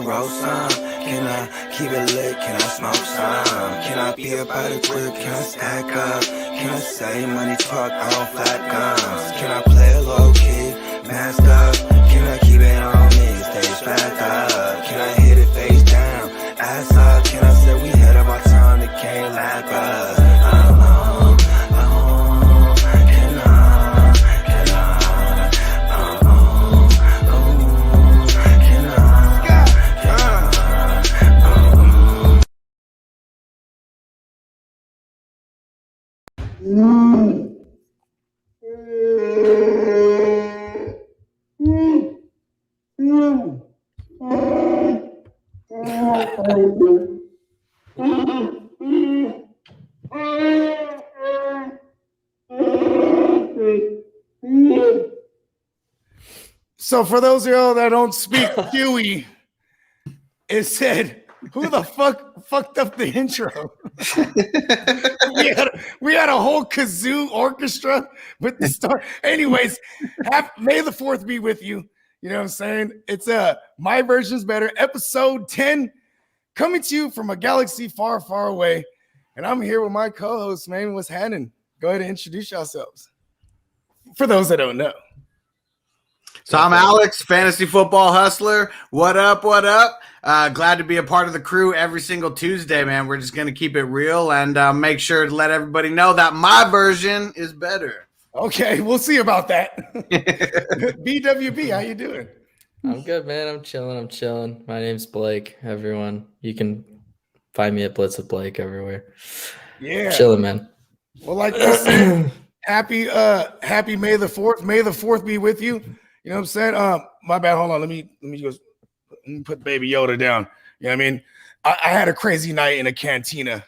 roll some? Can I keep it lit? Can I smoke some? Can I be about a drip? Can I stack up? Can I say money talk? I don't flat guns. Can I play it low key? Mask up? Can I keep it on me? Stage back up? Can I hit it face down? Ass up? Can I say we had of our time? They can't lack us. So for those of y'all that don't speak Huey, it said, who the fuck fucked up the intro? we had a whole kazoo orchestra with the start. Anyways, May the 4th be with you. You know what I'm saying? It's My Version's Better, episode 10, coming to you from a galaxy far, far away. And I'm here with my co-host, man. What's happening? Go ahead and introduce yourselves. For those that don't know. So I'm Alex, fantasy football hustler. What up? What up? Glad to be a part of the crew every single Tuesday, man. We're just going to keep it real and make sure to let everybody know that my version is better. Okay, we'll see about that. BWB, how you doing? I'm good, man. I'm chilling. My name's Blake, everyone. You can find me at Blitz with Blake everywhere. Yeah. Chilling, man. Well, like I said, happy May the 4th. May the 4th be with you. You know what I'm saying? My bad. Hold on. Let me put Baby Yoda down. You know what I mean? I had a crazy night in a cantina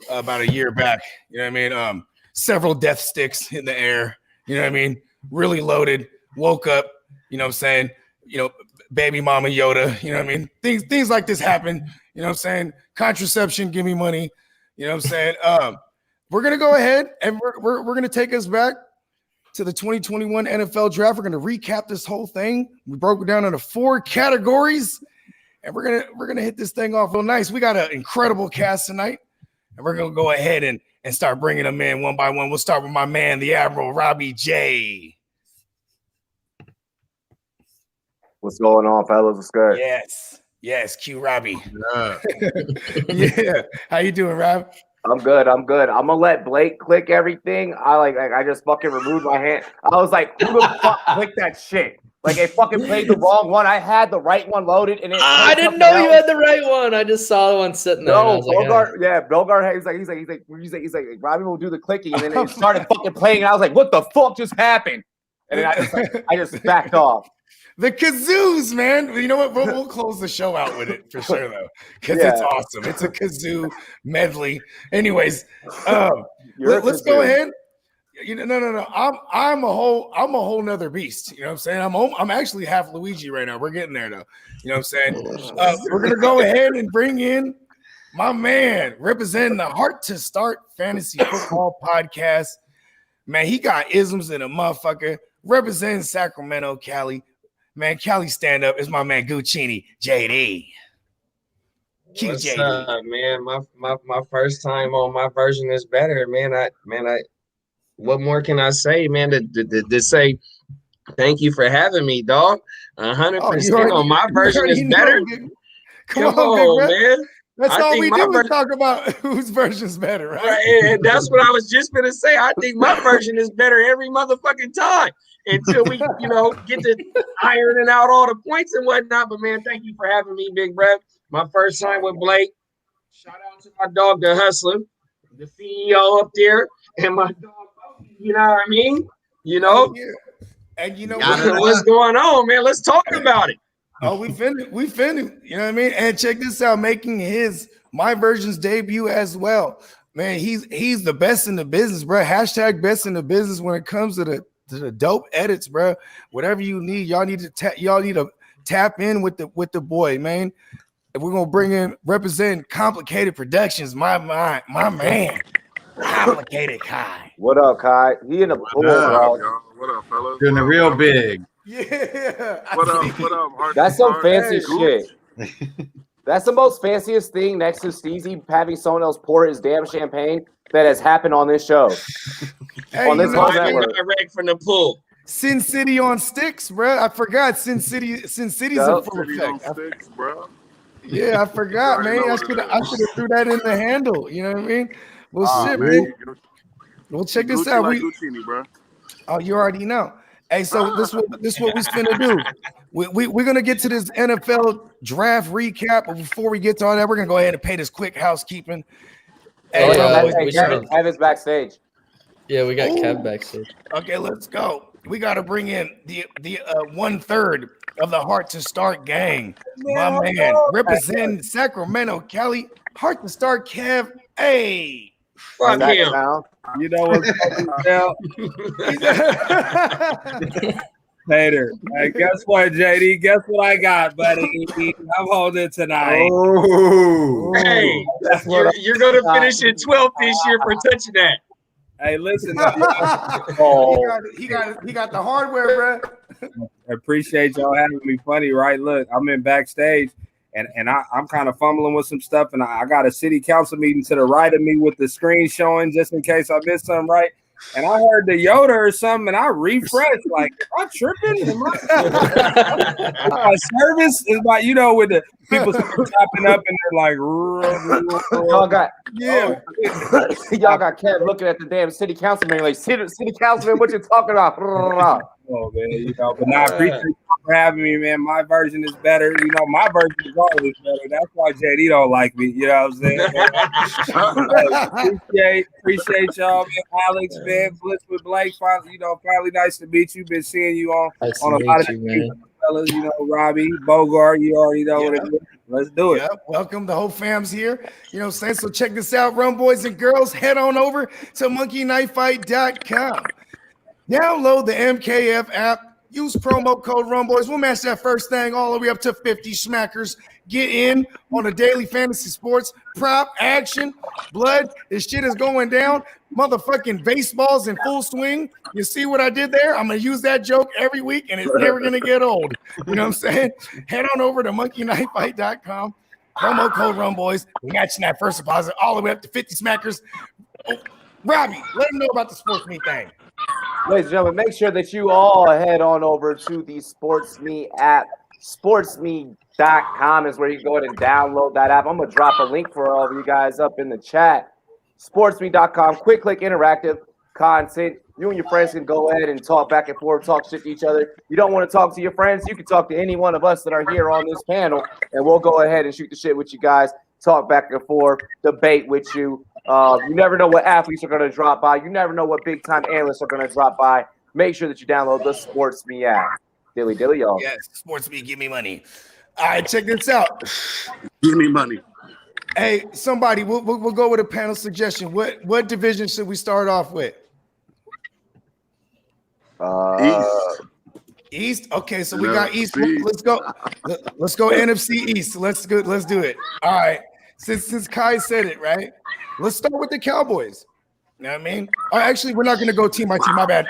about a year back. You know what I mean? Several death sticks in the air. You know what I mean? Really loaded. Woke up. You know what I'm saying? You know, baby mama Yoda. You know what I mean? Things like this happen. You know what I'm saying? Contraception. Give me money. You know what I'm saying? We're gonna go ahead and we're gonna take us back to the 2021 NFL draft. We're going to recap this whole thing. We broke it down into 4 categories, and we're gonna hit this thing off real nice. We got an incredible cast tonight, and we're gonna go ahead and start bringing them in one by one. We'll start with my man, the Admiral Robbie J. What's going on, fellas? What's good? Yes, Q Robbie. Yeah, how you doing, Rob? I'm good. I'm gonna let Blake click everything. I just fucking removed my hand. I was like, who the fuck clicked that shit? Like, it fucking played the wrong one. I had the right one loaded, and I didn't know you had the right one. I just saw the one sitting there. No, Bogart. He's like, Robbie will do the clicking, and then it started fucking playing, and I was like, what the fuck just happened? And then I just backed off. The kazoos, man. You know what? We'll close the show out with it for sure, though, because it's awesome. It's a kazoo medley. Anyways, let's go ahead. No. I'm a whole nother beast. You know what I'm saying? I'm actually half Luigi right now. We're getting there, though. You know what I'm saying? We're gonna go ahead and bring in my man, representing the Heart to Start Fantasy Football Podcast. Man, he got isms in a motherfucker. Representing Sacramento, Cali. Man, Cali stand up is my man Guccini, JD. What's up, man? My first time on My Version is Better, man. I what more can I say, man? To say thank you for having me, dog. 100% on My Version is Better. Come on, man. That's all we do is talk about whose version's better, right? And that's what I was just gonna say. I think my version is better every motherfucking time until we, get to ironing out all the points and whatnot. But man, thank you for having me, big bro. My first time with Blake. Shout out to my dog, the Hustler, the CEO up there, and my dog. You know what I mean? And what's going on, man? Let's talk about it. Oh, we finna, you know what I mean? And check this out, making his My Version's debut as well. Man, he's the best in the business, bro. Hashtag best in the business when it comes to the dope edits, bro. Whatever you need, y'all need to tap in with the boy, man. And we're gonna bring in representing Complicated Productions, my man. Complicated Kai. What up, Kai? He in the What up, fellas? Doing the real big. Yeah. What up? That's some fancy shit. That's the most fanciest thing next to Steezy having someone else pour his damn champagne that has happened on this show. Hey, On this whole network. Direct from the pool. Sin City on sticks, bro. I forgot Sin City's in full effect. Sticks, bro. Yeah, I forgot, man. I should have threw that in the handle. You know what I mean? Well, shit, man. Well, check this out. Guccini, bro. Oh, you already know. Hey, so this what we finna do. We're gonna get to this NFL draft recap, but before we get to all that, we're gonna go ahead and pay this quick housekeeping. Oh, yeah. Kevin's backstage. Yeah, we got Kev backstage. Okay, let's go. We got to bring in the 1/3 of the Heart to Start gang. My man, representing Sacramento, Cali. Heart to Start, Kev. Hey, Fuck him. You know what's up? Hater. Hey, guess what, JD? Guess what I got, buddy? I'm holding tonight. Oh. Hey, you're going to finish in 12th this year for touching that. Hey, listen. He got the hardware, bro. I appreciate y'all having me. Funny, right? Look, I'm in backstage, and I'm kind of fumbling with some stuff, and I got a city council meeting to the right of me with the screen showing just in case I missed something, right? And I heard the Yoda or something, and I refreshed. Like, am I tripping? My service is like, you know, with the people chopping up, and they're like, y'all got y'all got Kev looking at the damn city councilman like, city councilman, what you talking about? Oh man, you know, but I appreciate you for having me, man. My version is better. You know, my version is always better. That's why JD don't like me. You know what I'm saying? appreciate y'all, man. Alex, man, Blitz with Blake. Finally nice to meet you. Been seeing you on a lot of things, fellas. You know, Robbie, Bogart. You already know what it is. Let's do it. Yep. Welcome. The whole fam's here. You know what I'm saying? So check this out, Rumboyz and girls. Head on over to monkeyknifefight.com. Download the MKF app. Use promo code Rumboyz. We'll match that first thing all the way up to 50 smackers. Get in on the daily fantasy sports prop action. Blood, this shit is going down. Motherfucking baseball's in full swing. You see what I did there? I'm going to use that joke every week, and it's never going to get old. You know what I'm saying? Head on over to monkeyknifefight.com. Promo code Rumboyz. We got you that first deposit all the way up to 50 smackers. Oh, Robbie, let them know about the SportsMe thing. Ladies and gentlemen, make sure that you all head on over to the SportsMe app. SportsMe.com is where you can go ahead and download that app. I'm going to drop a link for all of you guys up in the chat. SportsMe.com, quick click interactive content. You and your friends can go ahead and talk back and forth, talk shit to each other. You don't want to talk to your friends, you can talk to any one of us that are here on this panel, and we'll go ahead and shoot the shit with you guys, talk back and forth, debate with you. You never know what athletes are going to drop by. You never know what big-time analysts are going to drop by. Make sure that you download the SportsMe app. Dilly, y'all. Yes, SportsMe, give me money. All right, check this out. Give me money. Hey, somebody, we'll go with a panel suggestion. What division should we start off with? East. Okay, so we got East. Let's go. Let's go NFC East. Let's do it. All right. Since Kai said it, right? Let's start with the Cowboys. You know what I mean? Actually, we're not going to go team by team. My bad.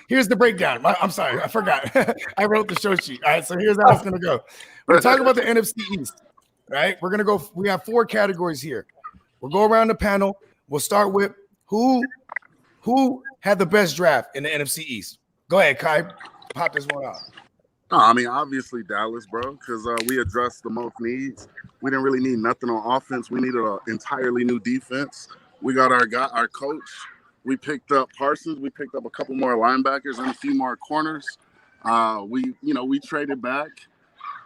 Here's the breakdown. I'm sorry. I forgot. I wrote the show sheet. All right, so here's how it's going to go. We're talking about the NFC East, right? We're going to go. We have 4 categories here. We'll go around the panel. We'll start with who had the best draft in the NFC East. Go ahead, Kai. Pop this one out. No, I mean, obviously Dallas, bro, because we addressed the most needs. We didn't really need nothing on offense. We needed an entirely new defense. We got our coach. We picked up Parsons. We picked up a couple more linebackers and a few more corners. We traded back.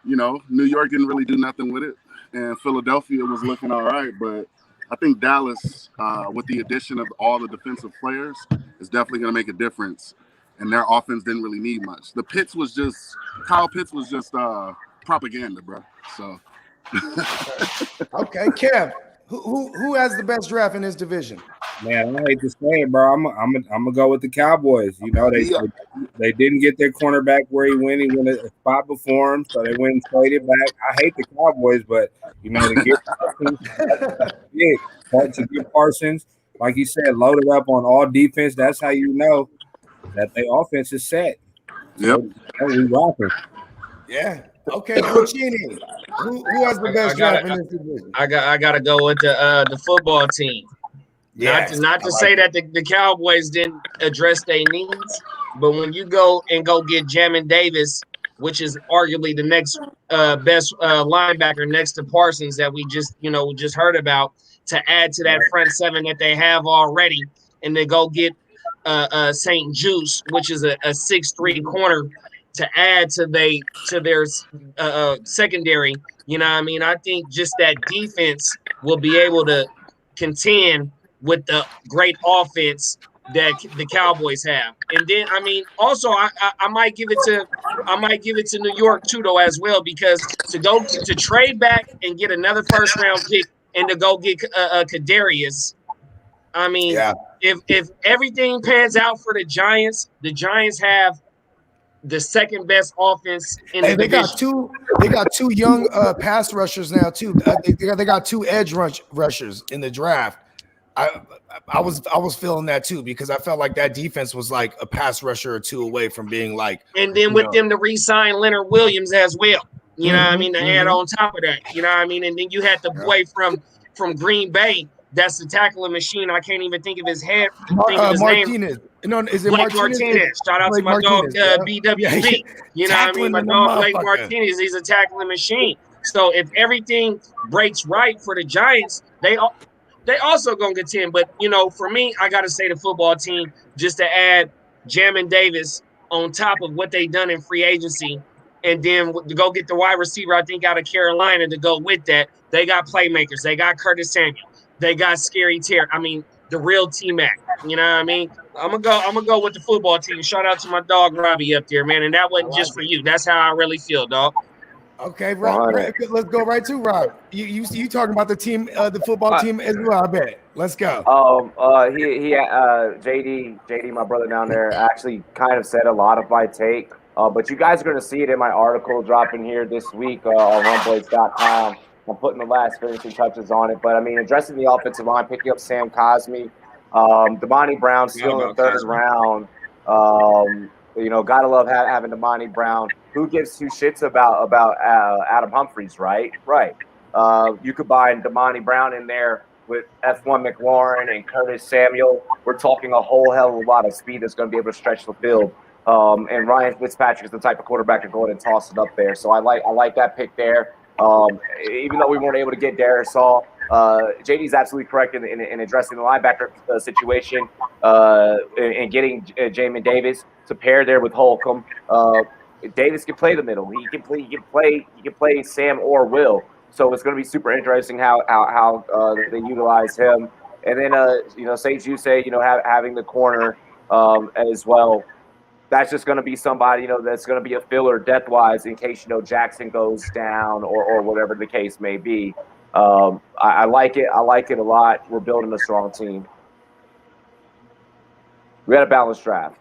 You know, New York didn't really do nothing with it, and Philadelphia was looking all right. But I think Dallas, with the addition of all the defensive players, is definitely going to make a difference. And their offense didn't really need much. Kyle Pitts was just propaganda, bro. So, okay, Kev, who has the best draft in this division? Man, I hate to say it, bro. I'm gonna go with the Cowboys. You know, they didn't get their cornerback where he went. He went a spot before him, so they went and traded back. I hate the Cowboys, but you know, to get Parsons, like you said, loaded up on all defense. That's how you know that their offense is set. Yep. So, we rocking. Yeah. Okay, Puccini. Who has the best draft in this division? I gotta go with the football team. Yes, Not to say that the Cowboys didn't address their needs, but when you go get Jamin Davis, which is arguably the next best linebacker next to Parsons that we just heard about, to add to that front seven that they have already, and then go get St. Juice, which is a 6'3" corner, to add to their secondary. You know what I mean? I think just that defense will be able to contend with the great offense that the Cowboys have. And then I mean, also I might give it to New York too, though, as well, because to trade back and get another first round pick and to go get Kadarius. I mean, if everything pans out for the Giants have the second best offense in the division. They got two young pass rushers now too. They got two edge rushers in the draft. I was feeling that too, because I felt like that defense was like a pass rusher or two away from being like. And then with them to re-sign Leonard Williams as well. You know what I mean? To add on top of that. You know what I mean? And then you had the boy from Green Bay. That's the tackling machine. I can't even think of his name. No, is it Blake Martinez? Shout out to my dog BWB. You know what I mean? My dog Blake Martinez. He's a tackling machine. So if everything breaks right for the Giants, they also gonna contend. But for me, I gotta say the football team, just to add Jamin Davis on top of what they done in free agency, and then to go get the wide receiver, I think out of Carolina to go with that. They got playmakers. They got Curtis Samuel. They got Scary Terry. I mean, the real T-Mac. You know what I mean? I'm gonna go with the football team. Shout out to my dog Robbie up there, man. And that wasn't just for you. That's how I really feel, dog. Okay, Rob. Let's go right to Rob. You talking about the team, the football team as well? I bet. Let's go. JD, my brother down there, actually kind of said a lot of my take. But you guys are going to see it in my article dropping here this week on Rumboyz.com. I'm putting the last finishing touches on it. But I mean, addressing the offensive line, picking up Sam Cosmi, Damani Brown still in the third round. Gotta love having Damani Brown. Who gives two shits about Adam Humphries, right? Right. You combine Damani Brown in there with F1 McLaurin and Curtis Samuel. We're talking a whole hell of a lot of speed that's going to be able to stretch the field. And Ryan Fitzpatrick is the type of quarterback to go ahead and toss it up there. So I like that pick there. Even though we weren't able to get Darisaw, JD's absolutely correct in addressing the linebacker situation and getting Jamin Davis to pair there with Holcomb. Davis can play the middle. He can play Sam or Will. So it's going to be super interesting how they utilize him. And then St. Juste, having the corner as well. That's just going to be somebody, that's going to be a filler depth-wise in case, Jackson goes down or whatever the case may be. I like it. I like it a lot. We're building a strong team. We had a balanced draft.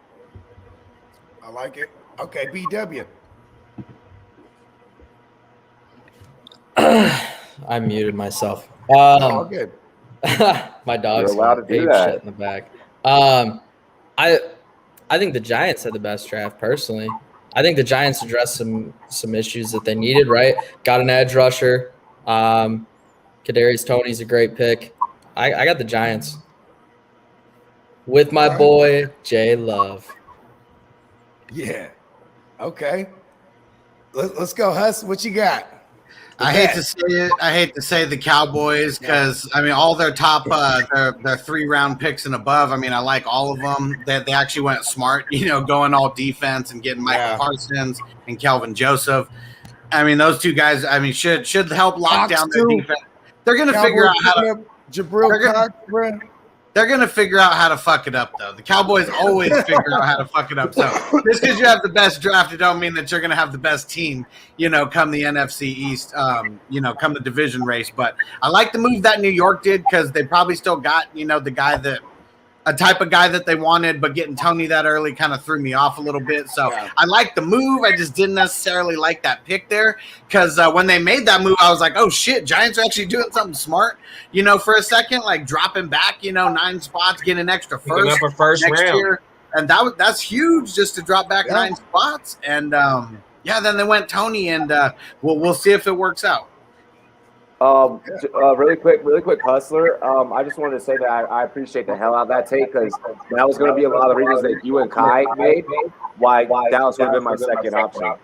I like it. Okay, BW. I muted myself. Good. My dog's allowed to do that. Shit in the back. I think the Giants had the best draft personally. I think the Giants addressed some issues that they needed, right? Got an edge rusher. Kadarius Toney's a great pick. I got the Giants with my boy J Love. Yeah. Okay. Let's go, Huss. What you got? I hate to say it. I hate to say the Cowboys because all their top their 3-round picks and above. I like all of them. They actually went smart, going all defense and getting Michael Parsons and Kelvin Joseph. Those two guys. Should help lock down their defense. They're gonna figure out how to Jabril Cox, bro. They're going to figure out how to fuck it up, though. The Cowboys always figure out how to fuck it up. So just because you have the best draft, it don't mean that you're going to have the best team, come the NFC East, come the division race. But I like the move that New York did because they probably still got, a type of guy that they wanted, but getting Tony that early kind of threw me off a little bit. So I like the move. I just didn't necessarily like that pick there because when they made that move, I was like, oh, shit, Giants are actually doing something smart, for a second, like dropping back, 9 spots, getting an extra first, up a first next round. year. And that's huge just to drop back 9 spots. And Yeah, then they went Tony, and we'll see if it works out. Really quick, Hustler. I just wanted to say that I appreciate the hell out of that take because that was going to be a lot of the reasons that you and Kai made why Dallas would have been my second option.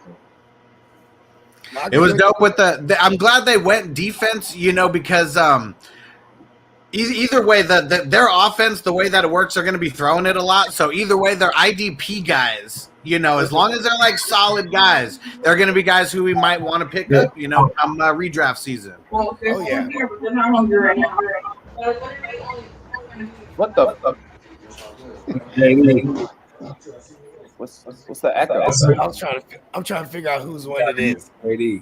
It was dope with I'm glad they went defense, because either way, their offense, the way that it works, they're going to be throwing it a lot. So either way, they're IDP guys. As long as they're like solid guys, they're going to be guys who we might want to pick up, come redraft season. Oh yeah. What the fuck? What's the echo? I'm trying to figure out whose one it is. JD.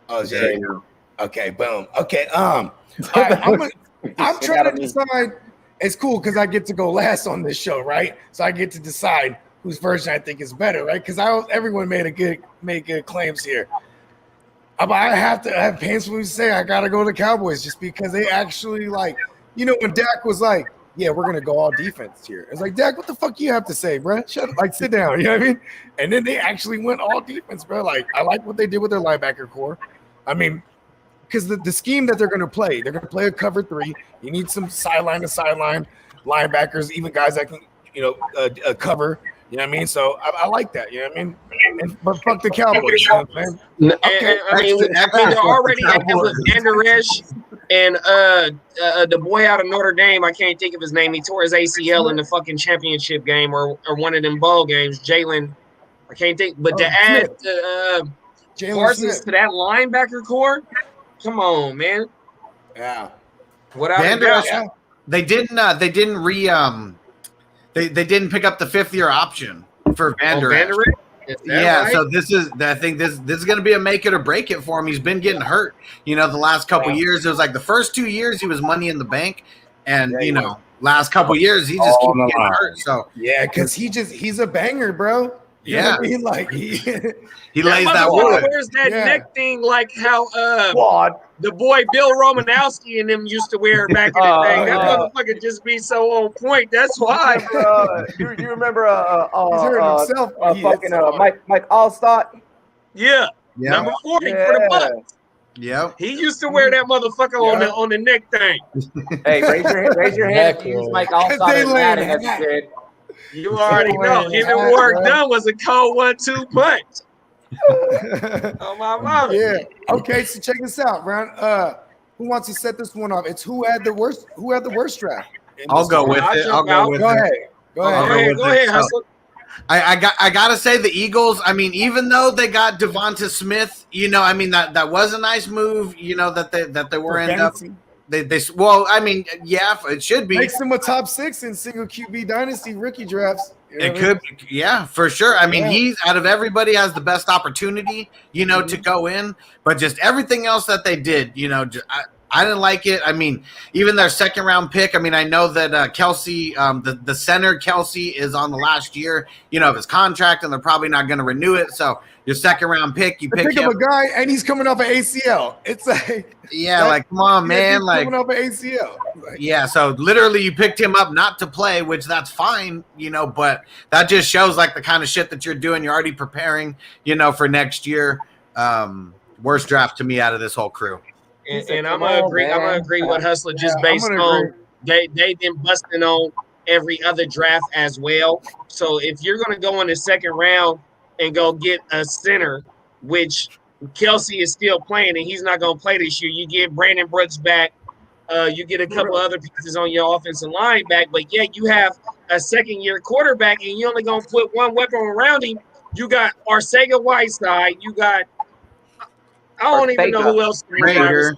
Oh, JD. Okay, boom. Okay, all right, I'm trying to decide. It's cool because I get to go last on this show, right? So I get to decide whose version I think is better, right? Because everyone made good claims here. But I have to have painfully say I gotta go to the Cowboys just because they actually when Dak was like, yeah, we're gonna go all defense here. It's like, Dak, what the fuck you have to say, bro? Shut up, sit down. You know what I mean? And then they actually went all defense, bro. Like, I like what they did with their linebacker core. I mean, because the scheme that they're gonna play a cover 3. You need some sideline to sideline linebackers, even guys that can, cover. You know what I mean? So I like that. You know what I mean? But fuck the Cowboys. You know what I'm saying? Okay. They're already with Anderesh and the boy out of Notre Dame. I can't think of his name. He tore his ACL in the fucking championship game or one of them bowl games. Jalen, I can't think. But to add Parsons to that linebacker core, come on, man. Yeah. Without a doubt. They didn't They didn't pick up the 5th-year option for Vander Esch. Yeah, right? So I think this is going to be a make it or break it for him. He's been getting hurt. The last couple years, it was like the first 2 years he was money in the bank, and last couple years he just keeps getting hurt. So yeah, because he's a banger, bro. You know what I mean? Like he lays that wood. Wears that neck thing like how the boy Bill Romanowski and them used to wear back in the day. That motherfucker just be so on point. That's why. You remember Mike Allstott? Yeah. Number 40 for the Bucks. Yeah. He used to wear that motherfucker on the neck thing. Hey, raise your hand if you use Mike Allstott as Madden as a kid. You already know. Him and Warwick Dunn was a cold 1-2 punch. Oh my mama. Yeah. Okay, so check this out, Ron. Who wants to set this one off? It's who had the worst draft. I'll go with it. Go ahead. Hustler. I gotta say the Eagles. I mean, even though they got Devonta Smith, that was a nice move. That they were end up. It should be. Makes them a top 6 in single QB dynasty rookie drafts. It could be, yeah, for sure. I mean, he's out of everybody has the best opportunity, to go in. But just everything else that they did, I didn't like it. I mean, even their 2nd round pick. I mean, I know that Kelsey, the center Kelsey, is on the last year, of his contract, and they're probably not going to renew it. So your 2nd round pick, you pick up a guy, and he's coming off an ACL. It's like, come on, man, coming off an ACL. Yeah, so literally you picked him up not to play, which that's fine, but that just shows like the kind of shit that you're doing. You're already preparing, for next year. Worst draft to me out of this whole crew. And I'm gonna agree. I'm gonna agree with Hustler just based on they've been busting on every other draft as well. So if you're gonna go in the 2nd round and go get a center, which Kelsey is still playing and he's not gonna play this year, you get Brandon Brooks back. You get a couple other pieces on your offensive line back, but yet you have a 2nd-year quarterback and you only gonna put one weapon around him. You got Arcega-Whiteside. You got I don't even know who else. Rager.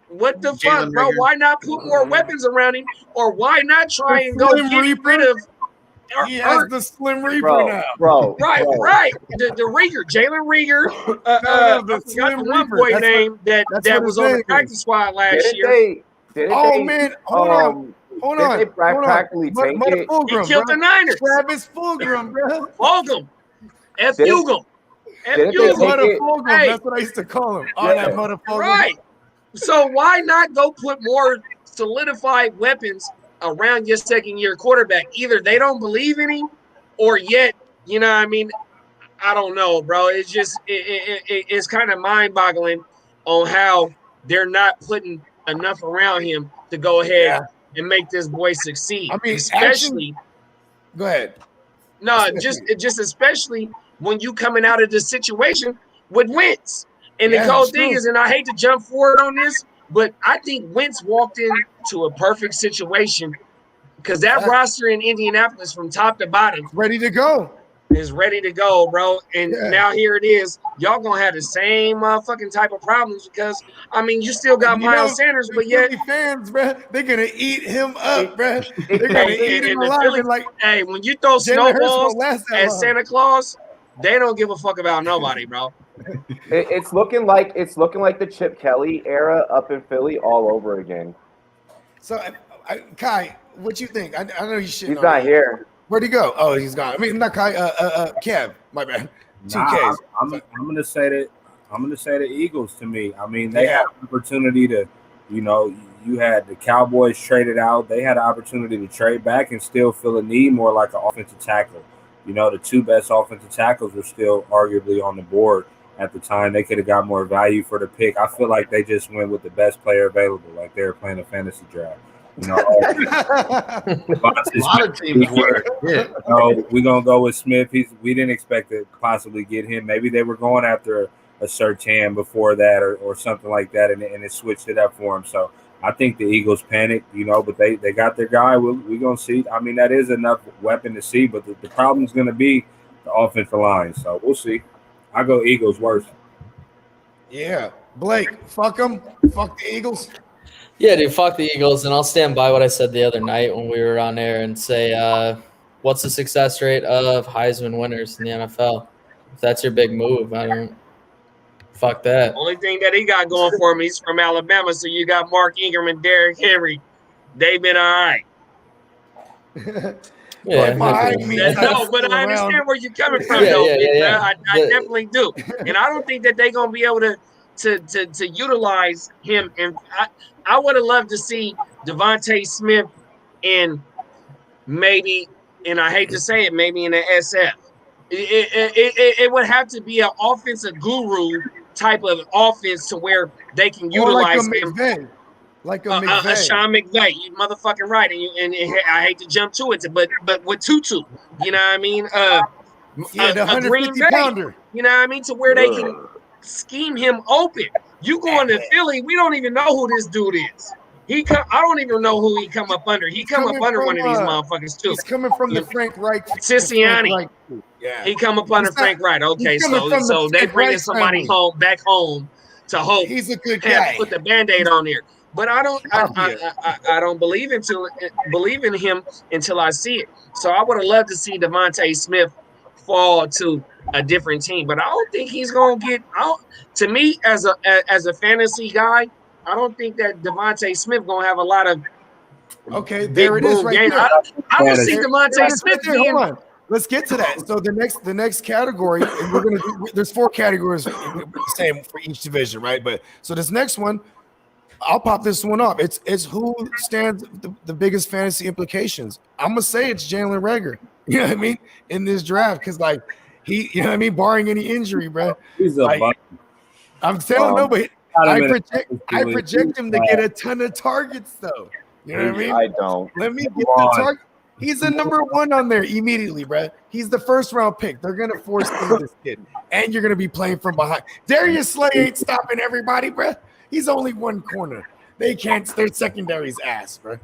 What the fuck, bro? Why not put more weapons around him, or why not try and go get rid of? He has the Slim Reaper now, bro. Right. The Rieger, Jalen Rieger. The Slim Reaper. Boy name that was on the practice squad last year. Man, hold on. They practically take it. He killed the Niners. Travis Fulgham, bro. Fulgham. F. Fulgham. That's what I used to call him. That mother Fulgham. Right. So why not go put more solidified weapons around your 2nd-year quarterback? Either they don't believe in him, or yet, I don't know, bro. It's just it's kind of mind-boggling on how they're not putting enough around him to go ahead and make this boy succeed. I mean, Especially, go ahead. no, just especially when you coming out of this situation with Wentz. And the cold thing is, and I hate to jump forward on this, but I think Wentz walked into a perfect situation because that roster in Indianapolis from top to bottom ready to go. Is ready to go, bro. And now here it is. Y'all gonna have the same motherfucking type of problems because I mean you still got Miles Sanders, but yet fans, bro, they're gonna eat him up, bro. They're gonna eat him alive. Like, hey, when you throw snowballs at Santa Claus, they don't give a fuck about nobody, bro. It's looking like the Chip Kelly era up in Philly all over again. So, Kai, what you think? I know he's shitting. He's not here. Where'd he go? Oh, he's gone. I mean, not Kai. Kev, my bad. 2Ks. I'm gonna say that. I'm gonna say the Eagles. To me, I mean, they had an opportunity to, you had the Cowboys traded out. They had an opportunity to trade back and still fill a need more like an offensive tackle. The two best offensive tackles were still arguably on the board at the time. They could have got more value for the pick. I feel like they just went with the best player available, like they were playing a fantasy draft. A lot of teams were. We're gonna go with Smith. We didn't expect to possibly get him. Maybe they were going after a Surtain before that, or something like that, and it switched it up for him. So I think the Eagles panicked, but they got their guy. We're gonna see. I mean, that is enough weapon to see, but the problem is gonna be the offensive line. So we'll see. I go Eagles worse. Yeah, Blake, fuck them. Fuck the Eagles. Yeah, dude, fuck the Eagles, and I'll stand by what I said the other night when we were on air and say, what's the success rate of Heisman winners in the NFL? If that's your big move, fuck that. Only thing that he got going for him, he's from Alabama, so you got Mark Ingram and Derrick Henry. They've been all right. Yeah, but I understand where you're coming from, I definitely do, and I don't think that they're gonna be able to utilize him. And I would have loved to see Devontae Smith in maybe, and I hate to say it, maybe in the SF. It would have to be an offensive guru type of offense to where they can utilize him. Like a McVay. Sean McVay, you motherfucking right. And I hate to jump to it, but with Tutu, you know what I mean? The 150 pounder. You know what I mean? To where they can scheme him open. You going to Philly, we don't even know who this dude is. I don't even know who he come up under. He come up under one of these motherfuckers too. He's coming from the Frank Reich. Siciliani. Yeah. He come up under Frank Reich. Okay, so they bringing somebody back home to hope he's a good guy. Put the Band-Aid on there. But I don't believe in him until I see it. So I would have loved to see Devontae Smith fall to a different team, but I don't think he's gonna get out. To me, as a fantasy guy, I don't think that Devontae Smith gonna have a lot of there it is right games. there. I don't see Devontae Smith being. Hold on. Let's get to that. So the next category, and we're gonna there's 4 categories, same for each division, right? But so this next one, I'll pop this one off. It's who stands the biggest fantasy implications. I'm gonna say it's Jalen Reagor. You know what I mean? In this draft, because like he, you know what I mean, barring any injury, bro. He's a I'm telling nobody. I project him to get a ton of targets, though. You know what I mean? I don't. Let me get the target. He's the number 1 on there immediately, bro. He's the first round pick. They're gonna force this kid, and you're gonna be playing from behind. Darius Slay ain't stopping everybody, bro. He's only one corner. They can't. Their secondary's ass, bro.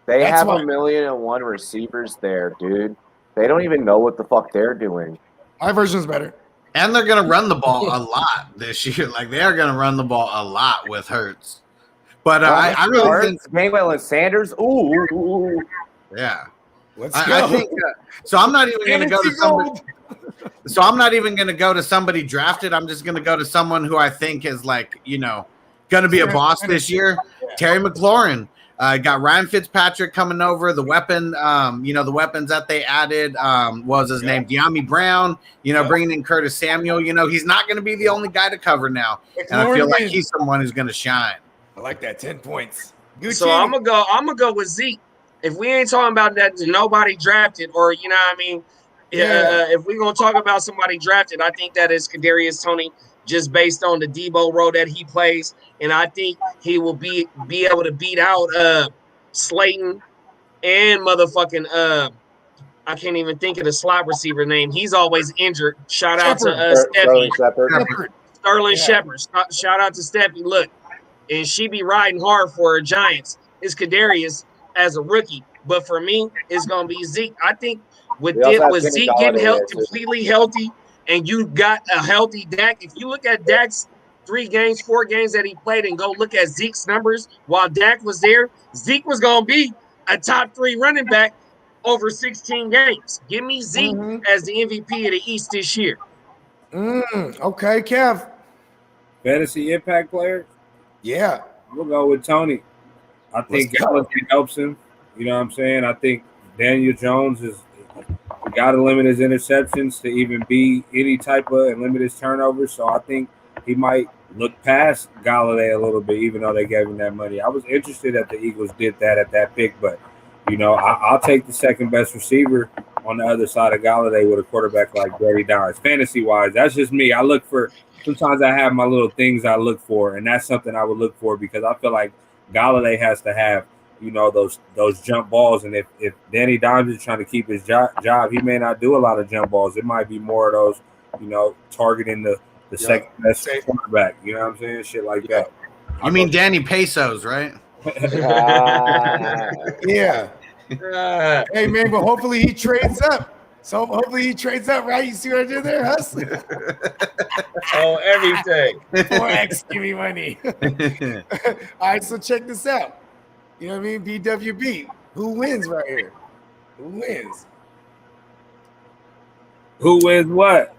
They have 1,000,001 receivers there, dude. They don't even know what the fuck they're doing. My version's better. And they're going to run the ball a lot this year. Like, they are going to run the ball a lot with Hurts. But I really think Gainwell and Sanders. Ooh. Yeah. Let's go. I think so. I'm not even going to go to somebody. So I'm not even going to go to somebody drafted. I'm just going to go to someone who I think is like, going to be a boss this year. Terry McLaurin. Got Ryan Fitzpatrick coming over. The weapon, the weapons that they added was his name, De'Ami Brown, bringing in Curtis Samuel. He's not going to be the only guy to cover now. And I feel like he's someone who's going to shine. I like that. 10 points. So I'm gonna go with Zeke. If we ain't talking about that, nobody drafted, or you know what I mean, If we're gonna talk about somebody drafted, I think that is Kadarius Toney, just based on the Debo role that he plays, and I think he will be able to beat out Slayton and motherfucking I can't even think of the slot receiver name. He's always injured. Shout out to Steffi. Sterling Shepard. Shout out to Steffi. Look, and she be riding hard for her Giants. It's Kadarius as a rookie, but for me, it's gonna be Zeke. I think with Zeke getting completely healthy, and you got a healthy Dak. If you look at Dak's 4 games that he played, and go look at Zeke's numbers while Dak was there, Zeke was gonna be a top 3 running back over 16 games. Give me Zeke as the MVP of the East this year. Okay, Kev. Fantasy impact player? Yeah. We'll go with Tony. I think Galladay helps him. You know what I'm saying? I think Daniel Jones got to limit his interceptions to even be any type of and limit his turnovers. So I think he might look past Galladay a little bit, even though they gave him that money. I was interested that the Eagles did that at that pick, but I'll take the second best receiver on the other side of Galladay with a quarterback like Brady Downs. Fantasy-wise, that's just me. Sometimes I have my little things I look for, and that's something I would look for because I feel like Galladay has to have, those jump balls. And if Danny Dimes is trying to keep his job, he may not do a lot of jump balls. It might be more of those, targeting the second best quarterback. You know what I'm saying? Shit like that. You mean Danny Pesos, right? Yeah. Hey, man, but hopefully he trades up. So hopefully he trades up, right? You see what I did there, Hus? Oh, everything. 4X, give me money. All right, so check this out. You know what I mean? BWB. Who wins right here? Who wins? Who wins what?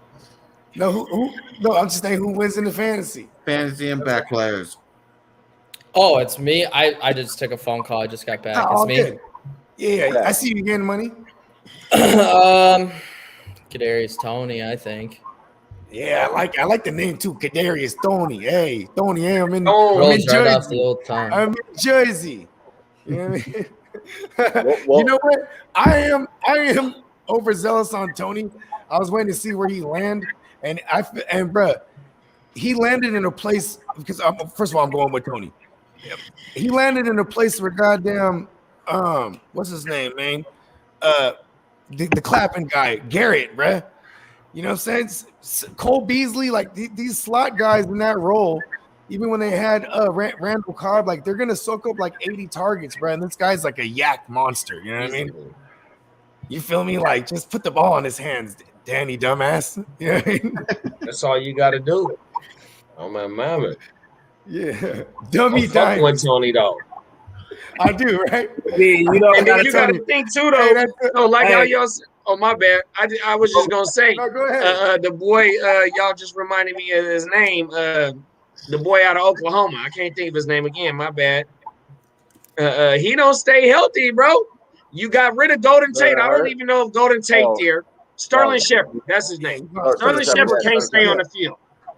No, no, I'm just saying who wins in the fantasy. Fantasy impact players. Oh, it's me. I just took a phone call. I just got back. It's me. Good. Yeah, I see you getting money. Kadarius Toney, I think. Yeah, I like the name too, Kadarius Toney. Hey, Toney, hey, I'm in Rolls right off the Jersey. old tongue. I'm in Jersey. You know what I mean? You know what? I am overzealous on Toney. I was waiting to see where he landed, and bruh, he landed in a place because first of all, I'm going with Toney. He landed in a place where goddamn what's his name, man? The clapping guy, Garrett, bruh. You know what I'm saying? Cole Beasley, like these slot guys in that role, even when they had Randall Cobb, like they're gonna soak up like 80 targets, bruh. And this guy's like a yak monster. You know what I mean? You feel me? Like just put the ball in his hands, Danny dumbass. You know what I mean? That's all you got to do. Oh my mama. Yeah, dummy. I'm with Tony though. I do, right? Yeah, and then you got to think too, though. How y'all. Oh, my bad. I was just gonna say. No, go ahead. The boy. Y'all just reminded me of his name. The boy out of Oklahoma. I can't think of his name again. My bad. He don't stay healthy, bro. You got rid of Golden Tate. I don't even know if Golden Tate there. Sterling Shepard. That's his name. Sterling Shepard can't stay on the field.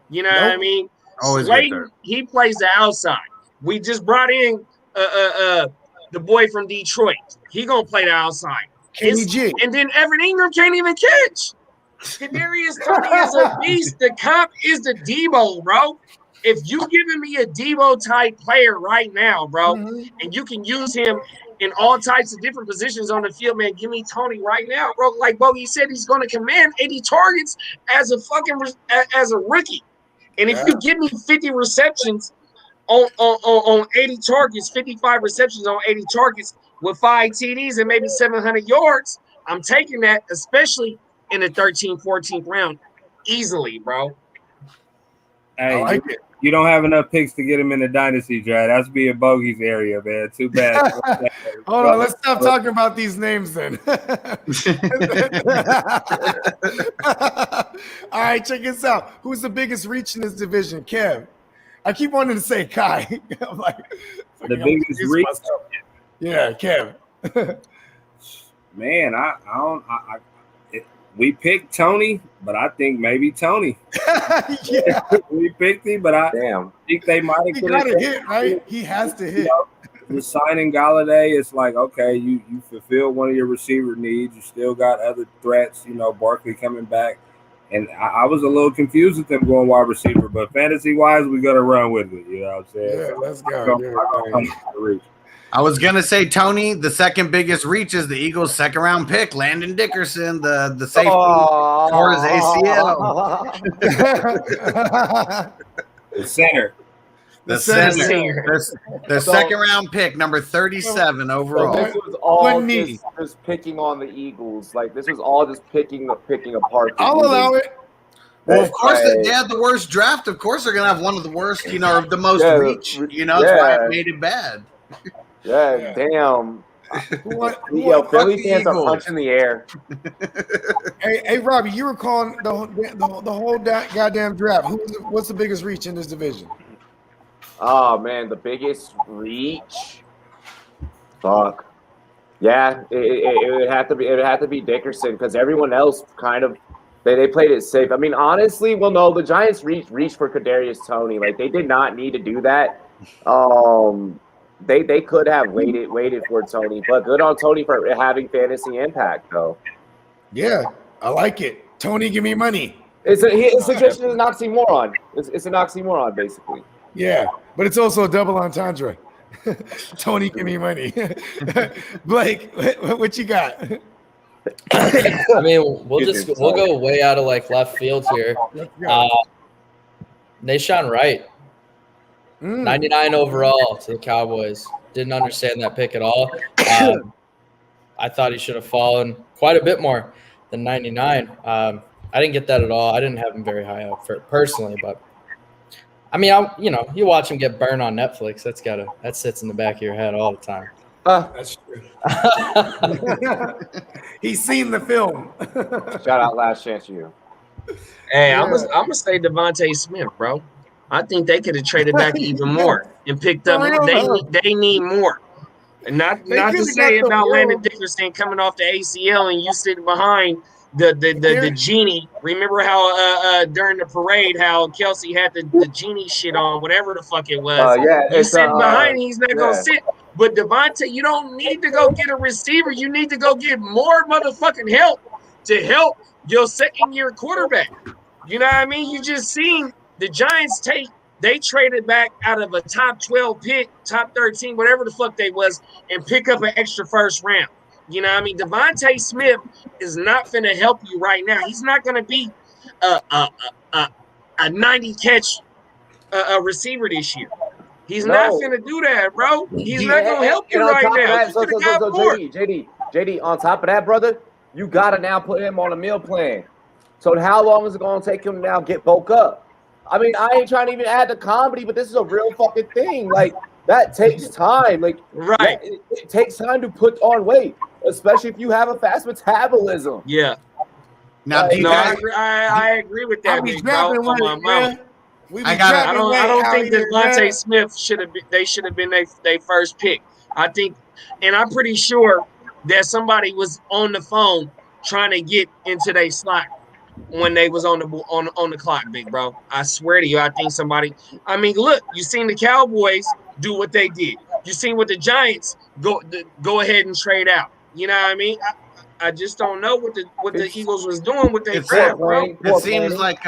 You know what I mean? Slayton, he plays the outside. We just brought in the boy from Detroit. He gonna play the outside. And then Evan Ingram can't even catch. Kadarius Toney is a beast. The comp is the Debo, bro. If you giving me a Debo type player right now, bro, and you can use him in all types of different positions on the field, man, give me Toney right now, bro. Like Bogey said, he's gonna command 80 targets as a rookie. And if you give me 50 receptions on 80 targets, 55 receptions on 80 targets with 5 TDs and maybe 700 yards, I'm taking that, especially in the 13th, 14th round, easily, bro. Hey, you don't have enough picks to get him in the dynasty draft. That's be a Bogey's area, man. Too bad. Hold on, let's stop talking about these names then. All right, check this out. Who's the biggest reach in this division? Kev. I keep wanting to say Kai. I'm like, the biggest reach? Yeah, Kev. Man, we picked Toney, but I think maybe Toney. Yeah. We picked him, but I think they might have. He got to hit, right? He has to hit. with signing Galladay, it's like, okay, you fulfilled one of your receiver needs. You still got other threats, Barkley coming back. And I was a little confused with them going wide receiver, but fantasy-wise, we're going to run with it. You know what I'm saying? Yeah, let's go. I was gonna say, Tony, the second biggest reach is the Eagles' second-round pick, Landon Dickerson, the safety for his ACL. The center. The second-round pick, number 37 overall. So this was all just picking on the Eagles. Like this was all just picking apart. I'll allow it. Well, of course, they had the worst draft. Of course, they're gonna have one of the worst, or the most reach. That's why it made it bad. Yeah, damn. Philly fans are punching the air. Hey, Robbie, you were calling the whole goddamn draft. What's the biggest reach in this division? Oh man, the biggest reach. Fuck. Yeah, it would have to be Dickerson because everyone else kind of they played it safe. I mean, honestly, no, the Giants reached for Kadarius Toney. Like they did not need to do that. They could have waited for Tony, but good on Tony for having fantasy impact, though. Yeah, I like it. Tony, give me money. It's just an oxymoron. It's an oxymoron, basically. Yeah, but it's also a double entendre. Tony, give me money. Blake, what you got? I mean, we'll go way out of left field here. Nahshon Wright. 99 overall to the Cowboys. Didn't understand that pick at all. I thought he should have fallen quite a bit more than 99. I didn't get that at all. I didn't have him very high up personally, but I mean, you watch him get burned on Netflix. That sits in the back of your head all the time. That's true. He's seen the film. Shout out Last Chance U. Hey, I'm gonna say Devontae Smith, bro. I think they could have traded back even more and picked up. They need more. And not to say about Landon Dickerson coming off the ACL and you sitting behind the genie. Remember how during the parade how Kelsey had the genie shit on, whatever the fuck it was. You sitting behind, he's not gonna sit. But Devontae, you don't need to go get a receiver. You need to go get more motherfucking help to help your second-year quarterback. You know what I mean? You just seen the Giants they traded back out of a top 12 pick, top 13, whatever the fuck they was, and pick up an extra first round. You know what I mean? Devontae Smith is not finna help you right now. He's not gonna be a 90 catch receiver this year. He's not finna do that, bro. He's not gonna help you right now. JD, on top of that, brother, you gotta now put him on a meal plan. So how long is it gonna take him to now get bulk up? I mean, I ain't trying to even add the comedy, but this is a real fucking thing. Like, that takes time. Like, right. It takes time to put on weight, especially if you have a fast metabolism. Yeah. Now, I agree with that, big bro. I don't think that Devontae Smith should have been their first pick. I think, and I'm pretty sure that somebody was on the phone trying to get into their slot when they was on the clock, big bro. I swear to you, I think somebody. I mean, look, you seen the Cowboys do what they did. You seen what the Giants go ahead and trade out. You know what I mean? I just don't know what the Eagles was doing with their draft, bro. It seems like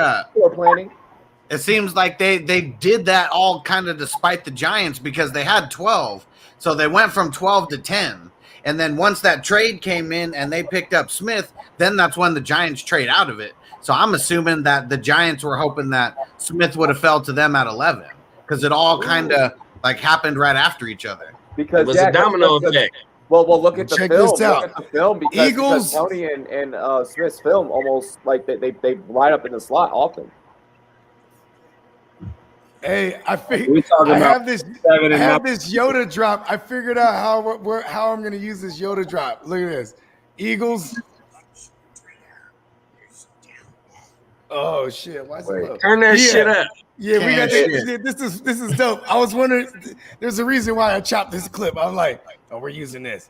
It seems like they did that all kind of despite the Giants because they had 12, so they went from 12 to 10. And then once that trade came in and they picked up Smith, then that's when the Giants trade out of it. So I'm assuming that the Giants were hoping that Smith would have fell to them at 11 because it all kind of happened right after each other. Because it was a domino effect. Well, look at the Check film. this out. Look at the film because Tony and Smith's film almost like they line up in the slot often. Hey, I have this Yoda drop. I figured out how I'm going to use this Yoda drop. Look at this. Eagles. Oh shit! Turn that shit up. Yeah, we got this. This is dope. I was wondering. There's a reason why I chopped this clip. I'm like, oh, we're using this.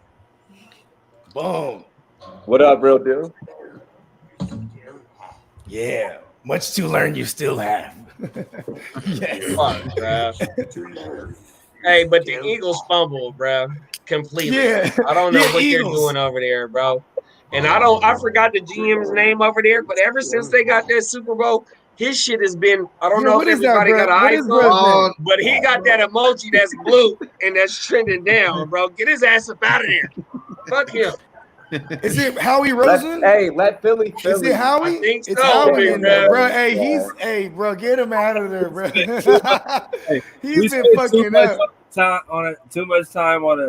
Boom. What up, real dude? Yeah. Much to learn, you still have. Yes. Hey, but the Eagles fumbled, bro, completely. Yeah. I don't know Yeah, what Eagles. they're doing over there, bro. And I forgot the GM's name over there, but ever since they got that Super Bowl, his shit has been, I don't know what if is that, everybody bro? got an What is iPhone, bro's name? but he got that emoji that's blue and that's trending down, bro. Get his ass up out of there. Fuck him. Is it Howie Roseman? Let Philly. Is it Howie? I think It's so, Howie big in there, bro. bro. Hey, bro, get him out of there, bro. Hey, He's been spent fucking up. too much time on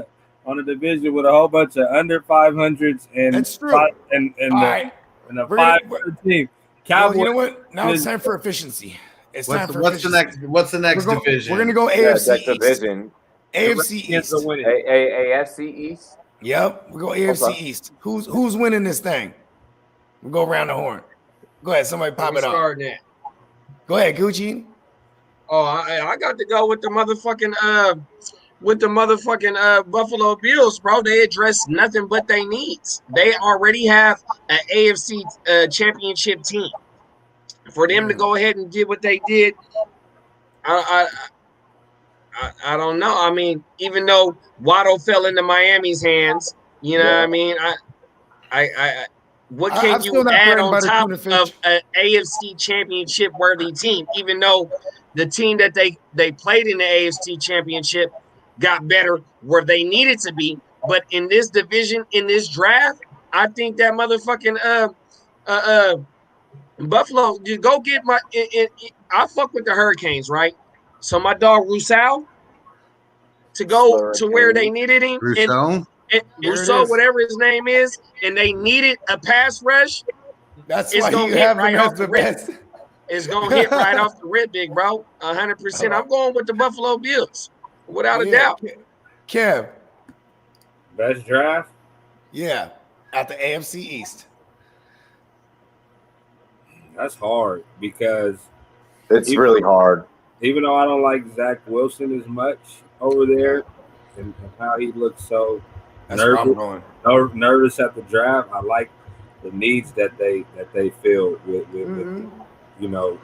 a division with a whole bunch of under 500s and That's true. and All right. a We're gonna- 500 team. Well, Cowboys. you know what? Now it's time for efficiency. It's time for What's the efficiency. next division? We're gonna go AFC Next East. division. AFC East. East. AFC East. Yep, we go AFC Okay. East. Who's winning this thing? We'll go around the horn. Go ahead, somebody pop it up. Starting that. Go ahead, Gucci. Oh, I got to go with the motherfucking Buffalo Bills, bro. They address nothing but their needs. They already have an AFC championship team. For them to go ahead and did what they did, I don't know. I mean, even though Waddle fell into Miami's hands, you know what I mean? What can I'm you still not add threatened on by the top tuna fish. of an AFC championship worthy team? Even though the team that they played in the AFC championship got better where they needed to be, but in this division, in this draft, I think that motherfucking Buffalo, you go get my. I fuck with the Hurricanes, right? So my dog Rousseau to go to where they needed him, Rousseau? There it Rousseau, is. whatever his name is, and they needed a pass rush. That's It's why gonna you hit have right him off as the the rip. best. It's gonna hit right off the rip, big bro. 100%. I'm going with the Buffalo Bills, without a doubt. Kev. Best draft? Yeah, at the AFC East. That's hard because It's really hard. even though I don't like Zach Wilson as much over there and how he looks so That's where I'm going. nervous at the draft, I like the needs that they feel with you know.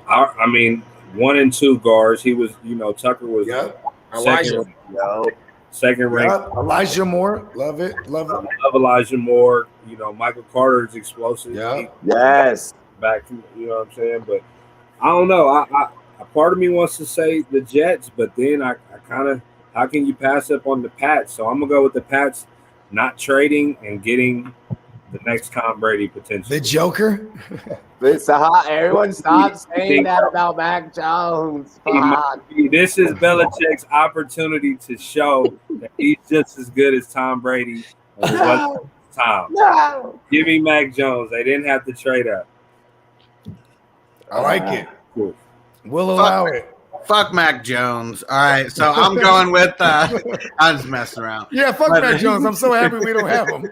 I mean, 1 and 2 guards. He was, Tucker was second ranked. Elijah Moore, love it. I love Elijah Moore. Michael Carter is explosive. Yes. Back, you know what I'm saying? But I don't know. A part of me wants to say the Jets, but then I kind of, how can you pass up on the Pats? So I'm going to go with the Pats not trading and getting the next Tom Brady potentially. The Joker? Everyone stop saying that about Mac Jones. This is Belichick's opportunity to show that he's just as good as Tom Brady as he was at the time. No. Give me Mac Jones. They didn't have to trade up. I like it. Cool. We'll allow it. Fuck Mac Jones. All right, so I'm going with. I'm just messing around. Yeah, fuck Mac Jones. I'm so happy we don't have him.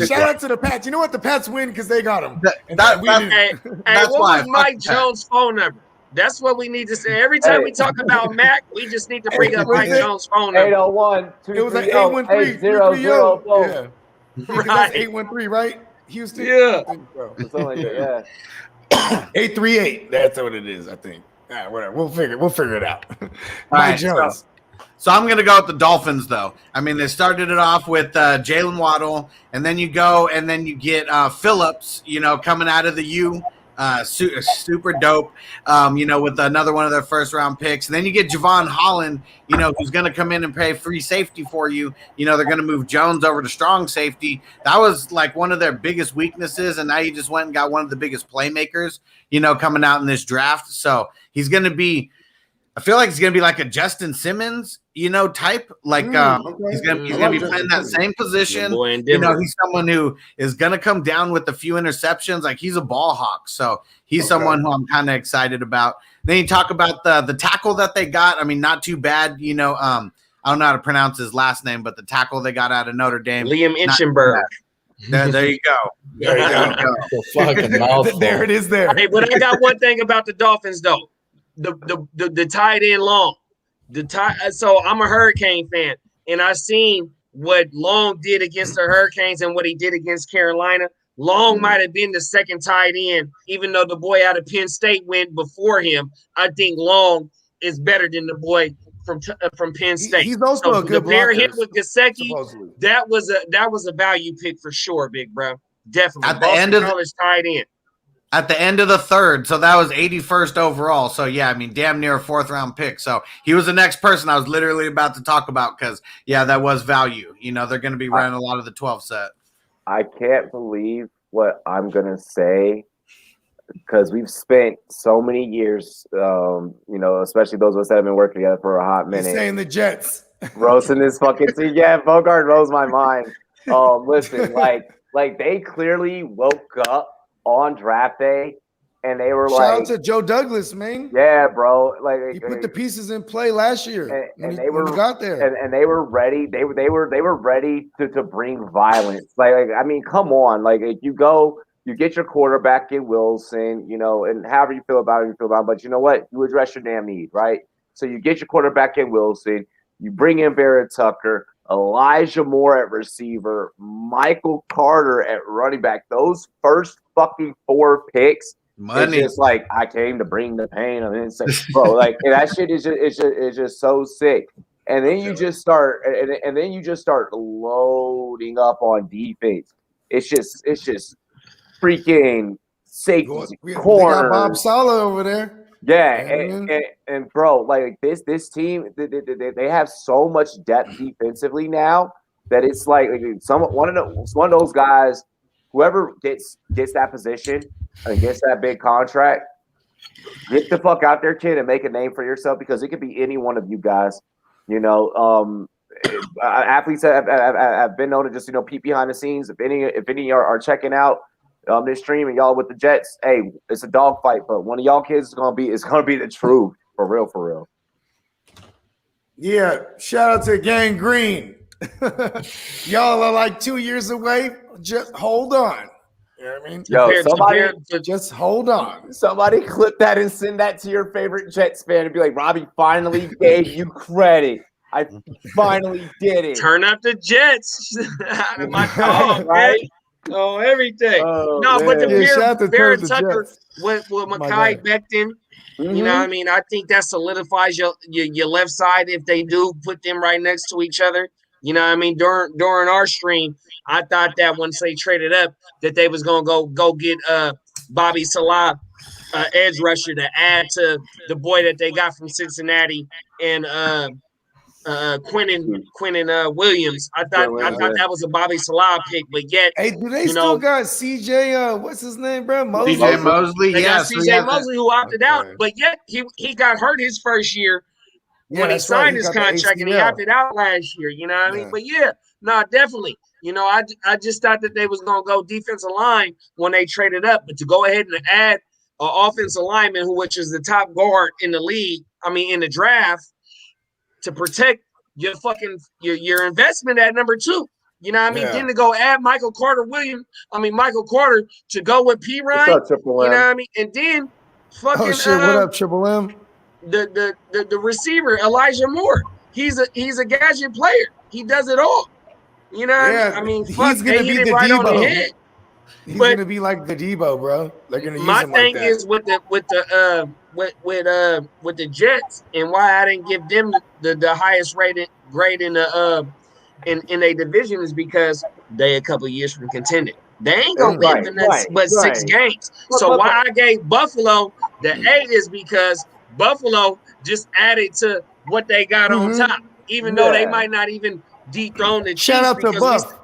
Shout out to the Pats. You know what? The Pats win because they got him. What was Mike Jones' phone number? That's what we need to say. Every time we talk about Mac, we just need to bring up Mike Jones' phone number. 801 It was like 813-330. Yeah. Right. That's 813, right? Houston? Yeah. I think so. Something like that, 838. That's what it is, I think. All right, whatever. We'll figure it out. Mike right, Jones. So I'm going to go with the Dolphins, though. I mean, they started it off with Jalen Waddle, and then you go and then you get Phillips, coming out of the U, super dope, with another one of their first-round picks. And then you get Javon Holland, who's going to come in and pay free safety for you. They're going to move Jones over to strong safety. That was like one of their biggest weaknesses, and now you just went and got one of the biggest playmakers, coming out in this draft. So he's going to be – I feel like he's going to be like a Justin Simmons, type. Like he's going to be playing that same position. He's someone who is going to come down with a few interceptions. Like he's a ball hawk. So he's someone who I'm kind of excited about. Then you talk about the tackle that they got. I mean, not too bad. I don't know how to pronounce his last name, but the tackle they got out of Notre Dame. Liam Inchenberg. There you go. There you go. Fucking mouthful. There it is there. Hey, but I got one thing about the Dolphins, though. The tight end Long. So I'm a Hurricane fan, and I seen what Long did against the Hurricanes and what he did against Carolina. Long might have been the second tight end, even though the boy out of Penn State went before him. I think Long is better than the boy from Penn State. He's also a good the pair blocker, hit with Gesicki. supposedly. That was a value pick for sure, big bro. Definitely. At the end of college tight end. At the end of the third, so that was 81st overall. So yeah, I mean, damn near a 4th round pick. So he was the next person I was literally about to talk about because yeah, that was value. You know, they're going to be running a lot of the 12 set. I can't believe what I'm gonna say because we've spent so many years, you know, especially those of us that have been working together for a hot He's minute. saying the Jets. Roasting this fucking team. Yeah, Bogart rose my mind. Listen, like they clearly woke up on draft day and they were Shout like, out to Joe Douglas, man. yeah, bro. Like He put the pieces in play last year and when they he were got there. and they were ready. They were ready to bring violence. Like I mean, come on. Like if you go, you get your quarterback in Wilson, you know, and however you feel about it, you feel about it. But you know what? You address your damn need, right? So you get your quarterback in Wilson, you bring in Barrett Tucker, Elijah Moore at receiver, Michael Carter at running back. Those first fucking 4 picks, it's just like I came to bring the pain of insane, bro. Like that shit is just so sick. And then you just start, and then you just start loading up on defense. It's just freaking safety We corners. got Bob Saleh over there. Yeah, and bro, like this team, they have so much depth defensively now that it's like one of those guys, whoever gets that position and gets that big contract, get the fuck out there, kid, and make a name for yourself because it could be any one of you guys. You know, athletes have been known to just peep behind the scenes. If any are checking out this stream and y'all with the Jets, hey, it's a dogfight, but one of y'all kids is gonna be the truth for real. Yeah, shout out to Gang Green. Y'all are like 2 years away. Just hold on. You know what I mean? Yo, somebody just hold on. Somebody clip that and send that to your favorite Jets fan and be like, Robbie finally gave you credit. I finally did it. Turn up the Jets. My dog, right? Oh, everything. Oh, no, man. but the Yeah, Barrett the Tucker Jets. with Mekhi Becton, you know what I mean? I think that solidifies your left side if they do put them right next to each other. You know what I mean? During our stream, I thought that once they traded up, that they was gonna go get Bobby Salah, edge rusher, to add to the boy that they got from Cincinnati and Quinnen Williams. I thought that was a Bobby Salah pick, but yet, hey, do they still got CJ? What's his name, bro? CJ Mosley. They got so CJ Mosley who opted out, but yet he got hurt his first year when he signed his contract, and he opted out last year. You know what I mean? But yeah, no, definitely. You know, I just thought that they was gonna go defensive line when they traded up, but to go ahead and add an offensive lineman, which is the top guard in the league, I mean in the draft, to protect your fucking your investment at number 2. You know what I mean? Then to go add Michael Carter to go with P. Ryan. What's up, Triple M? You know what I mean? And then fucking what up, Triple M? The receiver, Elijah Moore. He's a gadget player. He does it all. You know what I mean? He's gonna be the right Debo. on the head. He's gonna be like the Debo, bro. They're gonna use my him thing like that. is with the Jets, and why I didn't give them the highest grade in the in a division is because they a couple of years from contending. They ain't gonna win but 6 games. So why I gave Buffalo the A is because Buffalo just added to what they got on top, even though they might not even dethrone the Chiefs. Shout out to Buff.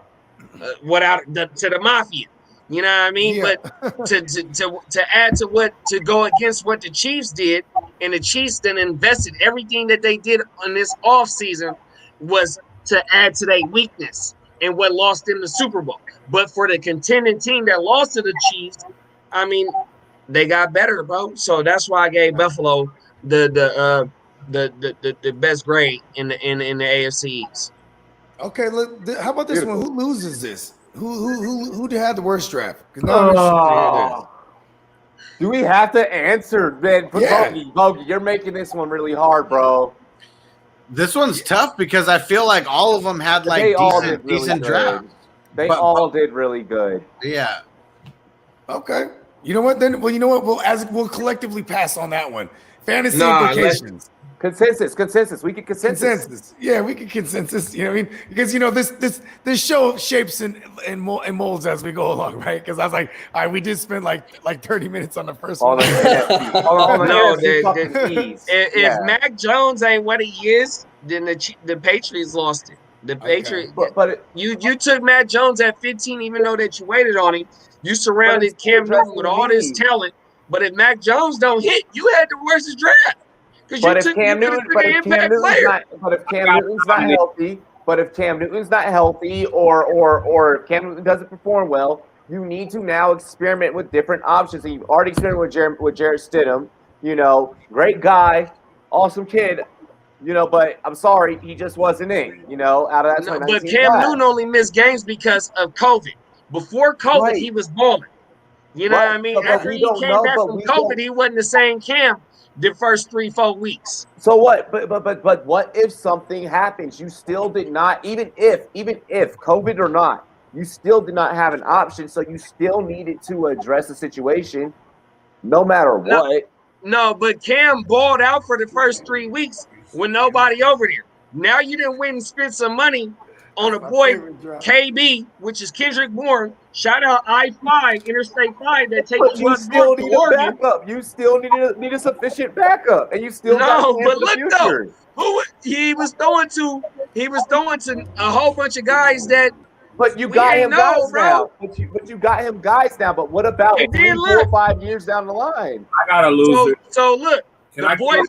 To the Mafia. You know what I mean? Yeah. But to add to go against what the Chiefs did, and the Chiefs then invested everything that they did on this offseason was to add to their weakness and what lost them the Super Bowl. But for the contending team that lost to the Chiefs, I mean, they got better, bro. So that's why I gave Buffalo the best grade in the AFC East. Okay, look. How about this one? Who loses this? Who had the worst draft? Do we have to answer, man? Bogey, you're making this one really hard, bro. This one's tough because I feel like all of them had like decent drafts. They all did really good. Yeah. Okay. You know what? Then, well, you know what? We'll collectively pass on that one. Fantasy implications. Consensus. We can consensus. Yeah, we can consensus. You know what I mean? Because this show shapes and molds as we go along, right? Because I was like, all right, we did spend like 30 minutes on the first one. No, if Mac Jones ain't what he is, then the Patriots lost it. The Patriots, but you took Mac Jones at 15, even though that you waited on him. You surrounded Cam Newton with all this talent. But if Mac Jones don't hit, you had the worst draft. But if Cam Newton's not healthy, or if Cam Newton doesn't perform well, you need to now experiment with different options. And you've already experimented with Jarrett Stidham. You know, great guy, awesome kid. You know, but I'm sorry, he just wasn't in. You know, out of that. No, but Cam Newton only missed games because of COVID. Before COVID, he was balling. You know what I mean? After he came back from COVID, he wasn't the same Cam the first 3-4 weeks. So what? But what if something happens? You still did not, even if COVID or not, you still did not have an option. So you still needed to address the situation, no matter what. No, but Cam balled out for the first 3 weeks with nobody over there. Now you didn't win and spend some money on a boy KB, which is Kendrick Bourne. Shout out I-5, Interstate 5, that takes you still need a backup. You still need a sufficient backup, and you still but look though, he was throwing to a whole bunch of guys that. But you got him guys now. But you got him guys now. But what about 3, 4, 5 years down the line? I got a loser. So look. The boy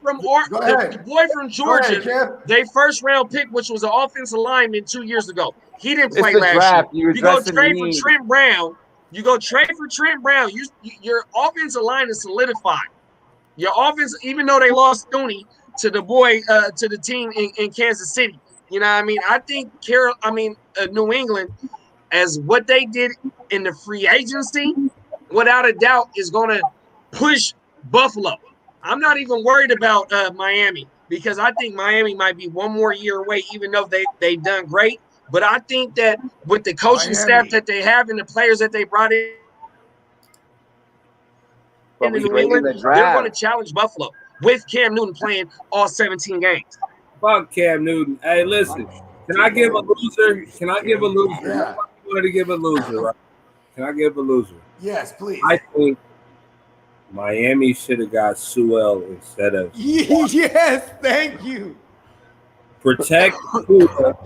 from Georgia, they first round pick, which was an offensive lineman 2 years ago. He didn't play last year. You go trade for Trent Brown. Your offensive line is solidified. Your offense, even though they lost Stoney to the team in Kansas City. You know what I mean? I think New England, as what they did in the free agency, without a doubt, is going to push Buffalo. I'm not even worried about Miami, because I think Miami might be one more year away, even though they've done great. But I think that with the coaching staff that they have and the players that they brought in New England, they're going to challenge Buffalo with Cam Newton playing all 17 games. Fuck Cam Newton. Hey, listen, can I give a loser? Yeah. I wanted to give a loser, right? Can I give a loser? Yes, please. I think Miami should have got Sewell instead of. Yes, thank you. Protect Tua.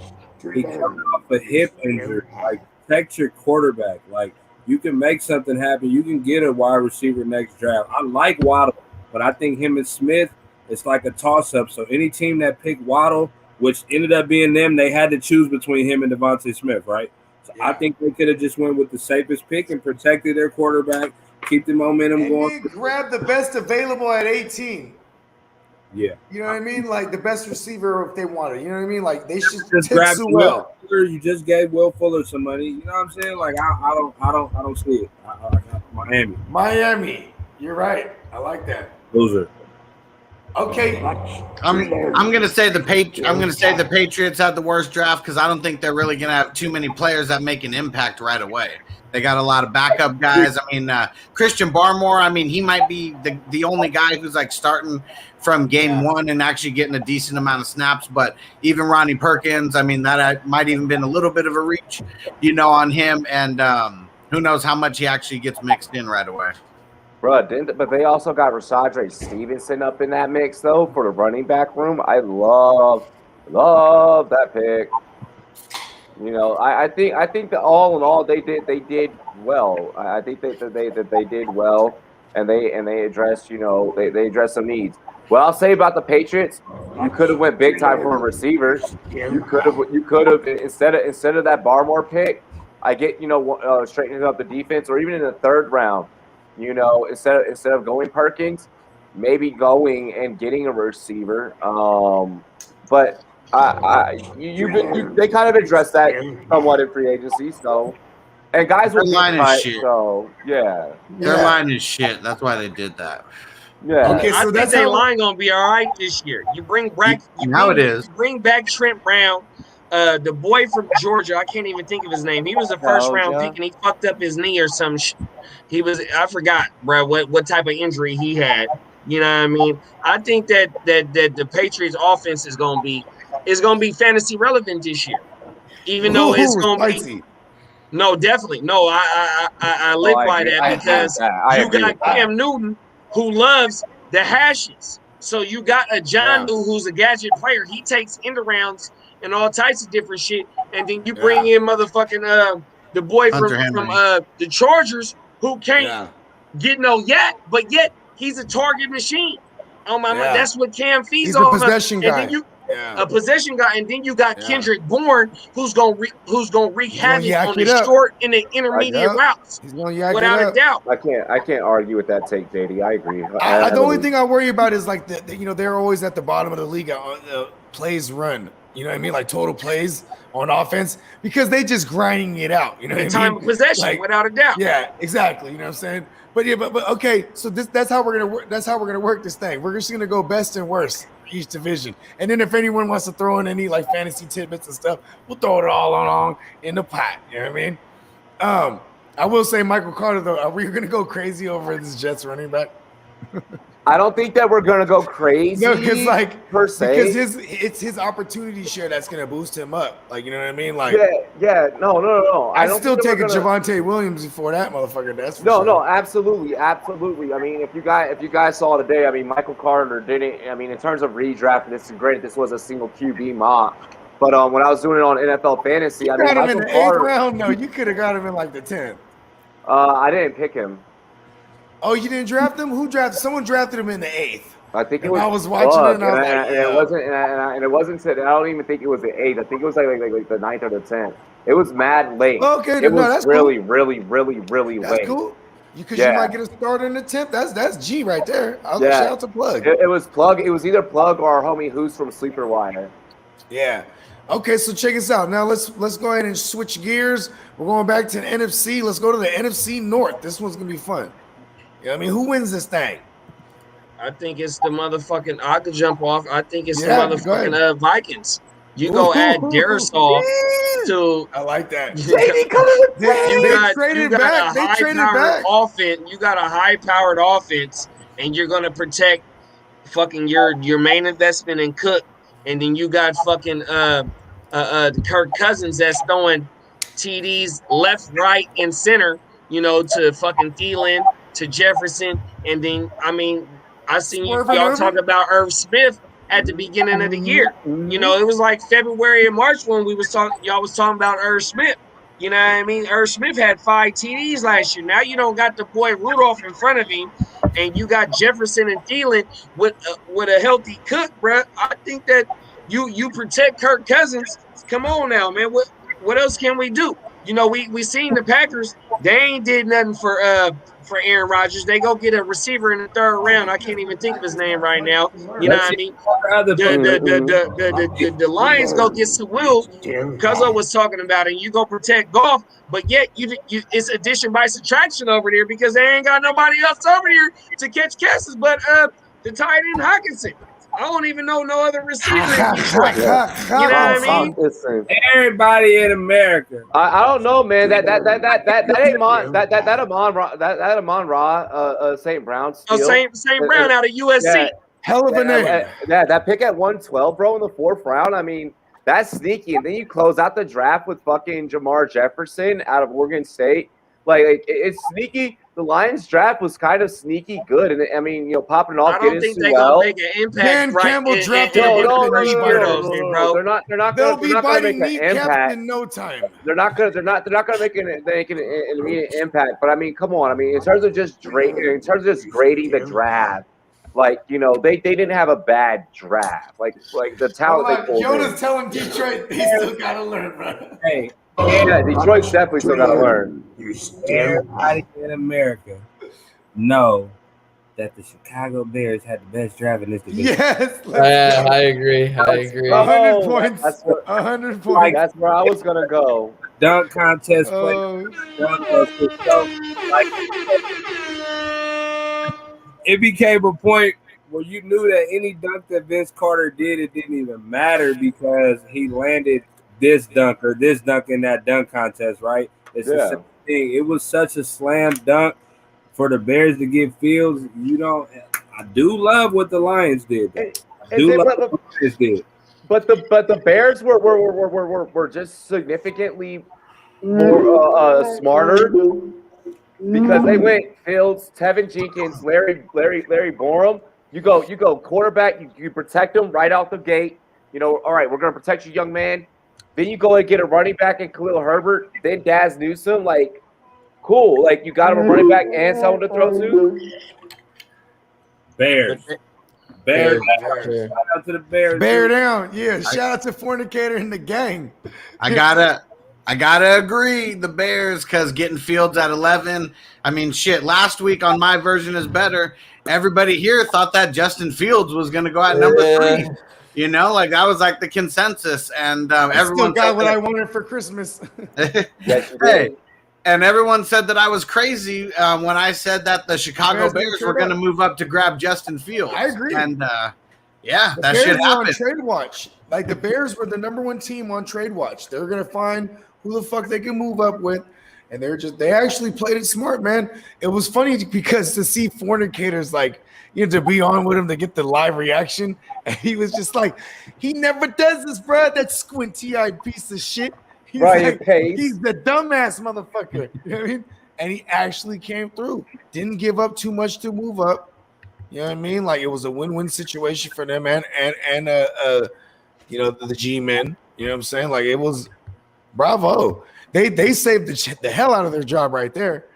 He coming off a hip injury. Like, protect your quarterback. Like, you can make something happen. You can get a wide receiver next draft. I like Waddle, but I think him and Smith, it's like a toss-up. So any team that picked Waddle, which ended up being them, they had to choose between him and Devontae Smith, right? So I think they could have just went with the safest pick and protected their quarterback. Keep the momentum going. Grab the best available at 18. Yeah. You know what I mean? Like the best receiver if they wanted. You know what I mean? Like they should just grab Sewell. You just gave Will Fuller some money. You know what I'm saying? Like I don't see it. I got Miami. You're right. I like that. Loser. Okay. I'm gonna say the Patriots had the worst draft because I don't think they're really gonna have too many players that make an impact right away. They got a lot of backup guys. I mean, Christian Barmore, I mean, he might be the only guy who's like starting from game one and actually getting a decent amount of snaps. But even Ronnie Perkins, I mean, that might even been a little bit of a reach, on him. And who knows how much he actually gets mixed in right away. But they also got Rashadre Stevenson up in that mix, though, for the running back room. I love that pick. I think that all in all they did well. I think that they did well, and they addressed they addressed some needs. What I'll say about the Patriots, you could have went big time for receivers. You could have instead of that Barmore pick. I get straightening up the defense, or even in the third round. Instead of going Perkins, maybe going and getting a receiver. But they kind of addressed that somewhat in free agency. So, and guys their line is shit. So yeah, their line is shit. That's why they did that. Yeah. Okay, so I think their line gonna be all right this year. You bring back bring back Trent Brown, the boy from Georgia. I can't even think of his name. He was a first round pick and he fucked up his knee or some. I forgot, bro, what type of injury he had. You know what I mean? I think that the Patriots offense is gonna be fantasy relevant this year, even though it's Ooh, gonna be. spicy. No, definitely. No, I Oh, live I by agree. that I agree with because that. I you agree got with that. Cam Newton who loves the hashes. So you got a John Yeah. New who's a gadget player. He takes end arounds and all types of different shit. And then you bring Yeah. in motherfucking the boy Hunter from Henry. the Chargers who can't Yeah. get no yak, but yet he's a target machine. Oh my, Yeah. that's what Cam feeds He's the off of. possession And then guy. you Yeah. a possession guy, and then you got Yeah. Kendrick Bourne, who's gonna wreak He's gonna havoc yak on the it up. short and the intermediate Yep. routes, He's gonna yak it without a up. doubt. I can't argue with that take, JD. I agree. The only thing I worry about is like they're always at the bottom of the league on plays run. You know what I mean? Like total plays on offense because they just grinding it out. You know what I mean? Time of possession, Like, without a doubt. yeah, exactly. You know what I'm saying? But yeah, but okay. So that's how we're gonna work. That's how we're gonna work this thing. We're just gonna go best and worst for each division, and then if anyone wants to throw in any like fantasy tidbits and stuff, we'll throw it all along in the pot. You know what I mean? I will say, Michael Carter though, are we gonna go crazy over this Jets running back? I don't think that we're gonna go crazy. No, because like per se, because it's his opportunity share that's gonna boost him up. Like you know what I mean? Like no. I don't still think that take a we're gonna- Javonte Williams before that motherfucker. That's for No, sure. no, absolutely. I mean, if you guys saw today, I mean, Michael Carter didn't. I mean, in terms of redraft, this is great. This was a single QB mock, but when I was doing it on NFL Fantasy, You I mean, got him Michael in the Carter. 8th round. No, you could have got him in like the 10th. I didn't pick him. Oh, you didn't draft him? Who drafted? Someone drafted him in the 8th. I think it And was. I was watching Plug, it and I was like, and yeah. it wasn't. And it wasn't. I don't even think it was the 8th. I think it was like the 9th or the 10th. It was mad late. Okay, it no, was that's really, cool. really That's late. cool. Because Yeah. you might get a starter in the 10th. That's G right there. Shout out to Plug. It was Plug. It was either Plug or our homie Who's from Sleeper Wire. Yeah. Okay, so check us out. Now let's go ahead and switch gears. We're going back to the NFC. Let's go to the NFC North. This one's gonna be fun. You know what I mean? Who wins this thing? I think it's the motherfucking. I could jump off. I think it's Yeah, the go ahead. motherfucking Vikings. You go add Darisaw to. I like that. JD coming with They traded back. They traded back. Offense. You got a high-powered offense, and you're gonna protect fucking your main investment in Cook, and then you got fucking Kirk Cousins that's throwing TDs left, right, and center. You know, to fucking Thielen, to Jefferson, and then I mean, I seen y'all talk about Irv Smith at the beginning of the year. You know, it was like February and March when y'all was talking about Irv Smith. You know what I mean? Irv Smith had 5 TDs last year. Now you don't got the boy Rudolph in front of him, and you got Jefferson and Thielen with a healthy Cook, bro. I think that you protect Kirk Cousins. Come on now, man. What else can we do? You know, we seen the Packers. They ain't did nothing for Aaron Rodgers. They go get a receiver in the 3rd round. I can't even think of his name right now. You know what I mean? The Lions go get Will. Cuzzo was talking about it. You go protect Goff, but yet you it's addition by subtraction over there because they ain't got nobody else over here to catch catches but the tight end Hawkinson. I don't even know no other receiver in Detroit. You know what I mean? Listen, Everybody in America. I don't know, man. That Amon Ra St. Brown. Oh, St. Brown out of USC. Yeah. Hell of a name. Yeah, that pick at 112, bro, in the 4th round. I mean, that's sneaky. And then you close out the draft with fucking Jamar Jefferson out of Oregon State. Like it's sneaky. The Lions draft was kind of sneaky good, and I mean, you know, popping off. I don't think they're gonna make an impact. Dan Campbell drafted No, bro. They're not They'll gonna be make biting an kneecaps impact. in no time. They're not gonna make an immediate impact. But I mean, come on. I mean, in terms of just grading the draft, like, you know, they didn't have a bad draft. Like the talent they pulled Jonah's in. telling Detroit they still gotta learn, bro. Hey, Yeah, Detroit's definitely still gotta learn. everybody in America know that the Chicago Bears had the best draft in this division. Yes. Yeah, I agree. 100 points. 100 points. That's where I was gonna go. Dunk contest play. It became a point where you knew that any dunk that Vince Carter did, it didn't even matter because he landed this dunk in that dunk contest, right? It's the same thing. It was such a slam dunk for the Bears to get Fields. I do love what the Lions did. Though. I do love what the Lions did. But the Bears were just significantly more smarter because they went Fields, Tevin Jenkins, Larry Borum. You go quarterback. You protect them right out the gate. You know, all right, we're gonna protect you, young man. Then you go and get a running back in Khalil Herbert. Then Daz Newsome, like, cool. Like you got him a running back and someone to throw to. Bears. Bear down. Shout out to the Bears. Bear down. Yeah. Shout out to Fornicator and the gang. I gotta agree, the Bears, because getting Fields at 11. I mean, shit. Last week on My Version Is Better, everybody here thought that Justin Fields was going to go at number 3. You know, like that was like the consensus, and everyone still got what I wanted for Christmas. Hey, and everyone said that I was crazy when I said that the Chicago Bears were going to move up to grab Justin Fields. I agree. And yeah, the that Bears shit were on happened. Trade Watch. Like the Bears were the number 1 team on Trade Watch. They're gonna find who the fuck they can move up with, and they actually played it smart, man. It was funny because to see Fornicators like. You know, to be on with him to get the live reaction. And he was just like, he never does this, bro. That squinty-eyed piece of shit. He's he's the dumbass motherfucker. You know what I mean? And he actually came through. Didn't give up too much to move up. You know what I mean? Like it was a win-win situation for them and you know, the G-men. You know what I'm saying? Like it was bravo. They saved the hell out of their job right there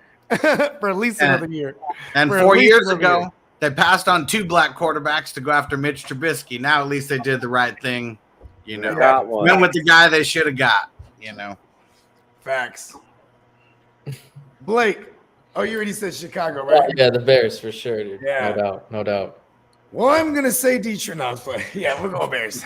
for at least another year. And 4 years ago, they passed on 2 black quarterbacks to go after Mitch Trubisky. Now at least they did the right thing, you know. Went with the guy they should have got, you know. Facts. Blake, oh, you already said Chicago, right? Yeah, the Bears for sure, dude. Yeah. No doubt. Well, I'm gonna say Detroit now, but yeah, we're going Bears.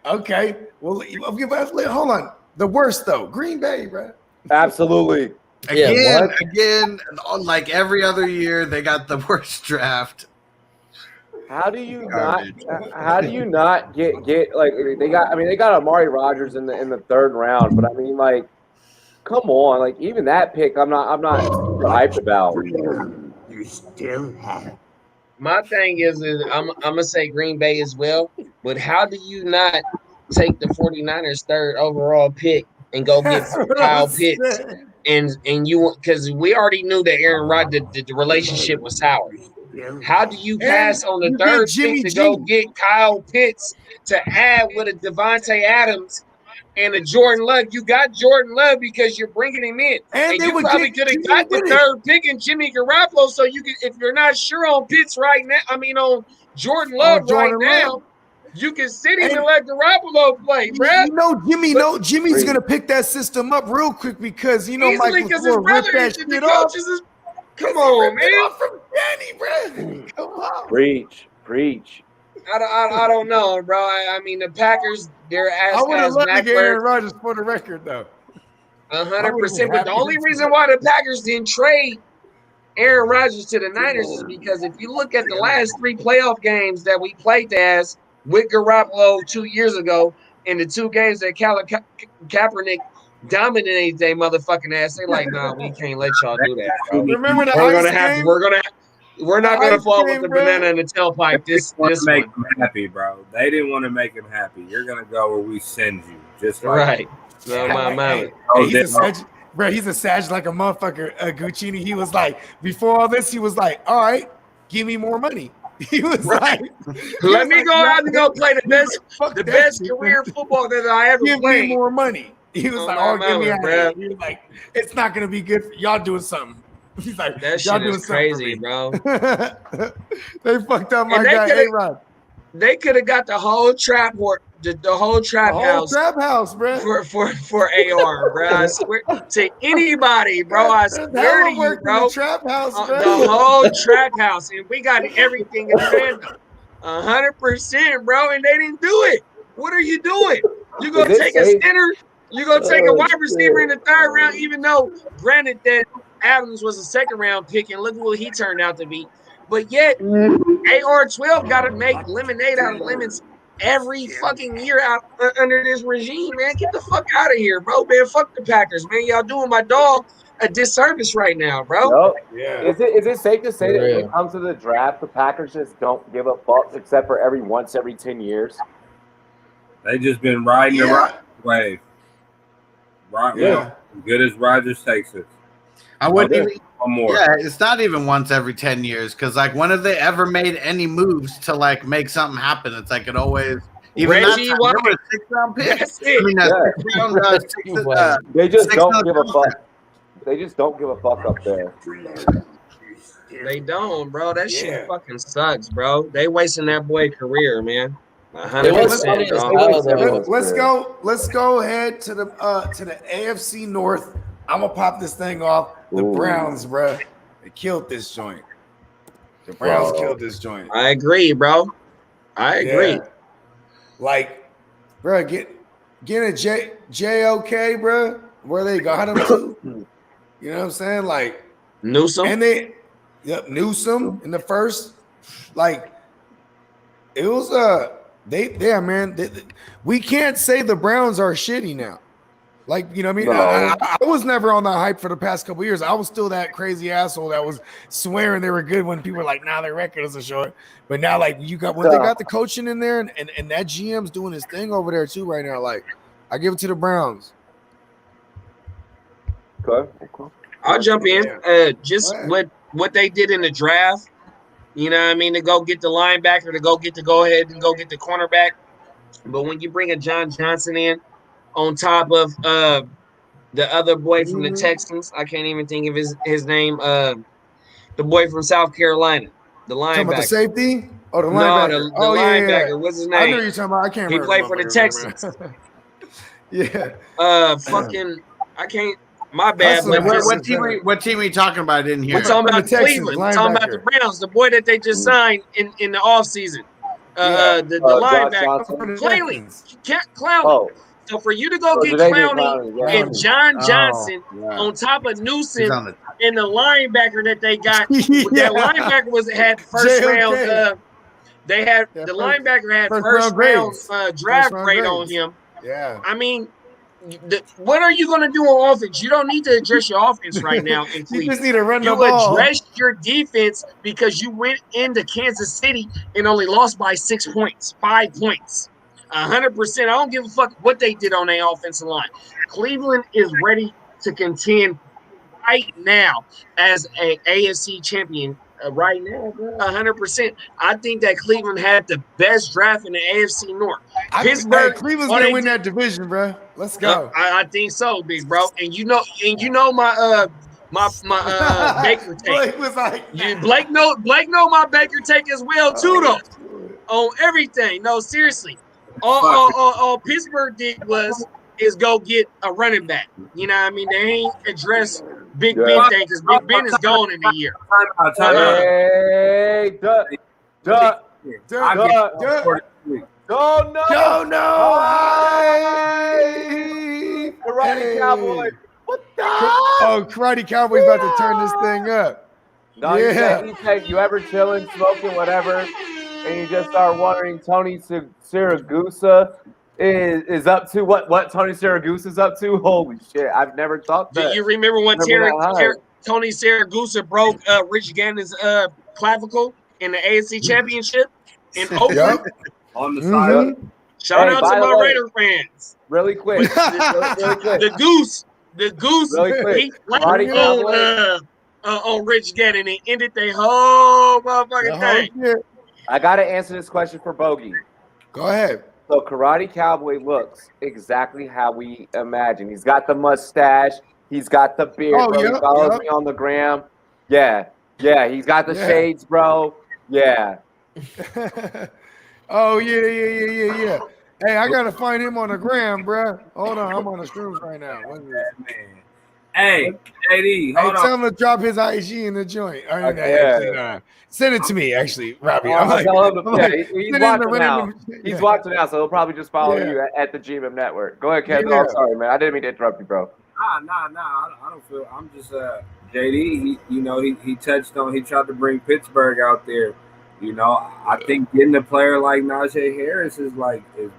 Okay. Well, hold on. The worst though, Green Bay, bro. Absolutely. Again, like every other year, they got the worst draft. How do you not get like they got? I mean, they got Amari Rodgers in the 3rd round, but I mean, like, come on, like even that pick, I'm not super hyped about. You still have. My thing is I'm gonna say Green Bay as well, but how do you not take the 49ers 3rd overall pick and go get Kyle Pitts? And you, because we already knew that Aaron Rodgers, the relationship was sour. How do you pass on the 3rd pick to go get Kyle Pitts to add with a Devontae Adams and a Jordan Love? You got Jordan Love because you're bringing him in, and you probably could have got the 3rd pick in Jimmy Garoppolo. So you can, if you're not sure on Pitts right now, I mean on Jordan Love now. You can sit him and let Garoppolo play, bro. You know, Jimmy's gonna pick that system up real quick because you know easily because his brother is the coaches is. Come on, man. From Danny, bro. Come on. Preach. I don't know, bro. I mean, the Packers, they're I would have loved to get Aaron Rodgers for the record, though. 100%. But the only reason why the Packers didn't trade Aaron Rodgers to the Niners is because if you look at the last 3 playoff games that we played as with Garoppolo 2 years ago, in the 2 games that Kaepernick dominated their motherfucking ass, they like, nah, we can't let y'all do that, bro. Remember the we're not gonna fall with the banana in the tailpipe. This make him happy, bro. They didn't want to make him happy. You're gonna go where we send you, just like right. No, my man. He's a sag like a motherfucker. Guccini. He was like, before all this, he was like, all right, give me more money. He was like, let me go out and go play the best career football that I ever played. Give me more money. He was like, give me out. He was like, it's not gonna be good for y'all doing something. He's like, that shit is crazy, bro. They fucked up my guy A-Rod. They could have got the whole trap house, bro, for AR, bro. I swear to anybody, bro. I swear to you, bro. The trap house, bro. The whole trap house, and we got everything in random, 100%, bro. And they didn't do it. What are you doing? You gonna take a center? You gonna take a wide receiver in the 3rd round? Even though, granted, that Adams was a 2nd round pick, and look what he turned out to be. But yet, AR-12 got to make lemonade out of lemons every fucking year out under this regime, man. Get the fuck out of here, bro, man. Fuck the Packers, man. Y'all doing my dog a disservice right now, bro. Nope. Yeah. Is it safe to say For that when real. it comes to the draft, the Packers just don't give a fuck except for every 10 years? They just been riding the rock wave. Right, Yeah. as good as Rodgers takes us. I wouldn't Okay. even. One more. Yeah, it's not even once every 10 years because, like, when have they ever made any moves to like make something happen? It's like it always. Even that Reggie time, White. remember the 6th-round pick? That's I it. mean, that Yeah. 6th round, They just Six don't months give a ago. fuck. They just don't give a fuck up there. They don't, bro. That Yeah. shit fucking sucks, bro. They wasting that boy career, man. It was 100%, funny as dog. hell, though. Let's go ahead to the AFC North. I'm gonna pop this thing off. The Ooh. Browns, bruh. They killed this joint. The Browns Bro. killed this joint. I agree, bro. I agree. Yeah. Like, bruh, get a JOK, bruh. Where they got him to. You know what I'm saying? Like, Newsom. and Newsom in the first. Like, it was we can't say the Browns are shitty now. Like, you know what I mean? No. I was never on that hype for the past couple years. I was still that crazy asshole that was swearing they were good when people were like, nah, their record is a short. But now, like, when they got the coaching in there and that GM's doing his thing over there too right now, like, I give it to the Browns. Okay. I'll jump in. Just what they did in the draft. You know what I mean? To go get the linebacker, to go ahead and go get the cornerback. But when you bring a John Johnson in on top of the other boy from the Texans, I can't even think of his name. The boy from South Carolina, the Talking about the linebacker. safety? Oh, the No, linebacker. the linebacker. What's his name? I know what you're talking about. I can't He remember. played for the motherfucker's name, Texans. Yeah. Fucking, I can't. My bad. Hustler, But What team are you talking about? I didn't hear. we're talking about the Texans, Cleveland. We're talking about the linebacker. Browns. The boy that they just signed in the offseason. Yeah. The Josh linebacker. Johnson. Clearly, Clowney. Oh, So for you to go get Jadeveon Clowney Clowney, and John Johnson yeah. on top of He's Newsom on the and the linebacker that they got, Yeah. that linebacker had first JOK. round. They had Yeah, the first- linebacker had first first round round draft round grade on grades. him. Yeah. I mean, what are you going to do on offense? You don't need to address your offense right now in You Cleveland. just need to run the You ball. addressed your defense because you went into Kansas City and only lost by 6 points, 5 points. 100%. I don't give a fuck what they did on their offensive line. Cleveland is ready to contend right now as an AFC champion. Right now, 100%. I think that Cleveland had the best draft in the AFC North. Pittsburgh, Cleveland's all gonna they win did- that division, bro. Let's go. I think so, big bro. And you know my Baker take. Blake was like, Blake know my Baker take as well too, though. On everything. No, seriously. All Pittsburgh did is go get a running back. You know what I mean? They ain't address Big Ben thing because Big Ben is gone in a year. Time out. hey, duh. No, no. Yo, no. Karate Cowboy. What the? Oh, Karate Cowboy's about to turn this thing up. No, Yeah. you said you ever chilling, smoking, whatever, and you just start wondering Tony Siragusa is up to what Tony Siragusa is up to. Holy shit! I've never thought that. Do you remember when Tony Siragusa broke Rich Gannon's clavicle in the AFC Championship in Oakland? On the side. Shout Hey, out by to the my way- Raider fans. Really quick, really quick. The goose, Really quick. he Karate Cowboy. on Rich Gannon and ended their whole motherfucking thing. I gotta answer this question for Bogey. Go ahead. So Karate Cowboy looks exactly how we imagine. He's got the mustache. He's got the beard. Oh, bro. yep, He follows yep. me on the gram. Yeah. He's got the shades, bro. Yeah. Oh, yeah. Hey, I gotta find him on the gram, bro. Hold on, I'm on the shrooms right now. What's this? Man. Hey, JD, Hey, hold tell on. him to drop his IG in the joint. Okay. Send it to me, actually, Robbie. I'll tell him he's send him watching the now. random- He's watching now, so he'll probably just follow Yeah. you at the GM Network. Go ahead, Kevin. Yeah. I'm sorry, man. I didn't mean to interrupt you, bro. Nah. I don't feel. I'm just JD. He touched on. He tried to bring Pittsburgh out there. You know, I think getting a player like Najee Harris is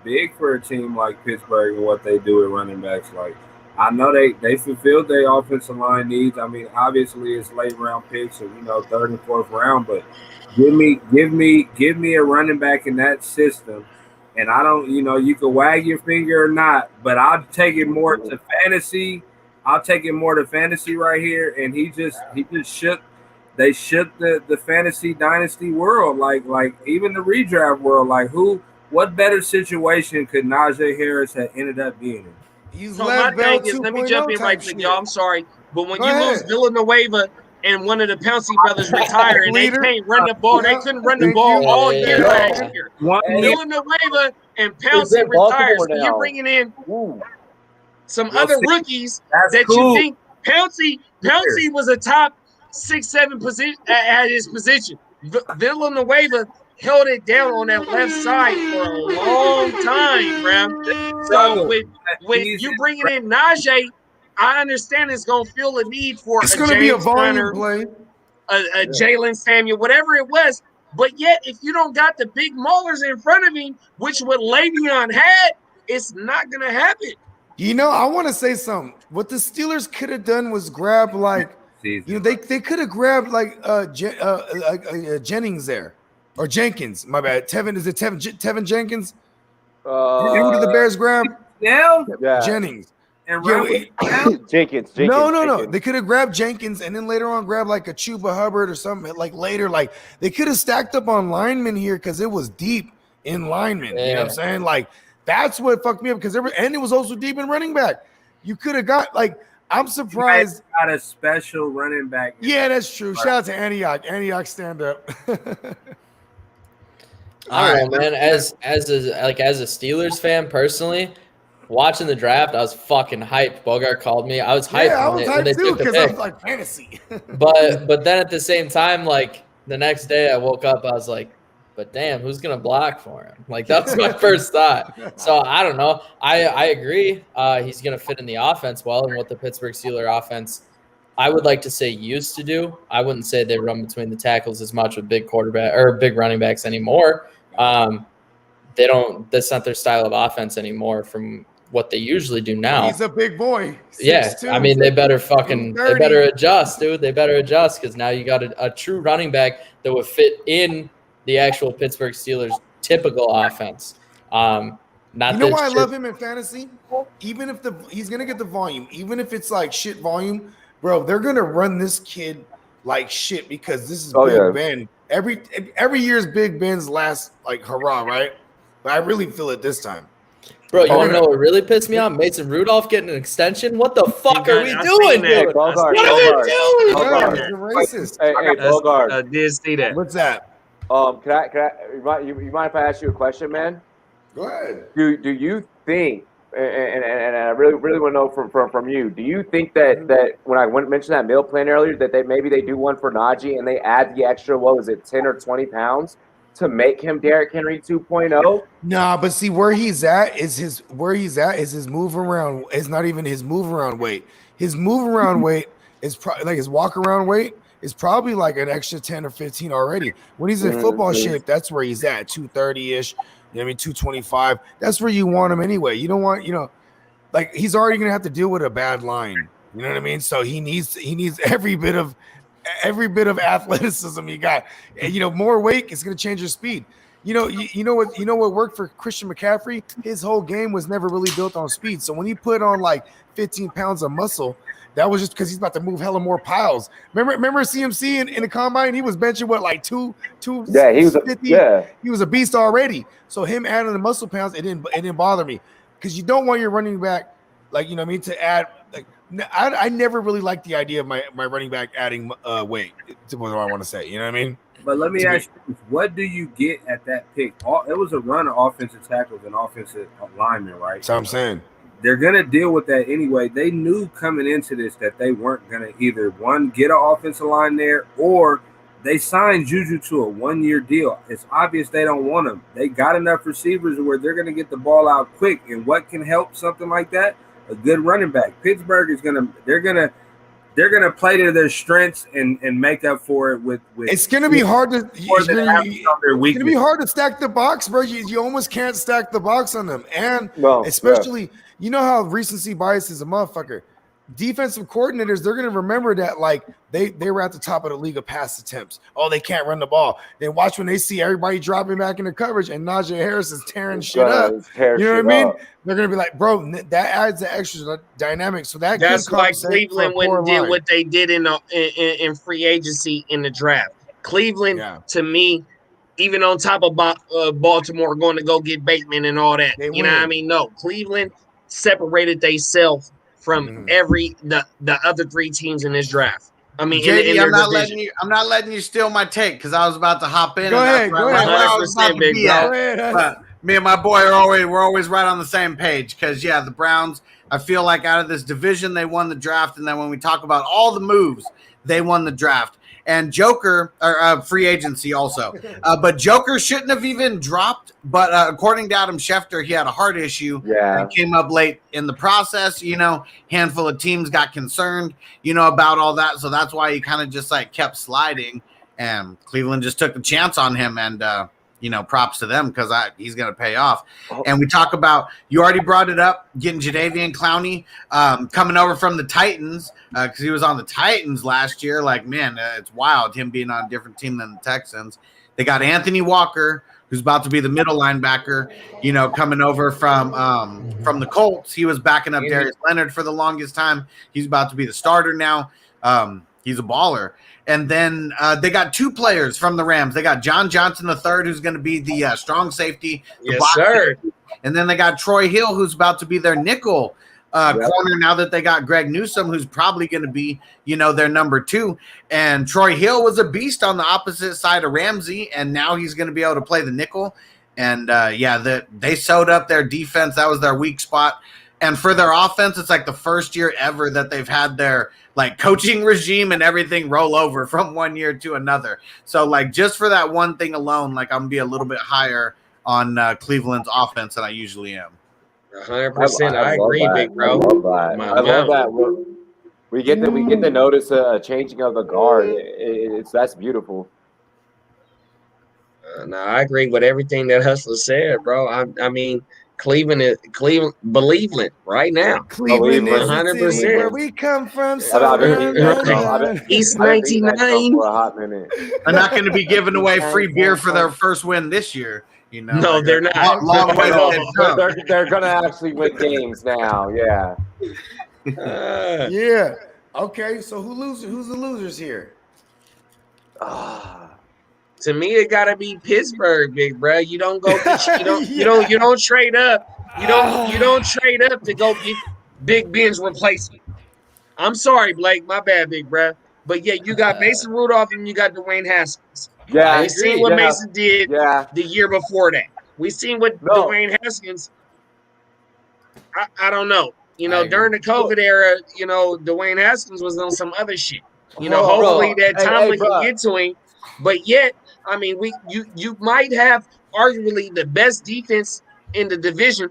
big for a team like Pittsburgh and what they do at running backs. Like, I know they fulfilled their offensive line needs. I mean, obviously it's late round picks, and third and fourth round, but give me a running back in that system. And I don't, you can wag your finger or not, but I'll take it more to fantasy. I'll take it more to fantasy right here. And he just shook. They shook the fantasy dynasty world, like even the redraft world. Like, what better situation could Najee Harris have ended up being in? He's So my Bell thing is, let me jump in right quick, y'all. I'm sorry, but when you lose ahead. Villanueva and one of the Pouncey brothers retire and they can't run the ball, they couldn't run the Thank ball you. all year Yeah. last year. Is Villanueva and Pouncey it retire, Baltimore so now? you're bringing in some Well, other see, rookies that's that cool. you think Pouncey was a top 6-7 position at his position. Villanueva held it down on that left side for a long time, bro. So with you bringing in Najee, I understand it's gonna feel a need for It's a going to be a James volume Conner, play. a Jalen Samuel, whatever it was. But yet, if you don't got the big maulers in front of him, which what Le'Veon had, it's not gonna happen. I want to say something. What the Steelers could have done was grab they could have grabbed Jennings there, or Jenkins. My bad. Tevin Jenkins? Who did the Bears grab? Yeah. Jennings. And Yeah, Jenkins. No. They could have grabbed Jenkins and then later on grab like a Chuba Hubbard or something like later. Like they could have stacked up on linemen here because it was deep in linemen. You know what I'm saying? Like that's what fucked me up because and it was also deep in running back. You could have got I'm surprised. Got a special running back. Yeah, that's true. Shout out to Antioch. Antioch, stand up. I don't know, man. As a Steelers fan personally, watching the draft, I was fucking hyped. Bogart called me. I was hyped. Yeah, I was when they hyped too took the because I pick. was like fantasy. But then at the same time, like the next day I woke up, I was like, but damn, who's gonna block for him? Like that was my first thought. So I don't know. I agree. He's gonna fit in the offense well, and what the Pittsburgh Steelers offense, I would like to say used to do. I wouldn't say they run between the tackles as much with big quarterback or big running backs anymore. They don't. That's not their style of offense anymore. From what they usually do now. He's a big boy. 6'2". Yeah, I mean they better adjust, dude. They better adjust because now you got a true running back that would fit in the actual Pittsburgh Steelers typical offense. Not why I love him in fantasy? Even if he's gonna get the volume, even if it's like shit volume, bro, they're gonna run this kid like shit because this is Big Ben. Every year's Big Ben's last hurrah, right? But I really feel it this time. Bro, you want to know what really pissed me off? Mason Rudolph getting an extension? What the fuck are we doing, dude? What are we doing? Racist. Hey, Bogart. I did see that. What's that? Can I? You mind if I ask you a question, man? Go ahead. Do you think? And I really want to know from you. Do you think that when I mentioned that meal plan earlier, that they do one for Najee and they add the extra 10 or 20 pounds to make him Derrick Henry 2.0? Nah, but see where he's at is his move around. It's not even his move around weight. His move around weight is probably his walk around weight is probably like an extra 10 or 15 already. When he's in football shape, that's where he's at, 230-ish. You know what I mean, 225. That's where you want him anyway. You don't want, he's already gonna have to deal with a bad line. You know what I mean? So he needs every bit of athleticism he got. And, more weight is gonna change your speed. You know what worked for Christian McCaffrey? His whole game was never really built on speed. So when he put on 15 pounds of muscle, that was just because he's about to move hella more piles. Remember CMC in the combine? He was benching two. Yeah, he was a beast already. So him adding the muscle pounds, it didn't bother me because you don't want your running back to add. I never really liked the idea of my running back adding weight. To what I want to say, you know what I mean? But let me ask you, what do you get at that pick? It was a run of offensive tackles and offensive linemen, right? That's what I'm saying. They're going to deal with that anyway. They knew coming into this that they weren't going to either, one, get an offensive line there, or they signed Juju to a 1-year deal. It's obvious they don't want him. They got enough receivers where they're going to get the ball out quick. And what can help something like that? A good running back. Pittsburgh is going to – they're going to they're gonna play to their strengths and make up for it with it's gonna be hard to more than having on their it's weakness. gonna be hard to stack the box, bro. You almost can't stack the box on them, and No, especially you know how recency bias is a motherfucker. Defensive coordinators, they're gonna remember that like they were at the top of the league of pass attempts. Oh, they can't run the ball. Then watch when they see everybody dropping back into coverage and Najee Harris is tearing shit up. You know what I mean? They're gonna be like, bro, that adds the extra dynamic. So that's why Cleveland went and did what they did in free agency in the draft. Cleveland, to me, even on top of Baltimore going to go get Bateman and all that. You know what I mean? No, Cleveland separated themselves from the other three teams in this draft. I mean, JD, I'm not letting you steal my take because I was about to hop in. Go ahead. Me and my boy we're always right on the same page because the Browns, I feel like out of this division they won the draft, and then when we talk about all the moves, they won the draft. And Joker, or free agency also. But Joker shouldn't have even dropped. But according to Adam Schefter, he had a heart issue. Yeah. And came up late in the process. Handful of teams got concerned, about all that. So that's why he kind of just like kept sliding. And Cleveland just took a chance on him. And, props to them because he's going to pay off. And we talk about, you already brought it up, getting Jadeveon Clowney coming over from the Titans because he was on the Titans last year. Like, man, it's wild him being on a different team than the Texans. They got Anthony Walker, who's about to be the middle linebacker, coming over from the Colts. He was backing up Darius Leonard for the longest time. He's about to be the starter now. He's a baller. And then they got two players from the Rams. They got John Johnson III, who's going to be the strong safety. Yes, sir. Safety. And then they got Troy Hill, who's about to be their nickel corner now that they got Greg Newsome, who's probably going to be, their number 2. And Troy Hill was a beast on the opposite side of Ramsey, and now he's going to be able to play the nickel. And, they sewed up their defense. That was their weak spot. And for their offense, it's like the first year ever that they've had their coaching regime and everything roll over from one year to another. So just for that one thing alone, I'm gonna be a little bit higher on Cleveland's offense than I usually am. 100%. I agree, big bro. I love that. We get to notice a changing of the guard. That's beautiful. No, I agree with everything that Hustler said, bro. I mean, Cleveland, Believeland right now. Cleveland is 100%. where we come from. East 99. For a hot minute. They're not going to be giving away free beer for their first win this year. No, they're not. Long way they're going to actually win games now. Yeah. Yeah. Okay. So who's the losers here? To me, it gotta be Pittsburgh, big bro. You don't go. You don't trade up. You don't trade up to go get Big Ben's replacement. I'm sorry, Blake. My bad, big bro. But yeah, you got Mason Rudolph and you got Dwayne Haskins. Yeah, we seen what Mason did the year before that. We seen what Dwayne Haskins. I don't know. During the COVID era, Dwayne Haskins was on some other shit. Hopefully that Tomlin can get to him. But yet, I mean, you might have arguably the best defense in the division.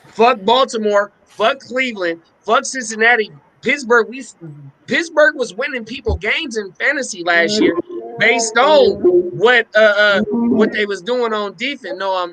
Fuck Baltimore, fuck Cleveland, fuck Cincinnati. Pittsburgh was winning people games in fantasy last year based on what they was doing on defense. No,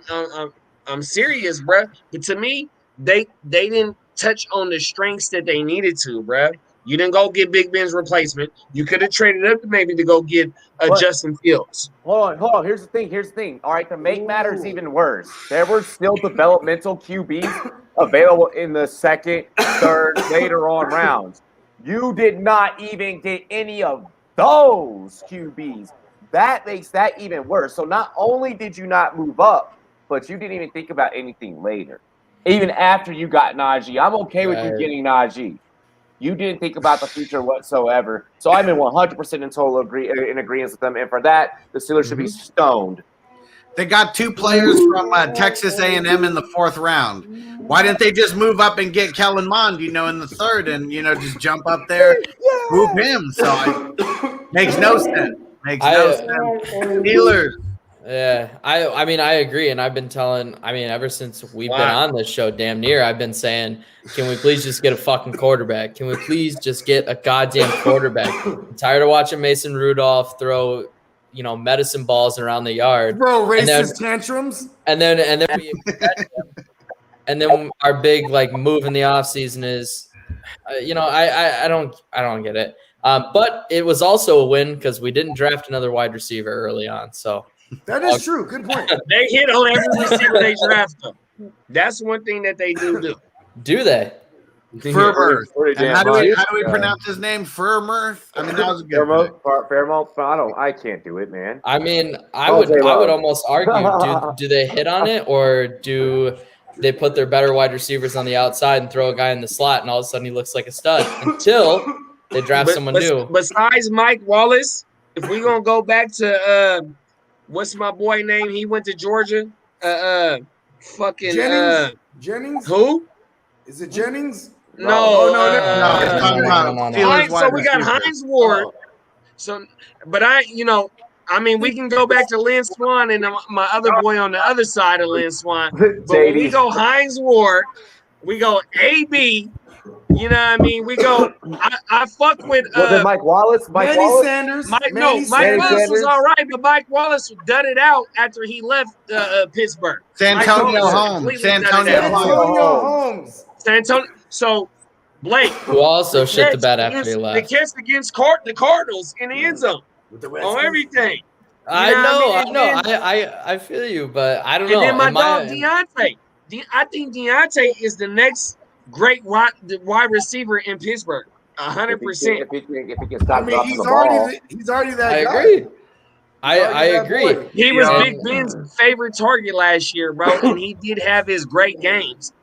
I'm serious, bro. But to me, they didn't touch on the strengths that they needed to, bro. You didn't go get Big Ben's replacement. You could have traded up maybe to go get Justin Fields. Hold on. Here's the thing. All right, to make matters even worse, there were still developmental QBs available in the second, third, later on rounds. You did not even get any of those QBs. That makes that even worse. So not only did you not move up, but you didn't even think about anything later. Even after you got Najee. I'm okay with you getting Najee. You didn't think about the future whatsoever. So I'm in 100% in total agreement with them. And for that, the Steelers should be stoned. They got 2 players from Texas A&M in the 4th round. Why didn't they just move up and get Kellen Mond, in the 3rd and, just jump up there, move him? So it makes no sense. Steelers. Yeah, I mean, I agree, and I've been telling. I mean, ever since we've been on this show, damn near, I've been saying, can we please just get a fucking quarterback? Can we please just get a goddamn quarterback? I'm tired of watching Mason Rudolph throw, medicine balls around the yard, Bro, racist tantrums. and then our big move in the offseason is, I don't get it. But it was also a win because we didn't draft another wide receiver early on. So that is true. Good point. They hit on every receiver they drafted. That's one thing that they do. Do they? Furmurth. How do we pronounce his name? Furmurth. I mean, that was a good Fairmouth. I can't do it, man. I mean, I would almost argue, do they hit on it, or do they put their better wide receivers on the outside and throw a guy in the slot, and all of a sudden he looks like a stud until they draft someone new? Besides Mike Wallace, if we're gonna go back to what's my boy name? He went to Georgia. Jennings. Who? Is it Jennings? No. No. So we got Hines Ward. So, but we can go back to Lynn Swan and my other boy on the other side of Lynn Swan. But when we go Hines Ward, we go AB. You know what I mean? We go. I fuck with. Was it Mike Wallace? Manny Sanders. Mike Wallace was all right, but Mike Wallace dudded out after he left Pittsburgh. Santonio Holmes. So Blake, who also shit the bed after he left. The catch against the Cardinals in the end zone on everything. I know. I feel you, but I don't know. And then my dog Deontay. I think Deontay is the next great wide receiver in Pittsburgh. 100%. If he can stop dropping the ball. He's already that I guy. agree. I agree. He was Big Ben's favorite target last year, bro, and he did have his great games.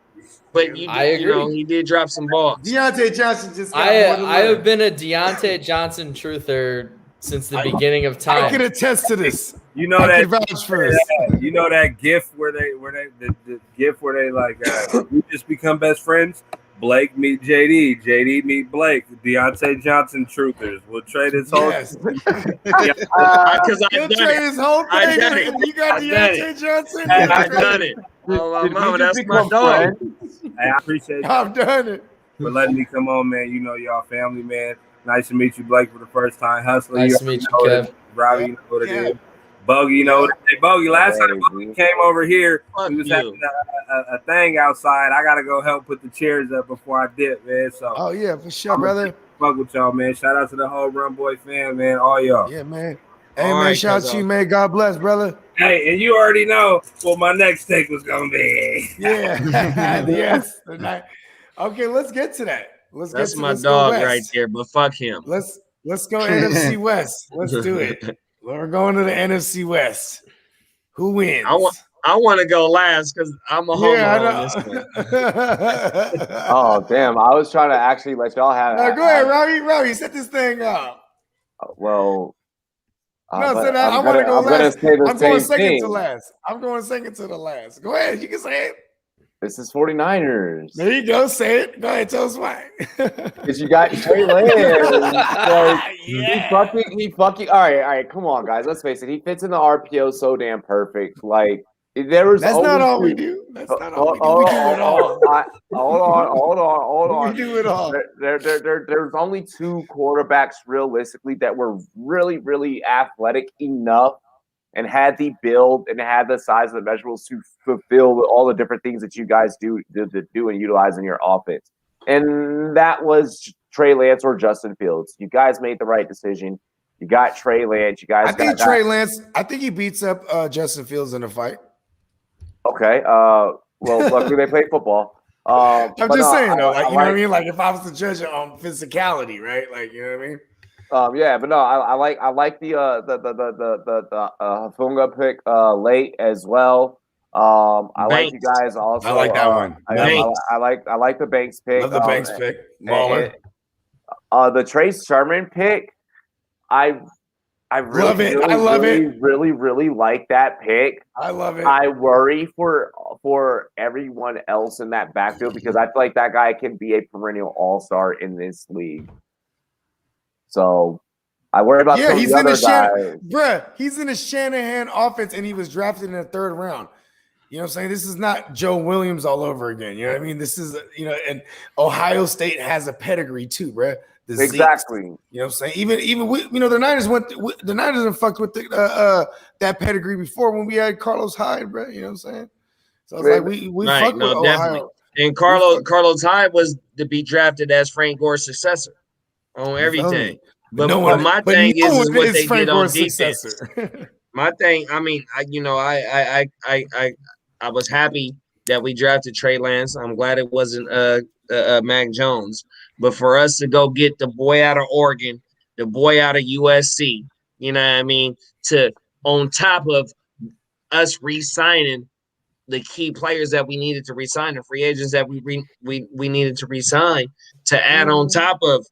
But he did drop some balls. Deontay Johnson just got I have been a Deontay Johnson truther since the beginning of time. I can attest to this. You know that vouch for this. You know that gif where they we just become best friends. Blake meet JD, JD meet Blake. Deontay Johnson truthers. We'll trade his whole. Because I've done it. His whole thing. I've done it. You got Deontay Johnson. I've done it. Oh, my mama, that's my dog. Hey, I appreciate you. I've done it. For letting me come on, man. You know y'all family, man. Nice to meet you, Blake, for the first time. Hustler. Nice to meet you, Kev. Robbie, you know what it is. Bogey, Hey, Bogey, last time Bogey came over here, we was having a thing outside. I got to go help put the chairs up before I dip, man. So. Oh, yeah, for sure, brother. Fuck with y'all, man. Shout out to the whole Rumboy fam, man. All y'all. Yeah, man. Hey, man, shout out to you, man. God bless, brother. Hey, and you already know what my next take was going to be. Yeah. Yes. Okay, let's get to that. That's my dog right there, but fuck him. Let's go NFC West. Let's do it. We're going to the NFC West. Who wins? I want to go last because I'm a homer on this one. Oh, damn. I was trying to actually let y'all have it. Go ahead, Robbie. Set this thing up. Well, I want to go last. I'm going second to last. I'm going second to the last. Go ahead. You can say it. This is 49ers. There you go. Say it. Go ahead. Tell us why. Because you got Trey Lance. He fucking. All right. Come on, guys. Let's face it. He fits in the RPO so damn perfect. Like, there was. That's not all we do. That's not all we do. We do it all. Hold on. We do it all. There's only two quarterbacks realistically that were really, really athletic enough and had the build and had the size of the measurables to fulfill all the different things that you guys do and utilize in your offense. And that was Trey Lance or Justin Fields. You guys made the right decision. You got Trey Lance. You guys. Trey Lance. I think he beats up Justin Fields in a fight. Okay. Well, luckily they play football. I'm just saying though. You know what I mean? Like if I was to judge it on physicality, right? Like you know what I mean? Yeah, but no, I like the Funga pick late as well. I like you guys also. I like that one. I like the Banks pick. Love the Banks pick. Baller. The Trey Sermon pick. I love it. I love it. Really like that pick. I love it. I worry for everyone else in that backfield because I feel like that guy can be a perennial all-star in this league. So I worry about some of he's the in other a guys. bruh. He's in a Shanahan offense, and he was drafted in the 3rd round. You know what I'm saying? This is not Joe Williams all over again. You know what I mean? This is, and Ohio State has a pedigree too, bruh. The Zeeks. Exactly. You know what I'm saying? Even the Niners the Niners have fucked with that pedigree before when we had Carlos Hyde, bruh. You know what I'm saying? So it's like we Right, fuck no, with definitely. Ohio. And Carlos Hyde was to be drafted as Frank Gore's successor on everything. But my thing is what they Frank did on Gore's defense. successor. My thing, I mean, I was happy that we drafted Trey Lance. I'm glad it wasn't Mac Jones. But for us to go get the boy out of Oregon, the boy out of USC, you know what I mean, to on top of us re-signing the key players that we needed to re-sign, the free agents that we needed to re-sign, to add on top of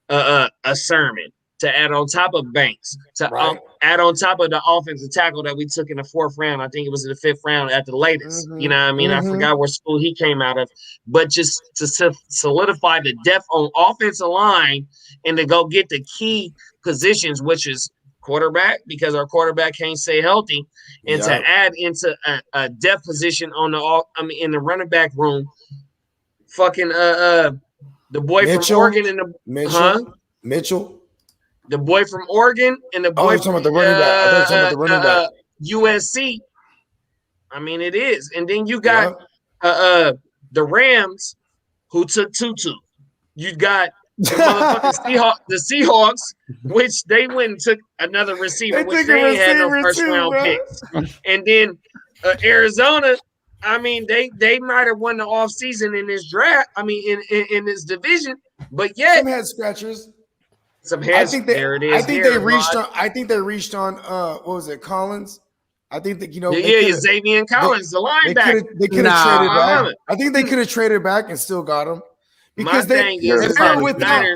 a Sermon, to add on top of Banks, to add on top of the offensive tackle that we took in the 4th round. I think it was in the 5th round at the latest. You know what I mean? I forgot what school he came out of. But just to solidify the depth on offensive line and to go get the key positions, which is quarterback, because our quarterback can't stay healthy, and to add into a depth position in the running back room, fucking the boy Mitchell, from Oregon and the Mitchell, the boy from Oregon and the boy from the running back. I thought you were talking about the running back. USC. I mean, it is, and then you got the Rams who took Tutu. You got the motherfucking Seahawks, which they went and took another receiver, which they ain't had no first round picks. And then Arizona, I mean, they might have won the offseason in this draft. I mean, in this division, but yet some head scratchers. Some heads. There it is. I think they reached on what was it, Collins? I think that Xavier Collins, the linebacker. They could have traded back. I think they could have traded back and still got him. Because they were without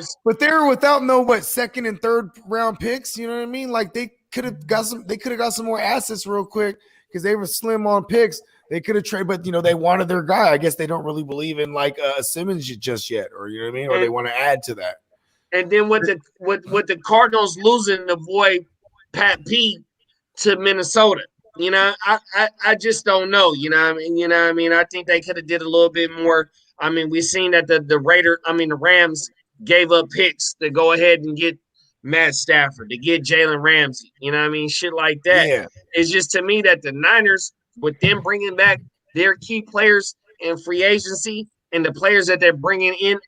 2nd and 3rd round picks. You know what I mean? Like they could have got some more assets real quick because they were slim on picks. They could have traded, but they wanted their guy. I guess they don't really believe in like Simmons just yet, or you know what I mean, or they want to add to that. And then with the Cardinals losing the boy Pat P to Minnesota, I just don't know. You know what I mean? I think they could have did a little bit more. I mean, we've seen that the Rams gave up picks to go ahead and get Matt Stafford, to get Jalen Ramsey. You know what I mean? Shit like that. Yeah. It's just to me that the Niners, with them bringing back their key players in free agency and the players that they're bringing in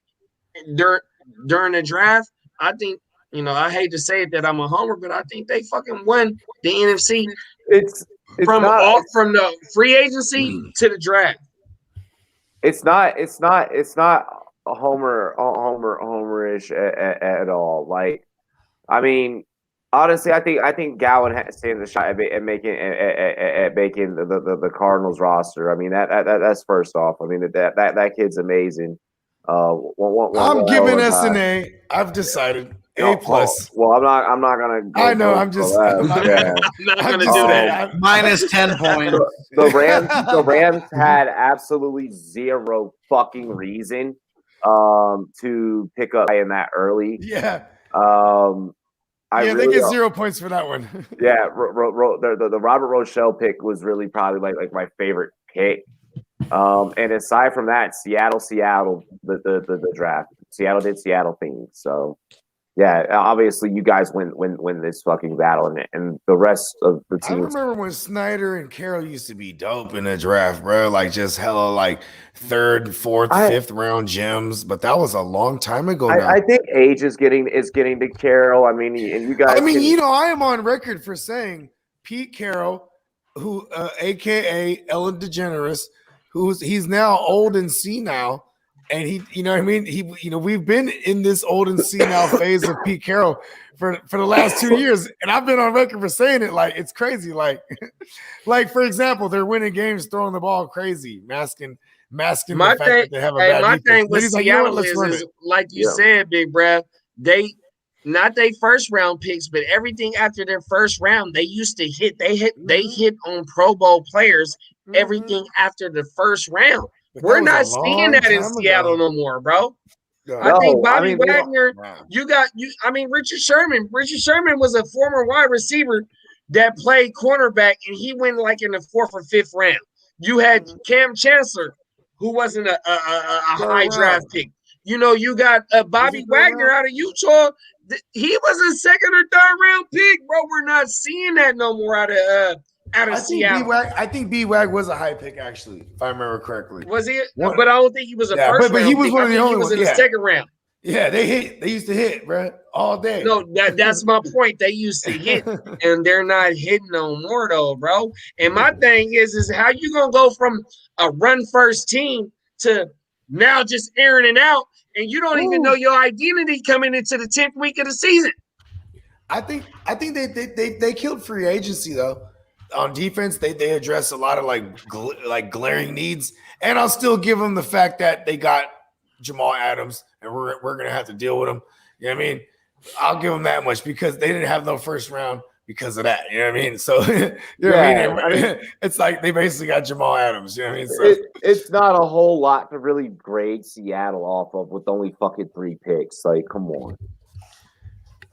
during the draft, I think, I hate to say it that I'm a homer, but I think they fucking won the NFC. It's from the free agency to the draft. It's not a homerish at all. Like, I mean, honestly, I think Gowan stands a shot at making the Cardinals roster. I mean, that's first off. I mean, that kid's amazing. I'm giving SNA. I've decided A+. Well, I'm not gonna. I know. I'm not gonna do that. Minus 10 points. The Rams had absolutely zero fucking reason to pick up in that early. Yeah. They get 0 points for that one. Yeah, the Robert Rochelle pick was really probably like my favorite pick. And aside from that, Seattle, the draft. Seattle did Seattle things. So yeah, obviously you guys win this fucking battle, and the rest of the team. I remember when Snyder and Carroll used to be dope in the draft, bro. Like just hella like 3rd, 4th, 5th round gems, but that was a long time ago. I think age is getting to Carroll. I mean, and you guys. I mean, I am on record for saying Pete Carroll, who, AKA Ellen DeGeneres, he's now old and senile. And he, you know what I mean? We've been in this old and senile phase of Pete Carroll for the last 2 years. And I've been on record for saying it. Like, it's crazy. Like for example, they're winning games, throwing the ball crazy, masking the fact that they have a bad defense. Thing with Seattle is like you said, Big Brad, they not their first round picks, but everything after their first round, they used to hit. They hit on Pro Bowl players. Everything after the first round. We're not seeing that in Seattle no more, bro. I think Bobby they don't- Wagner. Richard Sherman. Richard Sherman was a former wide receiver that played cornerback, and he went like in the 4th or 5th round. You had Cam Chancellor, who wasn't a high draft pick. You know, you got Bobby Wagner out of Utah. He was a 2nd or 3rd round pick, bro. We're not seeing that no more out of Seattle. I think B-Wag was a high pick, actually, if I remember correctly. Was he? But I don't think he was a first round. But he was pick. one of the only ones. He was ones. in the 2nd round. Yeah, they used to hit, bro, all day. No, that's my point. They used to hit, and they're not hitting no more, though, bro. And my thing is how you gonna go from a run first team to now just airing it out, and you don't even know your identity coming into the 10th week of the season. I think they killed free agency though. On defense, they address a lot of like glaring needs, and I'll still give them the fact that they got Jamal Adams, and we're gonna have to deal with him. You know what I mean? I'll give them that much because they didn't have no first round because of that. You know what I mean? So it's like they basically got Jamal Adams. You know what I mean? So it's not a whole lot to really grade Seattle off of with only fucking 3 picks. Like, come on.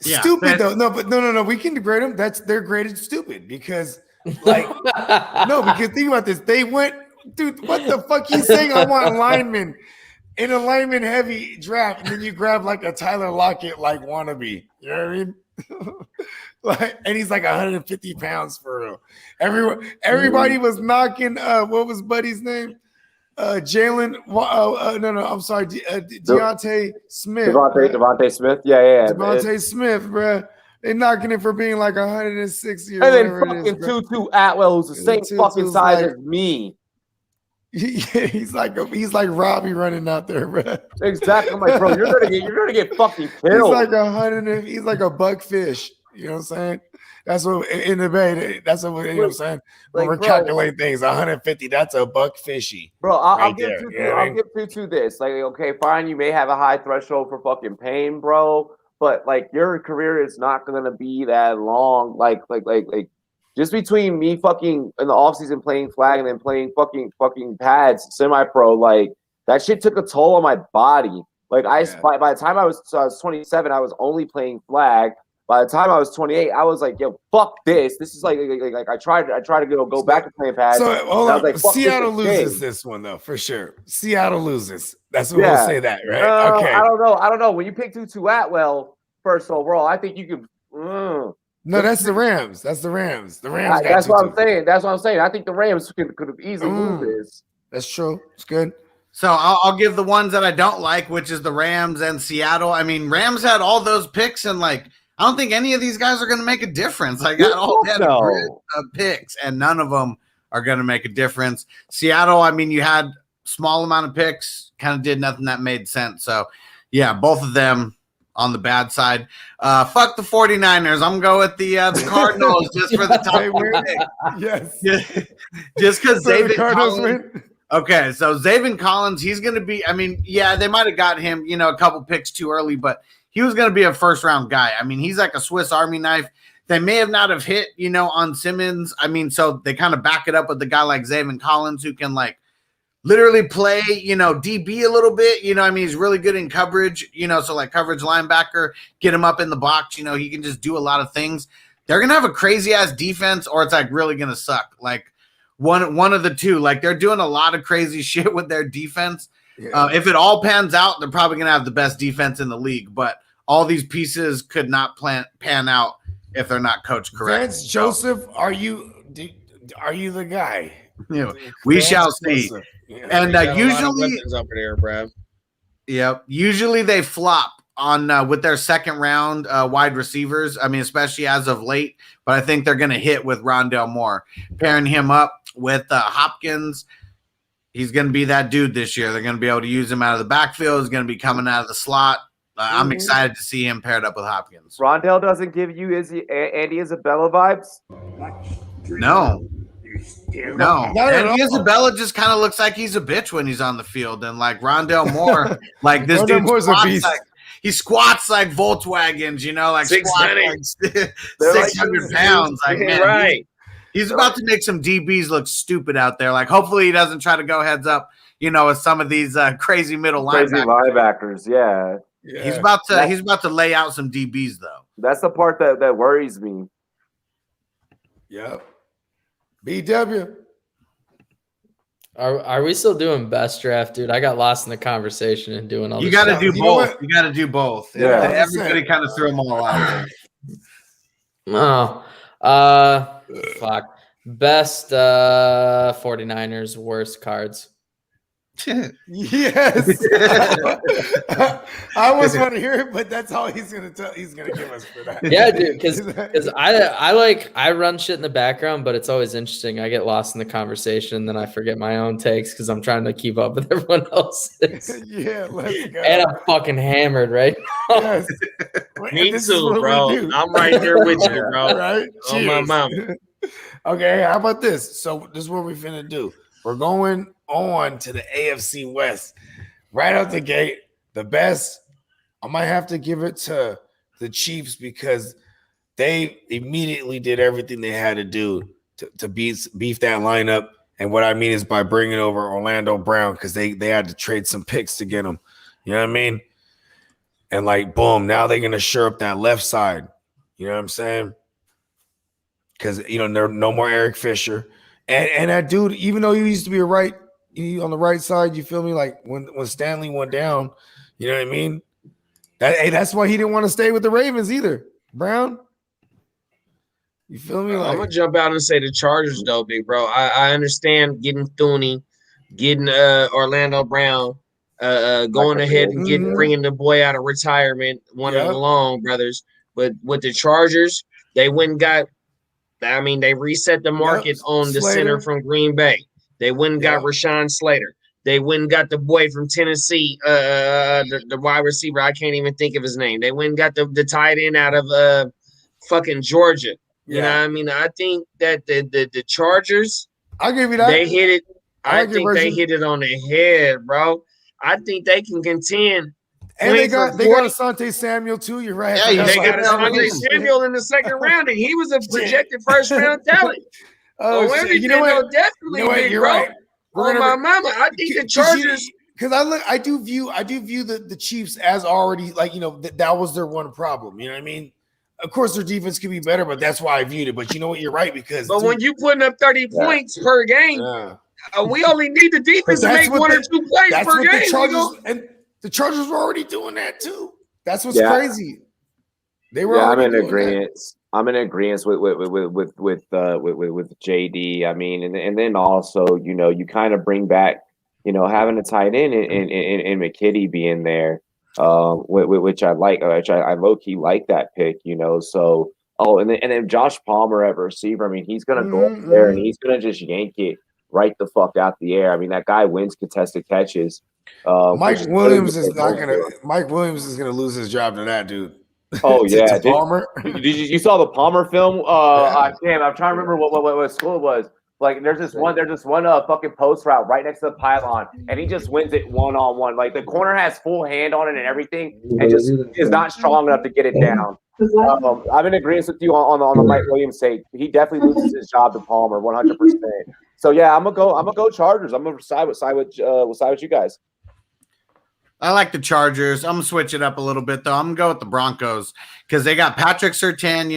Yeah, stupid though. No. We can grade them. They're graded stupid because because think about this. They went, dude. What the fuck? He's saying I want linemen in a lineman heavy draft, and then you grab like a Tyler Lockett like wannabe. You know what I mean? And he's like 150 pounds for real. Everybody was knocking. What was Buddy's name? Jalen. I'm sorry. Deontay Smith. Devontae Smith. Yeah. Devontae Smith, bro. They knocking it for being like 106 years. And then fucking Tutu Atwell, who's the same fucking size as me. He's like Robbie running out there, bro. Exactly. I'm like, bro, you're gonna get fucking killed. He's like a buckfish. You know what I'm saying? That's what in the Bay. That's what you know what I'm saying. When we're calculating things, 150. That's a buckfishy. Bro, I'll give Tutu this. Like, okay, fine, you may have a high threshold for fucking pain, bro. But like your career is not gonna be that long. Like just between me fucking in the offseason playing flag and then playing fucking pads, semi-pro, like that shit took a toll on my body. Like by the time I was 27, I was only playing flag. By the time I was 28, I was like, yo, fuck this. This is like I tried to go back to playing pads. So hold on. Like, Seattle loses this one though, for sure. Seattle loses. That's what we'll say that, right? Okay. I don't know. When you pick Tutu Atwell first overall, I think you could. No, that's the Rams. That's the Rams. The Rams. That's what I'm saying. That's what I'm saying. I think the Rams could have easily moved this. That's true. It's good. So I'll give the ones that I don't like, which is the Rams and Seattle. I mean, Rams had all those picks, and like I don't think any of these guys are going to make a difference. I got all that picks, and none of them are going to make a difference. Seattle, I mean, you had small amount of picks, kind of did nothing that made sense. So, yeah, both of them on the bad side. Fuck the 49ers. I'm going to go with the Cardinals just for the top pick. Yes. Just because the Cardinals win. Okay, so Zaven Collins, he's going to be – I mean, yeah, they might have got him, a couple picks too early, but he was going to be a first-round guy. I mean, he's like a Swiss Army knife. They may have not have hit, on Simmons. I mean, so they kind of back it up with the guy like Zaven Collins who can, like, literally play, DB a little bit. I mean, he's really good in coverage, so like coverage linebacker, get him up in the box. He can just do a lot of things. They're going to have a crazy-ass defense or it's, like, really going to suck. Like, one of the two. Like, they're doing a lot of crazy shit with their defense. Yeah. If it all pans out, they're probably going to have the best defense in the league. But all these pieces could not pan out if they're not coached correctly. Vance Joseph, are you the guy? We Vance shall see. Joseph. Yeah. And usually over there, Brad. Yep. Usually they flop on with their second round wide receivers. I mean, especially as of late. But I think they're going to hit with Rondale Moore, pairing him up with Hopkins. He's going to be that dude this year. They're going to be able to use him out of the backfield. He's going to be coming out of the slot. I'm excited to see him paired up with Hopkins. Rondale doesn't give you Andy Isabella vibes? No. Andy Isabella just kind of looks like he's a bitch when he's on the field. And like Rondale Moore, like this dude squats he squats like Volkswagens, like 600 pounds. Like, man, right. He's about to make some DBs look stupid out there. Like, hopefully he doesn't try to go heads up, as some of these crazy middle Crazy linebackers. linebackers, yeah. He's about to lay out some DBs though. That's the part that worries me. Yep. BW. Are we still doing best draft, dude? I got lost in the conversation and doing all. You got to do both. You got to do both. Yeah. Everybody kind of threw them all out there. Fuck. Best 49ers worst cards. Yes. I always want to hear it, but that's all he's gonna give us for that. Yeah, dude, because I run shit in the background, but it's always interesting. I get lost in the conversation and then I forget my own takes because I'm trying to keep up with everyone else's. Yeah, let's go. And I'm fucking hammered right now. Yes. Me too, bro. I'm right there with you, bro. Right? On my mama. Okay, how about this? So this is what we're finna do. We're going on to the AFC West. Right out the gate, the best. I might have to give it to the Chiefs because they immediately did everything they had to do to beef that lineup. And what I mean is by bringing over Orlando Brown because they had to trade some picks to get him. You know what I mean? And like, boom, now they're going to shore up that left side. You know what I'm saying? Because, there no more Eric Fisher. And that dude, even though he used to be on the right side, you feel me? Like when Stanley went down, you know what I mean? That's why he didn't want to stay with the Ravens either. Brown, you feel me? I'm gonna jump out and say the Chargers, though, big bro. I understand getting Thuney, getting Orlando Brown, going ahead and bringing the boy out of retirement, one of the Long brothers. But with the Chargers, they went and got. I mean, they reset the market on the center from Green Bay. They went and got Rashawn Slater. They went and got the boy from Tennessee, the wide receiver. I can't even think of his name. They went and got the tight end out of fucking Georgia. You know what I mean? I think that the Chargers, I'll give you that. They hit it. I think they hit it on the head, bro. I think they can contend. And they got Asante Samuel too. You're right. Yeah, they got Asante Samuel in the second round, and he was a projected first round talent. Definitely, you're right. On my mama, I think the Chargers. Because I do view the Chiefs as already that was their one problem. You know what I mean? Of course, their defense could be better, but that's why I viewed it. But you know what? You're right because. When you putting up 30 points per game, we only need the defense to make 1 or 2 plays per game. The Chargers were already doing that too. That's what's crazy. They were. I'm in agreement. I'm in agreement with JD. I mean, and then also, you kind of bring back, having a tight end and McKitty being there, which I like. Which I low key like that pick. So and then Josh Palmer at receiver. I mean, he's gonna go up there and he's gonna just yank it right the fuck out the air. I mean, that guy wins contested catches. Mike Williams is gonna lose his job to that dude. Oh yeah, Palmer. You saw the Palmer film? Damn, I'm trying to remember what school it was. Like there's this one fucking post route right next to the pylon, and he just wins it 1-on-1. Like the corner has full hand on it and everything, and just is not strong enough to get it down. I'm in agreement with you on the Mike Williams sake. He definitely loses his job to Palmer 100%. So yeah, I'm gonna go Chargers. I'm gonna side with you guys. I like the Chargers. I'm gonna switch it up a little bit though. I'm gonna go with the Broncos because they got Patrick Surtain,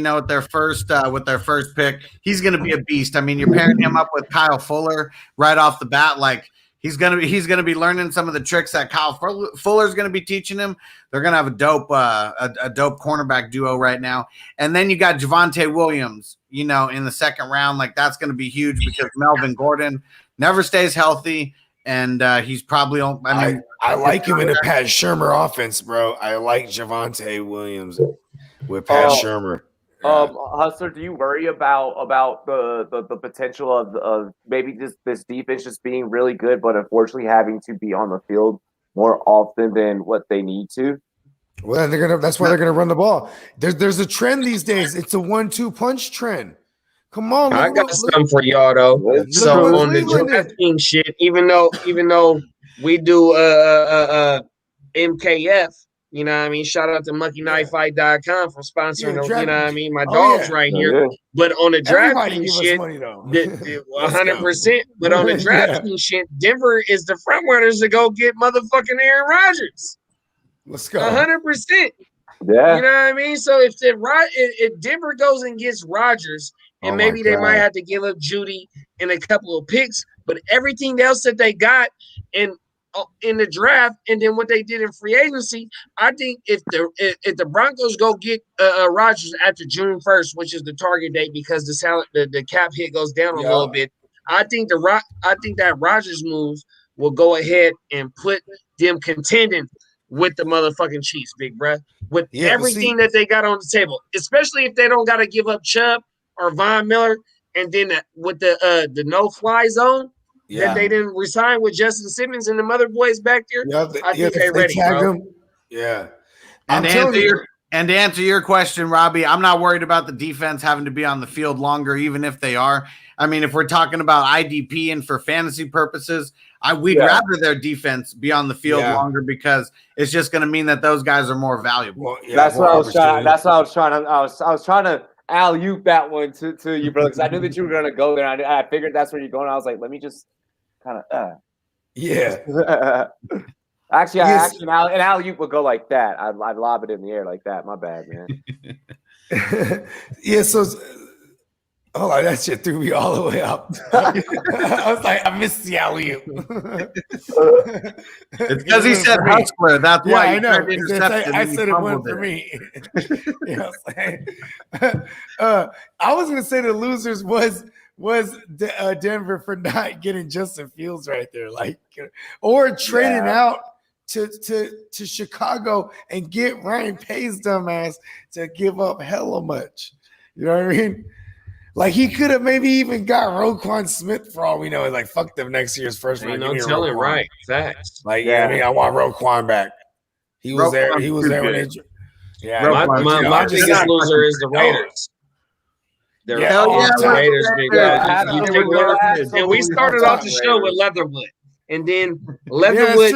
with their first pick. He's gonna be a beast. I mean, you're pairing him up with Kyle Fuller right off the bat. Like he's gonna be learning some of the tricks that Kyle Fuller's gonna be teaching him. They're gonna have a dope cornerback duo right now. And then you got Javonte Williams, in the second round. Like that's gonna be huge because Melvin Gordon never stays healthy. And he's probably on. I like him in a Pat Shurmur offense, bro. I like Javonte Williams with Pat Shurmur. Hustler, do you worry about the potential of maybe this defense just being really good, but unfortunately having to be on the field more often than what they need to? Well, that's why they're gonna run the ball. There's a trend these days. It's a 1-2 punch trend. Come on, I got something for y'all though. So on the DraftKings shit, even though we do MKF, You know what I mean? Shout out to monkeyknifefight.com for sponsoring, Yeah, you know what I mean? My Oh, dogs yeah. right Oh, here. yeah. But on the Everybody DraftKings give us shit, money though. 100%. But on the Yeah. DraftKings shit, Denver is the front runners to go get motherfucking Aaron Rodgers. Let's go. 100%. Yeah. You know what I mean? So if Denver goes and gets Rodgers, and Oh my maybe they might God. have to give up Judy and a couple of picks, but everything else that they got in the draft, and then what they did in free agency, I think if the Broncos go get Rodgers after June 1st, which is the target date because the cap hit goes down a little bit, I think that Rodgers move will go ahead and put them contending with the motherfucking Chiefs, big bruh. With everything that they got on the table, especially if they don't got to give up Chubb or Von Miller, and then with the no-fly zone that they didn't resign with Justin Simmons and the mother boys back there, I think they're ready, bro. Yeah. And to answer your question, Robbie, I'm not worried about the defense having to be on the field longer, even if they are. I mean, if we're talking about IDP and for fantasy purposes, we'd rather their defense be on the field longer because it's just going to mean that those guys are more valuable. Well, That's what I was trying. That's what I was trying to. I was trying to alley-oop that one to you, brother, because I knew that you were gonna go there. I figured that's where you're going. I was like, let me just kind of. Yeah. Actually, an alley-oop would go like that. I'd lob it in the air like that. My bad, man. Yeah. So. Hold on, that shit threw me all the way up. I was like, I missed the alley-oop. It's because he said hustler. That's why I know. I said it went for me. You know what I'm saying? I was gonna say the losers was Denver for not getting Justin Fields right there, like, or trading out to Chicago and get Ryan Pace's dumbass to give up hella much. You know what I mean? Like, he could have maybe even got Roquan Smith for all we know. Like, fuck them next year's first round. No telling, right? Facts. Like, I mean, I want Roquan back. He was there. He was there when they. Yeah, my biggest loser is the Raiders. They're the Raiders, big. And we started off the show with Leatherwood, and then Leatherwood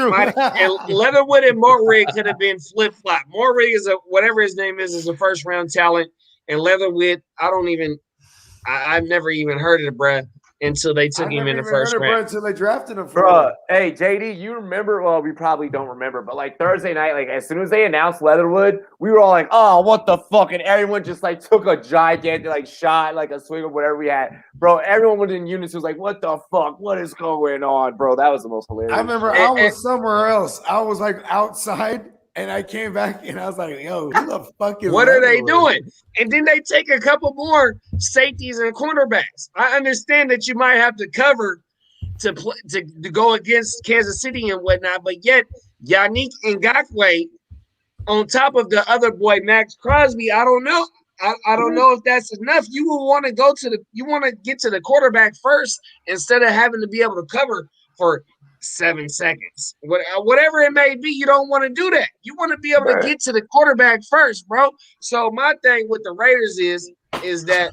Leatherwood and Morrig could have been flip flop. Morrig is whatever his name is a first round talent, and Leatherwood, I've never even heard of the bruh until they took him in the first round. Until they drafted him. Bro, hey, JD, you remember? Well, we probably don't remember, but like Thursday night, like as soon as they announced Leatherwood, we were all like, oh, what the fuck? And everyone just like took a gigantic like shot, like a swing of whatever we had. Bro, everyone was in unison, was like, what the fuck? What is going on, bro? That was the most hilarious. I remember I was somewhere else. I was like outside. And I came back and I was like, yo, who the fuck is what are they doing? And then they take a couple more safeties and cornerbacks. I understand that you might have to cover to go against Kansas City and whatnot, but yet Yannick Ngakoue on top of the other boy, Max Crosby, I don't know. I don't know if that's enough. You will want to get to the quarterback first instead of having to be able to cover for 7 seconds. Whatever it may be, you don't want to do that. You want to be able to get to the quarterback first, bro. So my thing with the Raiders is that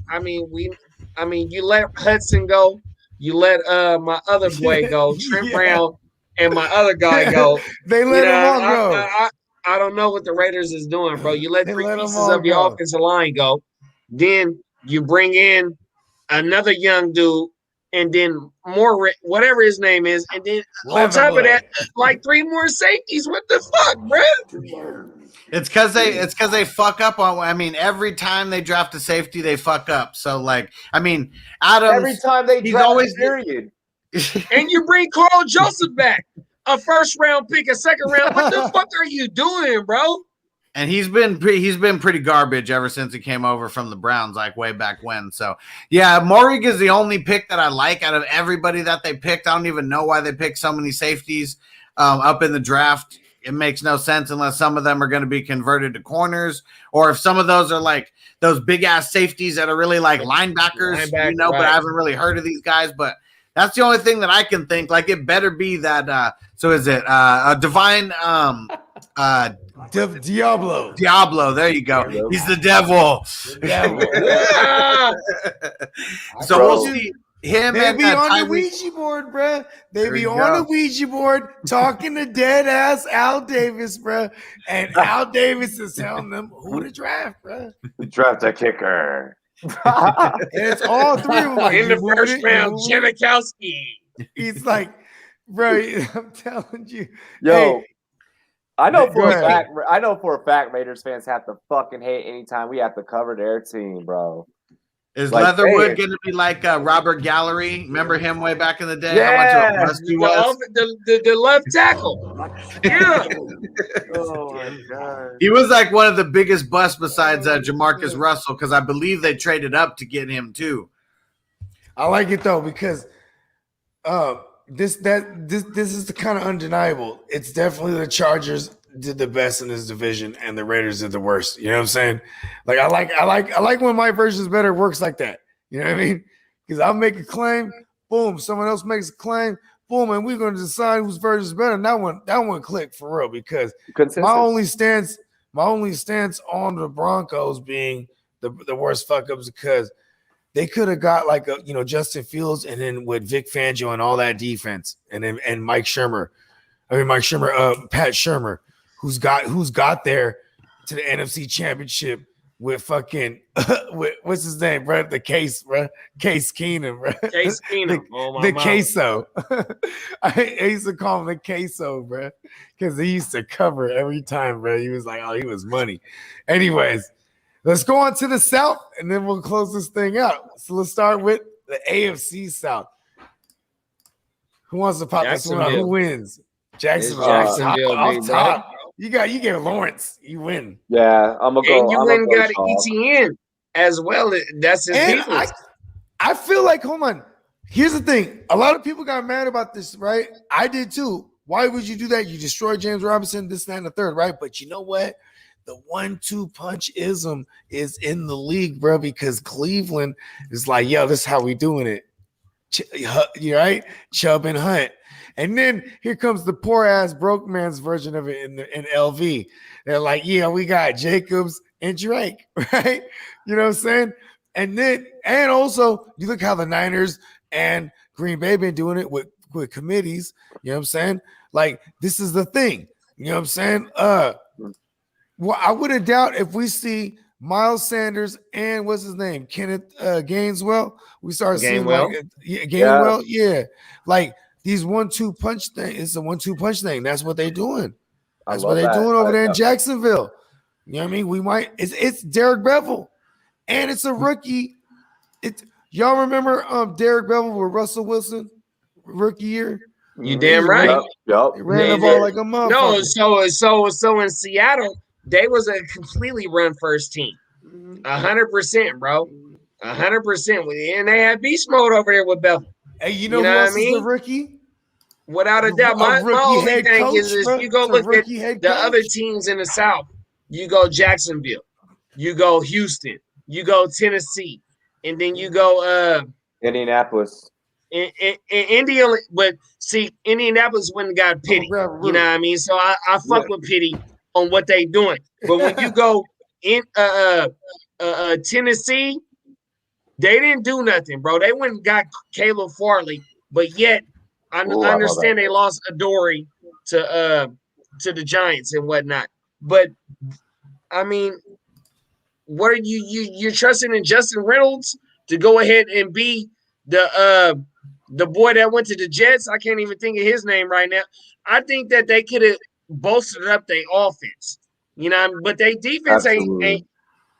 you let Hudson go, you let my other boy go, Trent Brown, and my other guy go. They let him all go. I don't know what the Raiders is doing, bro. You let three pieces of your offensive line go, then you bring in another young dude. And then more, whatever his name is, and then on top of that, like 3 more safeties. What the fuck, bro? It's because they fuck up on. I mean, every time they draft a safety, they fuck up. So, like, I mean, Adams. Every time they draft, always period. And you bring Carl Joseph back, a first round pick, a second round. What the fuck are you doing, bro? And he's been pretty garbage ever since he came over from the Browns, like way back when. So yeah, Morrig is the only pick that I like out of everybody that they picked. I don't even know why they picked so many safeties up in the draft. It makes no sense unless some of them are going to be converted to corners, or if some of those are like those big ass safeties that are really like linebackers, but I haven't really heard of these guys. But that's the only thing that I can think. Like, it better be that. So is it Divine? Diablo, there you go. He's the devil. Yeah. So we'll see. him They and be on the Tyreek. Ouija board, bruh. They There be you on go. the Ouija board talking to dead ass Al Davis, bruh. And Al Davis is telling them who to draft, bruh. Draft a kicker. And it's all three of them. Like, In you the moving first it, you round, moving it. Janikowski. He's like, bro, I'm telling you. Yo, Hey, I know go for a ahead. fact. I know for a fact Raiders fans have to fucking hate anytime we have to cover their team, bro. Is Like, Leatherwood man. going to be like Robert Gallery? Remember him way back in the day? Yeah. How much of a bust he was? The left tackle. Yeah. Oh my god. He was like one of the biggest busts besides Jamarcus Russell, because I believe they traded up to get him too. I like it though because this is the kind of undeniable. It's definitely the Chargers did the best in this division and the Raiders did the worst. You know what I'm saying? Like I like when my version is better works like that. You know what I mean? Because I'll make a claim, boom, someone else makes a claim, boom, and we're going to decide whose version is better. And that one clicked for real because my only stance on the Broncos being the worst fuck ups because they could have got like a Justin Fields and then with Vic Fangio and all that defense and Pat Shurmur, who's got there to the NFC Championship with fucking what's his name, bro? Case Keenum, bro. Case Keenum. the queso. I used to call him the queso, bro, because he used to cover every time, bro. He was like, oh, he was money. Anyways, let's go on to the South, and then we'll close this thing out. So let's start with the AFC South. Who wants to pop this one out? Who wins? Jacksonville. Off top. You gave Lawrence. You win. Yeah, I'm gonna go. And you went got ETN as well. That's his defense. I feel like, hold on. Here's the thing. A lot of people got mad about this, right? I did too. Why would you do that? You destroyed James Robinson, this, that, and the third, right? But you know what? The 1-2 punch-ism is in the league, bro, because Cleveland is like, yo, this is how we doing it. You right? Chubb and Hunt. And then here comes the poor ass broke man's version of it in LV. They're like, yeah, we got Jacobs and Drake, right? You know what I'm saying? And also, you look how the Niners and Green Bay been doing it with committees. You know what I'm saying? Like, this is the thing. You know what I'm saying? Well, I wouldn't doubt if we see Miles Sanders and what's his name, Kenneth Gainswell. We start seeing like Gainwell, yeah. Like these 1-2 punch thing. It's a 1-2 punch thing. That's what they're doing. That's what they're doing over there in Jacksonville. You know what I mean? We might. It's Derek Bevel, and it's a rookie. Y'all remember Derek Bevel with Russell Wilson rookie year? You damn right. Yep. He ran the ball like a motherfucker. No, so in Seattle, they was a completely run first team. 100%, bro. 100%. And they had beast mode over there with Bevel. Hey, you know who else is the rookie? Without a doubt. My only thing is you go look at the other teams in the South. You go Jacksonville. You go Houston. You go Tennessee. And then you go Indianapolis. In India, but see, Indianapolis went and got Pity. You know what I mean? So I fuck with Pity on what they doing. But when you go in Tennessee, they didn't do nothing, bro. They went and got Caleb Farley, but yet I understand they lost Adoree to the Giants and whatnot. But I mean, what are you're trusting in Justin Reynolds to go ahead and be the boy that went to the Jets? I can't even think of his name right now. I think that they could have bolstered up their offense, you know, but their defense ain't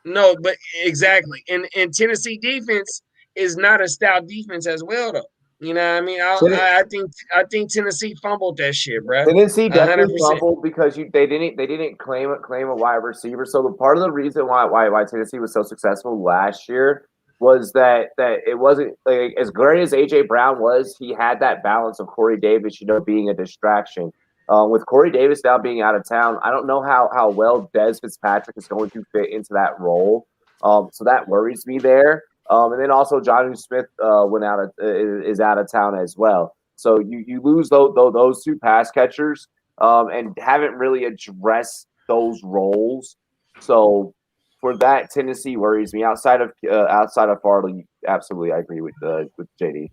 no, but exactly. And Tennessee defense is not a stout defense as well, though. You know what I mean? I think Tennessee fumbled that shit, bro. Tennessee definitely fumbled because they didn't claim a wide receiver. So the part of the reason why Tennessee was so successful last year was that it wasn't like, as great as AJ Brown was, he had that balance of Corey Davis, being a distraction. With Corey Davis now being out of town, I don't know how well Dez Fitzpatrick is going to fit into that role. So that worries me there. And then also Jonnu Smith is out of town as well. So you lose those two pass catchers and haven't really addressed those roles. So for that tendency worries me. Outside of Farley, absolutely, I agree with JD.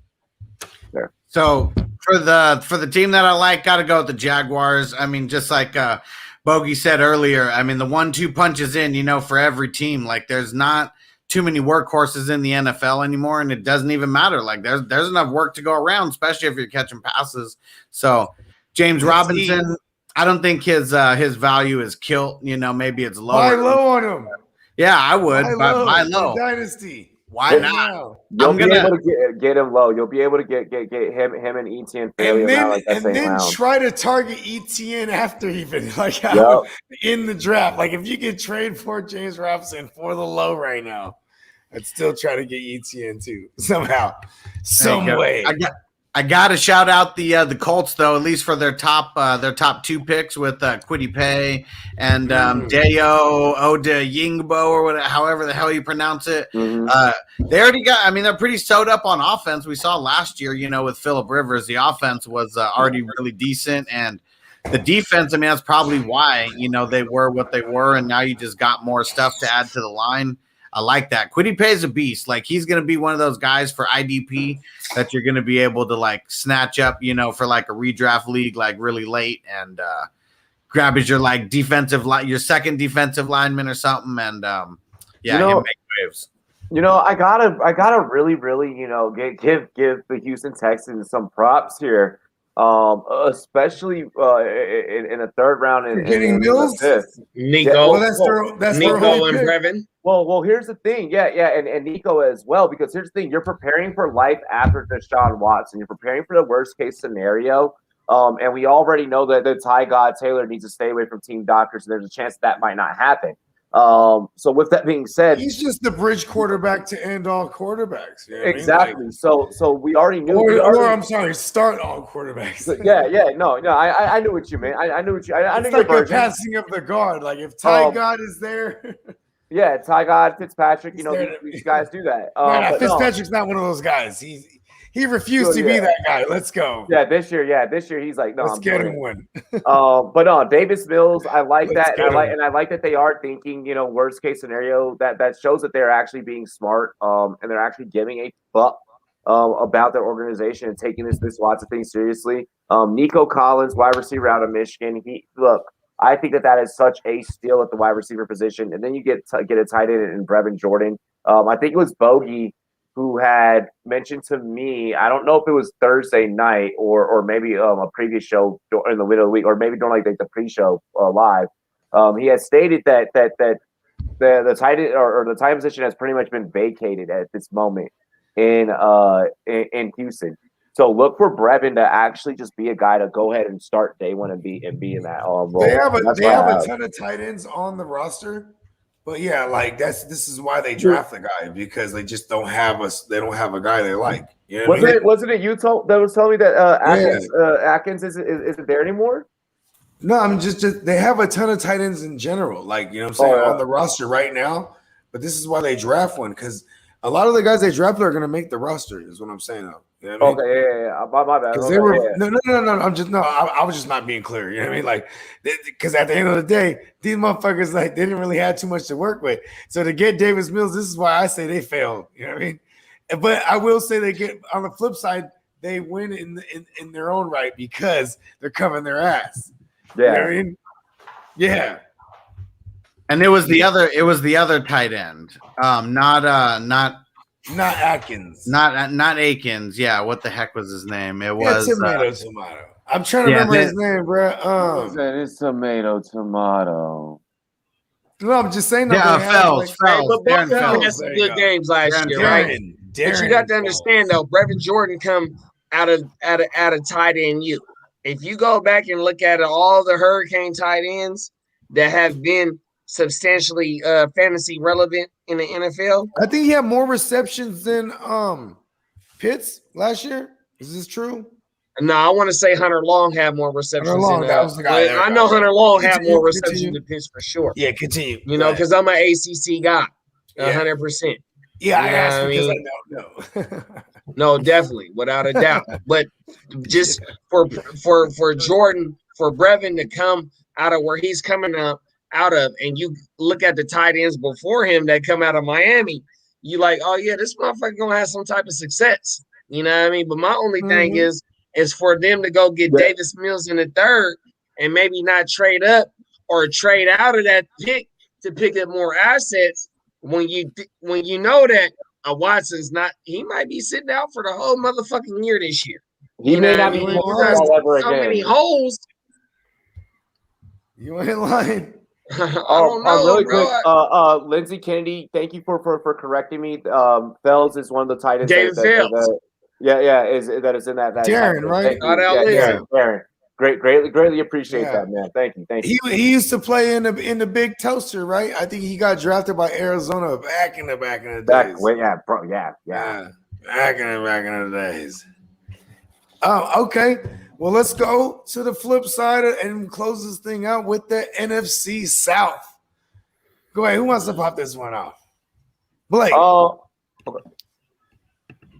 There. So for the team that I like, got to go with the Jaguars. I mean, just like Bogey said earlier, I mean, the 1-2 punches in, for every team. Like, there's not too many workhorses in the NFL anymore, and it doesn't even matter. Like, there's enough work to go around, especially if you're catching passes. So James Robinson, I don't think his value is killed. Maybe it's lower. Buy low on him. Yeah, I would. Buy low. Dynasty. Why not? You'll be able to get him low. You'll be able to get him and ETN fairly and then try to target ETN after even in the draft. Like if you could trade for James Robinson for the low right now, I'd still try to get ETN too somehow, some way. I got to shout out the Colts though, at least for their top 2 picks with Kwity Paye and Deo Odeyingbo or whatever, however the hell you pronounce it. They already got. I mean, they're pretty sewed up on offense. We saw last year, with Phillip Rivers, the offense was already really decent, and the defense. I mean, that's probably why they were what they were, and now you just got more stuff to add to the line. I like that. Kwity Paye is a beast. Like, he's going to be one of those guys for IDP that you're going to be able to, like, snatch up, for, like, a redraft league, like, really late and grab as your, like, your second defensive lineman or something and, make waves. I gotta really, really, give the Houston Texans some props here. Especially in a third round and getting Mills, Nico, that's Nico and Brevin. Well, here's the thing, and Nico as well, because here's the thing: you're preparing for life after Deshaun Watson. You're preparing for the worst case scenario, and we already know that Ty God Taylor needs to stay away from team doctors. So there's a chance that might not happen. So with that being said, he's just the bridge quarterback to end all quarterbacks. Exactly. I mean? So we already knew. I'm sorry, start all quarterbacks. No. I knew what you meant. I knew what you. I knew it's like a passing of the guard. Like if Ty God is there. Yeah, Ty God, Fitzpatrick. These guys do that. Fitzpatrick's not one of those guys. He refused to be that guy. Let's go. Yeah, this year he's like, no, let's get him one. But no, Davis Mills, I like that. I like that they are thinking, worst case scenario. That shows that they're actually being smart. And they're actually giving a fuck about their organization and taking this Watson thing seriously. Nico Collins, wide receiver out of Michigan. I think that is such a steal at the wide receiver position. And then you get a tight end in Brevin Jordan. I think it was Bogey who had mentioned to me, I don't know if it was Thursday night or maybe a previous show in the middle of the week, or maybe during like the pre-show live. He had stated that the tight end or the tight position has pretty much been vacated at this moment in Houston. So look for Brevin to actually just be a guy to go ahead and start day one and be in that role. They have a ton of tight ends on the roster, but this is why they draft the guy, because they just don't have a guy they like. Wasn't it you that was telling me that Atkins isn't there anymore? No, I'm just they have a ton of tight ends in general, on the roster right now. But this is why they draft one, because a lot of the guys they drafted are going to make the roster. Is what I'm saying. Though. You know what I mean? Okay, yeah. My bad. No. I was just not being clear. You know what I mean? Because at the end of the day, these motherfuckers they didn't really have too much to work with. So to get Davis Mills, this is why I say they failed. You know what I mean? But I will say they get on the flip side, they win in their own right because they're covering their ass. Yeah. You know what I mean? Yeah. And it was the other tight end, not Atkins, not Akins. Yeah, what the heck was his name? It was tomato. I'm trying to remember his name, bro. It's tomato. No, I'm just saying. Fells. But had some good games last year, right? But you got to understand though, Brevin Jordan come out of tight end you. If you go back and look at all the Hurricane tight ends that have been substantially fantasy relevant in the NFL. I think he had more receptions than Pitts last year. Is this true? No, I want to say Hunter Long had more receptions. That was the guy. I know Hunter Long had more receptions than Pitts for sure. Yeah, continue. Because I'm an ACC guy, 100%. Yeah, I asked because I don't know. No, definitely, without a doubt. But just for Jordan, for Brevin to come out of where he's coming up, out of, and you look at the tight ends before him that come out of Miami, you like, oh yeah, this motherfucker gonna have some type of success. You know what I mean? But my only thing is for them to go get Davis Mills in the third and maybe not trade up or trade out of that pick to pick up more assets when you know that Watson's not, he might be sitting out for the whole motherfucking year this year. He may not be playing football ever so again. many holes. You ain't lying. I don't know, really bro. quick, Lindsey Kennedy, thank you for correcting me. Fells is one of the tight ends. David Fells. That is in that. Darren, right? Darren. Greatly appreciate that, man. Thank you. He used to play in the Big Toaster, right? I think he got drafted by Arizona back in the days. Back in the days. Okay. Well, let's go to the flip side and close this thing out with the NFC South. Go ahead. Who wants to pop this one off? Blake. Okay.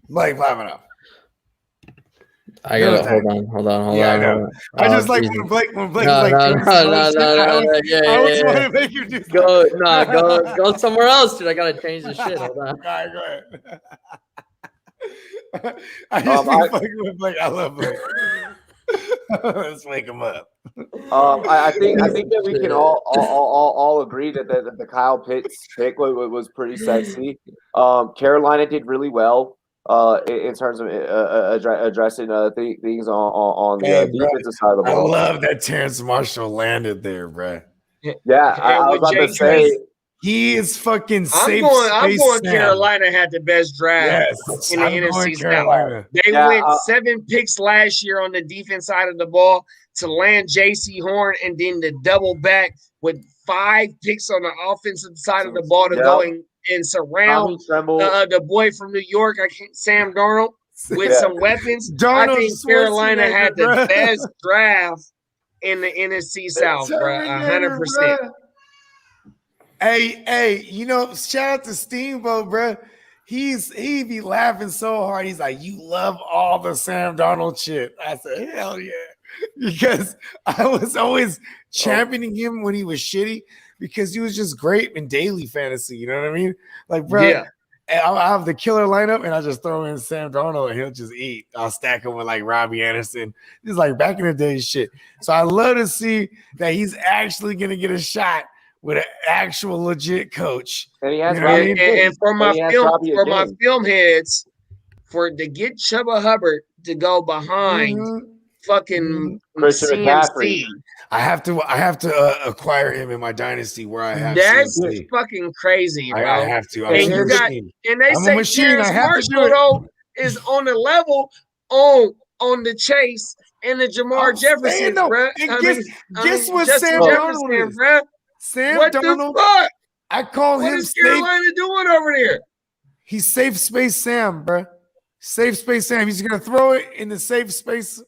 Blake, pop it off. I gotta hold on. Yeah, I know. I just like when Blake no, like. I always want to make you do go somewhere else, dude. I gotta change the shit. Hold on. All right, go ahead. I just be fucking with Blake. I love Blake. Let's wake him up. I think that we can all agree that the Kyle Pitts pick was pretty sexy. Carolina did really well in terms of addressing things on the defensive side of the ball. I love that Terrence Marshall landed there, bro. Yeah, I was about to say. He is fucking safe. I'm going Carolina had the best draft in the NFC South. They went 7 picks last year on the defense side of the ball to land J.C. Horn, and then to double back with 5 picks on the offensive side of the ball to go and surround the boy from New York, Sam Darnold, with some weapons. I think Carolina had the best draft in the NFC South, bro. 100%. Hey, shout out to Steamboat, bro. He be laughing so hard. He's like, you love all the Sam Darnold shit. I said, hell yeah. Because I was always championing him when he was shitty because he was just great in daily fantasy. You know what I mean? Like, bro, I'll have the killer lineup and I'll just throw in Sam Darnold and he'll just eat. I'll stack him with like Robbie Anderson. Just like back in the day shit. So I love to see that he's actually going to get a shot with an actual legit coach. And he has and for my film heads, to get Chuba Hubbard to go behind fucking CMC. I have to acquire him in my dynasty where I have that's CMC. Fucking crazy, bro. I have to. And they say Terrence Marshall though is on the level on the Chase and the Jamar Jefferson, bro. Guess what Sam Darnold is, bro? Sam what Darnold, the fuck? I call him. What is Carolina doing over there? He's safe space Sam, bro. Safe space Sam. He's gonna throw it in the safe space.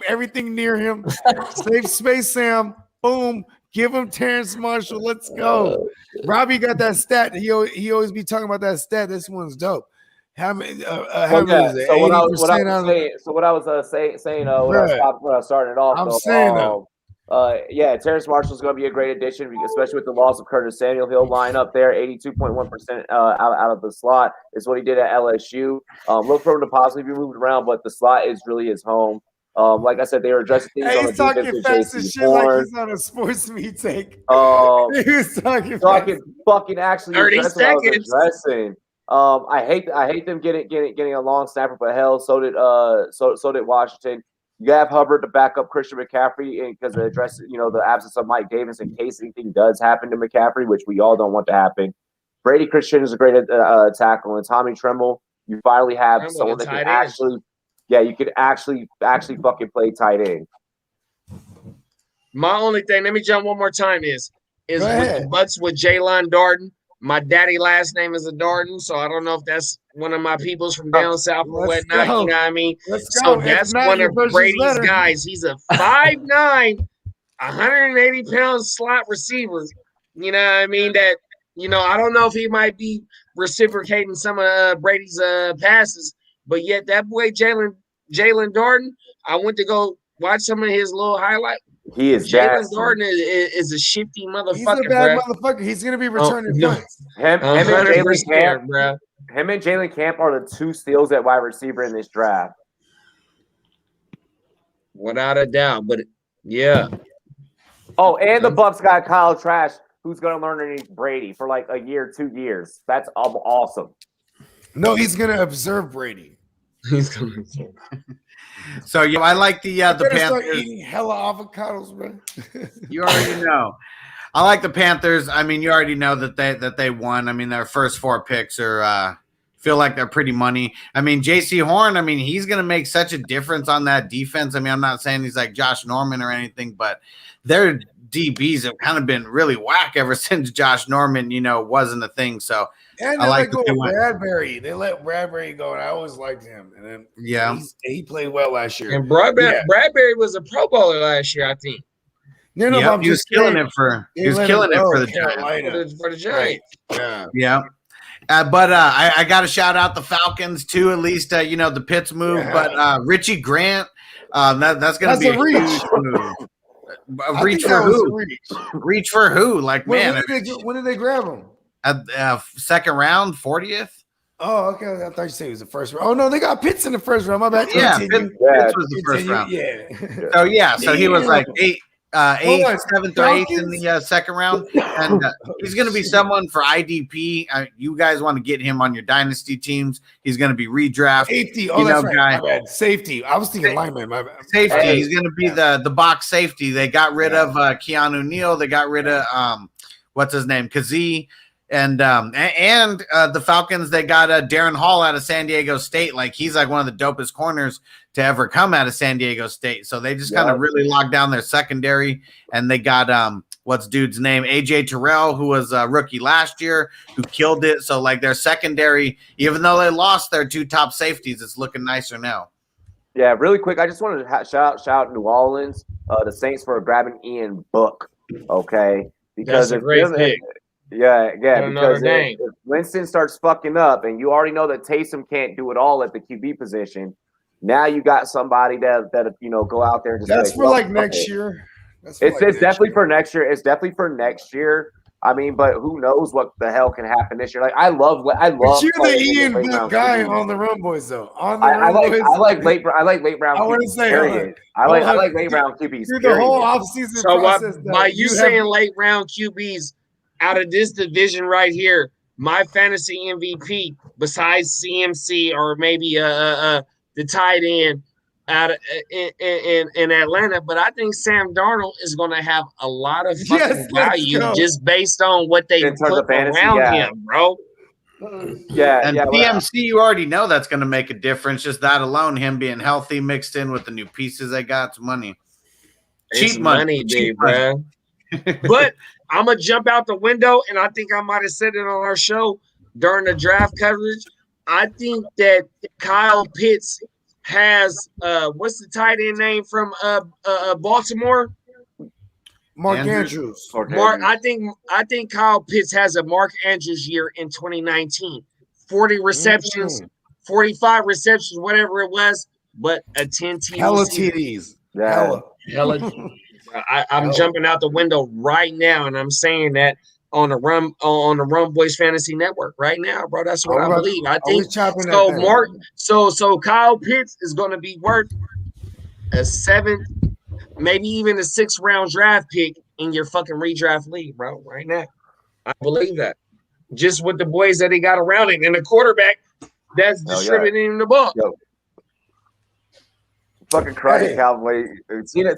Everything near him. Safe space Sam. Boom. Give him Terrence Marshall. Let's go. Robbie got that stat. He always be talking about that stat. This one's dope. How many? So what I was saying when I started off. I'm saying though. Terrence Marshall's going to be a great addition, especially with the loss of Curtis Samuel. He'll line up there, 82.1% out of the slot is what he did at LSU. Look for him to possibly be moved around, but the slot is really his home. Like I said, they were addressing things on the he's talking defense. fast as shit like he's on a SportsMe take. He was talking fucking actually 30 seconds. I hate them getting a long snapper, but hell, so did Washington. You have Hubbard to back up Christian McCaffrey because it addresses, the absence of Mike Davis in case anything does happen to McCaffrey, which we all don't want to happen. Brady Christian is a great tackle, and Tommy Tremble, you finally have someone that can actually, you could actually fucking play tight end. My only thing, let me jump one more time, is with the Bucks with Jaylon Darden. My daddy last name is a Darden, so I don't know if that's one of my peoples from down south or whatnot. You know what I mean? So that's one of Brady's guys. He's a 5'9", 180-pound slot receiver. You know what I mean? That, I don't know if he might be reciprocating some of Brady's passes, but yet that boy Jalen Darden, I went to go watch some of his little He is bad. Jalen Gordon is a shifty motherfucker. He's a bad motherfucker. He's gonna be returning punts. Him and Jalen 100%, Camp, bro. him and Jalen Camp are the two steals at wide receiver in this draft. Without a doubt, but yeah. Oh, and the Bucks got Kyle Trash, who's gonna learn underneath Brady for like a year, 2 years. That's awesome. No, he's gonna observe Brady. He's coming. So I like the Start Panthers. eating hella avocados, bro. You already know. I like the Panthers. I mean, you already know that they won. I mean, their first 4 picks are feel like they're pretty money. I mean, J.C. Horn. I mean, he's going to make such a difference on that defense. I mean, I'm not saying he's like Josh Norman or anything, but their DBs have kind of been really whack ever since Josh Norman, wasn't a thing. So And I like let go of Bradbury. They let Bradbury go, and I always liked him. And then he played well last year. And Bradbury was a Pro Bowler last year, I think. No, but he was killing it for the Giants. For the Giants. Yeah. But I got to shout out the Falcons too. At least the Pitts move. Yeah. But Richie Grant, that's going to be a reach. Huge move. Reach for who? Reach for who? Like, man. When did they grab him? Second round, 40th. Oh, okay. I thought you said it was the first round. Oh no, they got Pitts in the first round. My bad. Yeah, Pitts was the first round. Yeah. So he was like 8th, 7th, or 8th in the second round, and he's going to be someone for IDP. You guys want to get him on your dynasty teams. He's going to be redraft. Safety. Oh, that's right. My bad. Safety. I was thinking lineman. My bad. Safety. Hey, he's going to be the box safety. They got rid of Keanu Neal. They got rid of what's his name, Kazee. And the Falcons, they got Darren Hall out of San Diego State. Like, he's like one of the dopest corners to ever come out of San Diego State. So they just kind of really locked down their secondary. And they got what's dude's name, AJ Terrell, who was a rookie last year, who killed it. So like their secondary, even though they lost their 2 top safeties, it's looking nicer now. Yeah, really quick, I just wanted to shout out New Orleans, the Saints for grabbing Ian Book. Okay, because that's a great pick. Yeah, because if Winston starts fucking up, and you already know that Taysom can't do it all at the QB position, now you got somebody that go out there and just. That's for like next year. It's definitely for next year. It's definitely for next year. I mean, but who knows what the hell can happen this year? Like, I love. But you're the Ian Book guy on the Rumboyz, though. I like late round. I want to say, I like late round QBs. Through the whole offseason process. By you saying late round QBs. Out of this division right here, my fantasy MVP, besides CMC or maybe the tight end out of, in Atlanta, but I think Sam Darnold is going to have a lot of fucking value just based on what they put around him, bro. Yeah, and CMC, you already know that's going to make a difference. Just that alone, him being healthy, mixed in with the new pieces they got, it's money. Cheap money, dude, bro. But I'm going to jump out the window, and I think I might have said it on our show during the draft coverage. I think that Kyle Pitts has what's the tight end name from Baltimore? Mark Andrews. I think Kyle Pitts has a Mark Andrews year in 2019. 40 receptions, 45 receptions, whatever it was, but a 10 TDs. Hella TDs. Yeah. Hella. I'm jumping out the window right now, and I'm saying that on the Rumboyz Fantasy Network right now, bro. That's what I believe. I think so. So Kyle Pitts is going to be worth a 7th, maybe even a 6th round draft pick in your fucking redraft league, bro. Right now, I believe that. Just with the boys that he got around him and the quarterback that's distributing the ball. Fucking Karate Cowboy.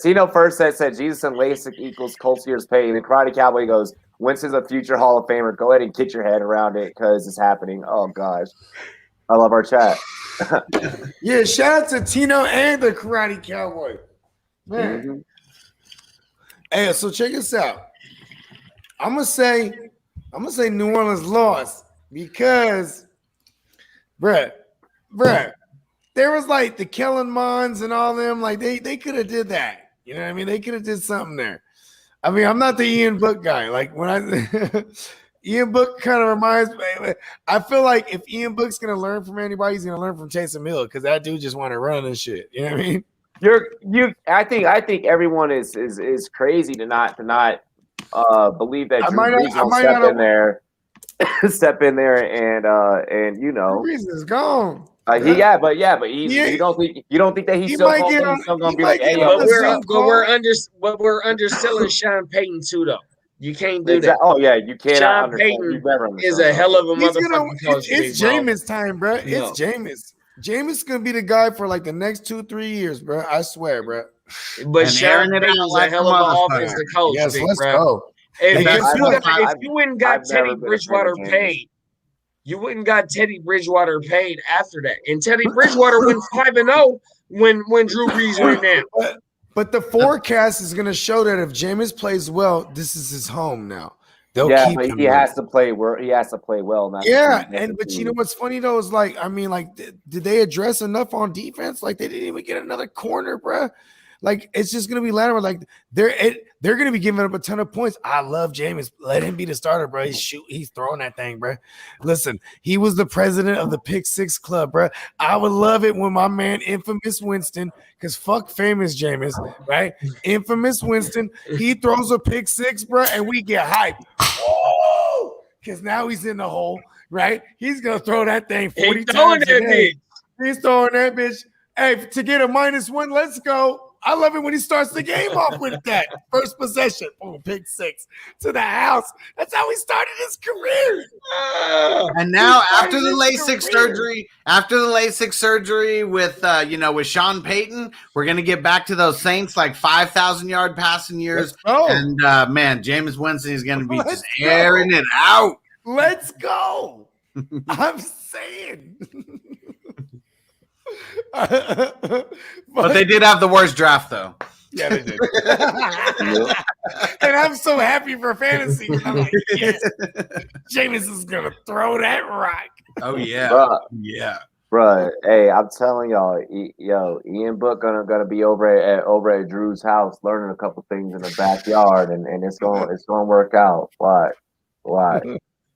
Tino first said Jesus and LASIK equals Colts years paid. And Karate Cowboy goes, Winston's a future Hall of Famer. Go ahead and get your head around it because it's happening. Oh, gosh. I love our chat. Yeah, shout out to Tino and the Karate Cowboy. Man. Mm-hmm. Hey, so check this out. I'm gonna say New Orleans lost because, bruh. There was like the Kellen Monds and all them, like they could have did that. You know what I mean? They could have did something there. I mean, I'm not the Ian Book guy. Like when Ian Book kind of reminds me. I feel like if Ian Book's gonna learn from anybody, he's gonna learn from Taysom Hill because that dude just want to run and shit. You know what I mean? I think everyone is crazy to not believe that Drew Brees will step in there and you know Drew Brees is gone. but you don't think that he's still gonna be like, hey, but we're underselling Sean Payton too, though. You can't do that. Oh yeah, you can't. Sean Payton is a hell of a motherfucking coach. It's Jameis time, bro. It's Jameis. Jameis gonna be the guy for like the next 2-3 years, bro. I swear, bro. But Sean Payton's a hell of an offensive coach. Yes, let's go. If you wouldn't got Teddy Bridgewater paid, you wouldn't got Teddy Bridgewater paid after that. And Teddy Bridgewater went 5-0 when Drew Brees went down. But the forecast is going to show that if Jameis plays well, this is his home now. They'll keep but him. He has to play well. But you know what's funny though is like, I mean, like, did they address enough on defense? Like, they didn't even get another corner, bro. Like, it's just gonna be Latimer. Like, they're gonna be giving up a ton of points. I love Jameis. Let him be the starter, bro. He's throwing that thing, bro. Listen, he was the president of the Pick Six Club, bro. I would love it when my man, infamous Winston, because fuck famous Jameis, right? Infamous Winston, he throws a pick six, bro, and we get hyped. Because now he's in the hole, right? He's gonna throw that thing 40 times a day. He's throwing that bitch. Hey, to get a -1, let's go. I love it when he starts the game off with that first possession. Pick six to the house. That's how he started his career. And now after the LASIK surgery with with Sean Payton, we're gonna get back to those Saints like 5,000-yard passing years. And man, Jameis Winston is gonna be just airing it out. Let's go. I'm saying. But they did have the worst draft, though. Yeah, they did. And I'm so happy for fantasy. I'm like, yes, Jameis is gonna throw that rock. Oh yeah, bro. Hey, I'm telling y'all, Ian Book gonna be over at Drew's house learning a couple things in the backyard, and it's gonna work out. Why?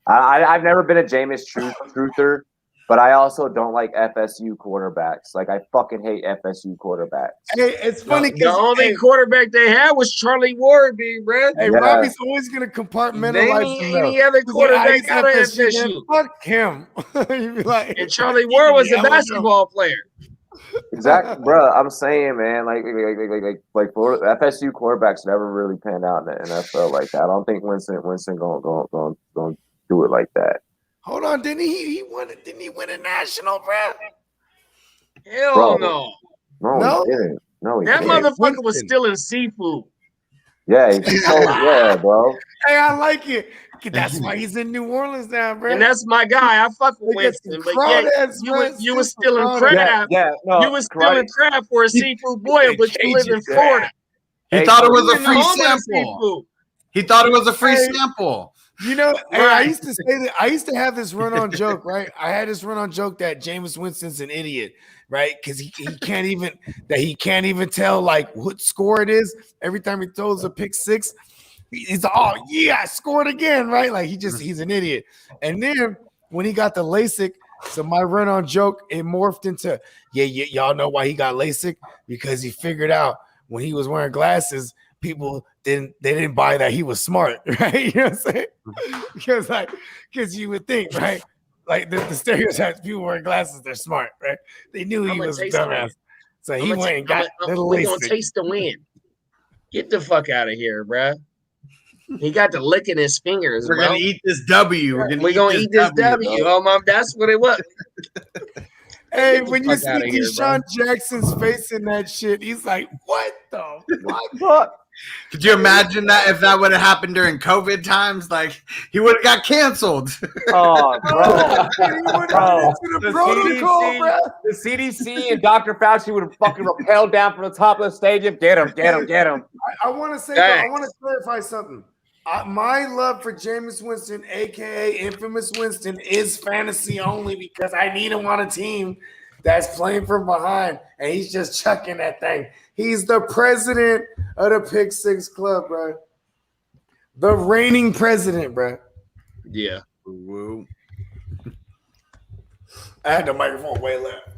I've never been a Jameis truther. But I also don't like FSU quarterbacks. Like, I fucking hate FSU quarterbacks. Hey, it's funny because the only quarterback they had was Charlie Ward, bro. Hey, Robbie's always gonna compartmentalize any other quarterback out of FSU. Fuck him. You'd be like, and Charlie Ward was a basketball player. Exactly, bro. I'm saying, man, like for FSU quarterbacks never really panned out in the NFL like that. I don't think Winston gonna do it like that. Hold on, didn't he win a national, bro? Hell no. No, he didn't. That motherfucker was stealing seafood. Yeah, yeah, bro. Hey, I like it. That's why he's in New Orleans now, bro. And that's my guy. I fuck with Winston. But you was stealing crab. You was stealing crab for a seafood boil, but you live in Florida. He thought it was a free sample. He thought it was a free sample. You know, I used to say that. I used to have this run-on joke, right? I had this run-on joke that Jameis Winston's an idiot, right? Because he can't even tell like what score it is every time he throws a pick six. He's I scored again, right? Like he's an idiot. And then when he got the LASIK, so my run-on joke it morphed into y'all know why he got LASIK, because he figured out when he was wearing glasses, people didn't buy that he was smart, right? You know what I'm saying? Because you would think, right? Like the stereotypes, people wearing glasses, they're smart, right? They knew he was a dumbass. So he went and got little LASIK. We're going to taste the win. Get the fuck out of here, bro. He got the lick in his fingers. We're going to eat this W. We're going to eat this W. Oh, Mom, that's what it was. Hey, when you see Deshaun Jackson's face in that shit, he's like, what the fuck? Could you imagine that if that would have happened during COVID times? Like, he would have got canceled. Oh, bro. The CDC and Dr. Fauci would have fucking rappelled down from the top of the stadium. Get him. I want to say, I want to clarify something. My love for Jameis Winston, a.k.a. Infamous Winston, is fantasy only because I need him on a team that's playing from behind, and he's just chucking that thing. He's the president of the Pick Six Club, bro. The reigning president, bro. Yeah. Woo. I had the microphone way left.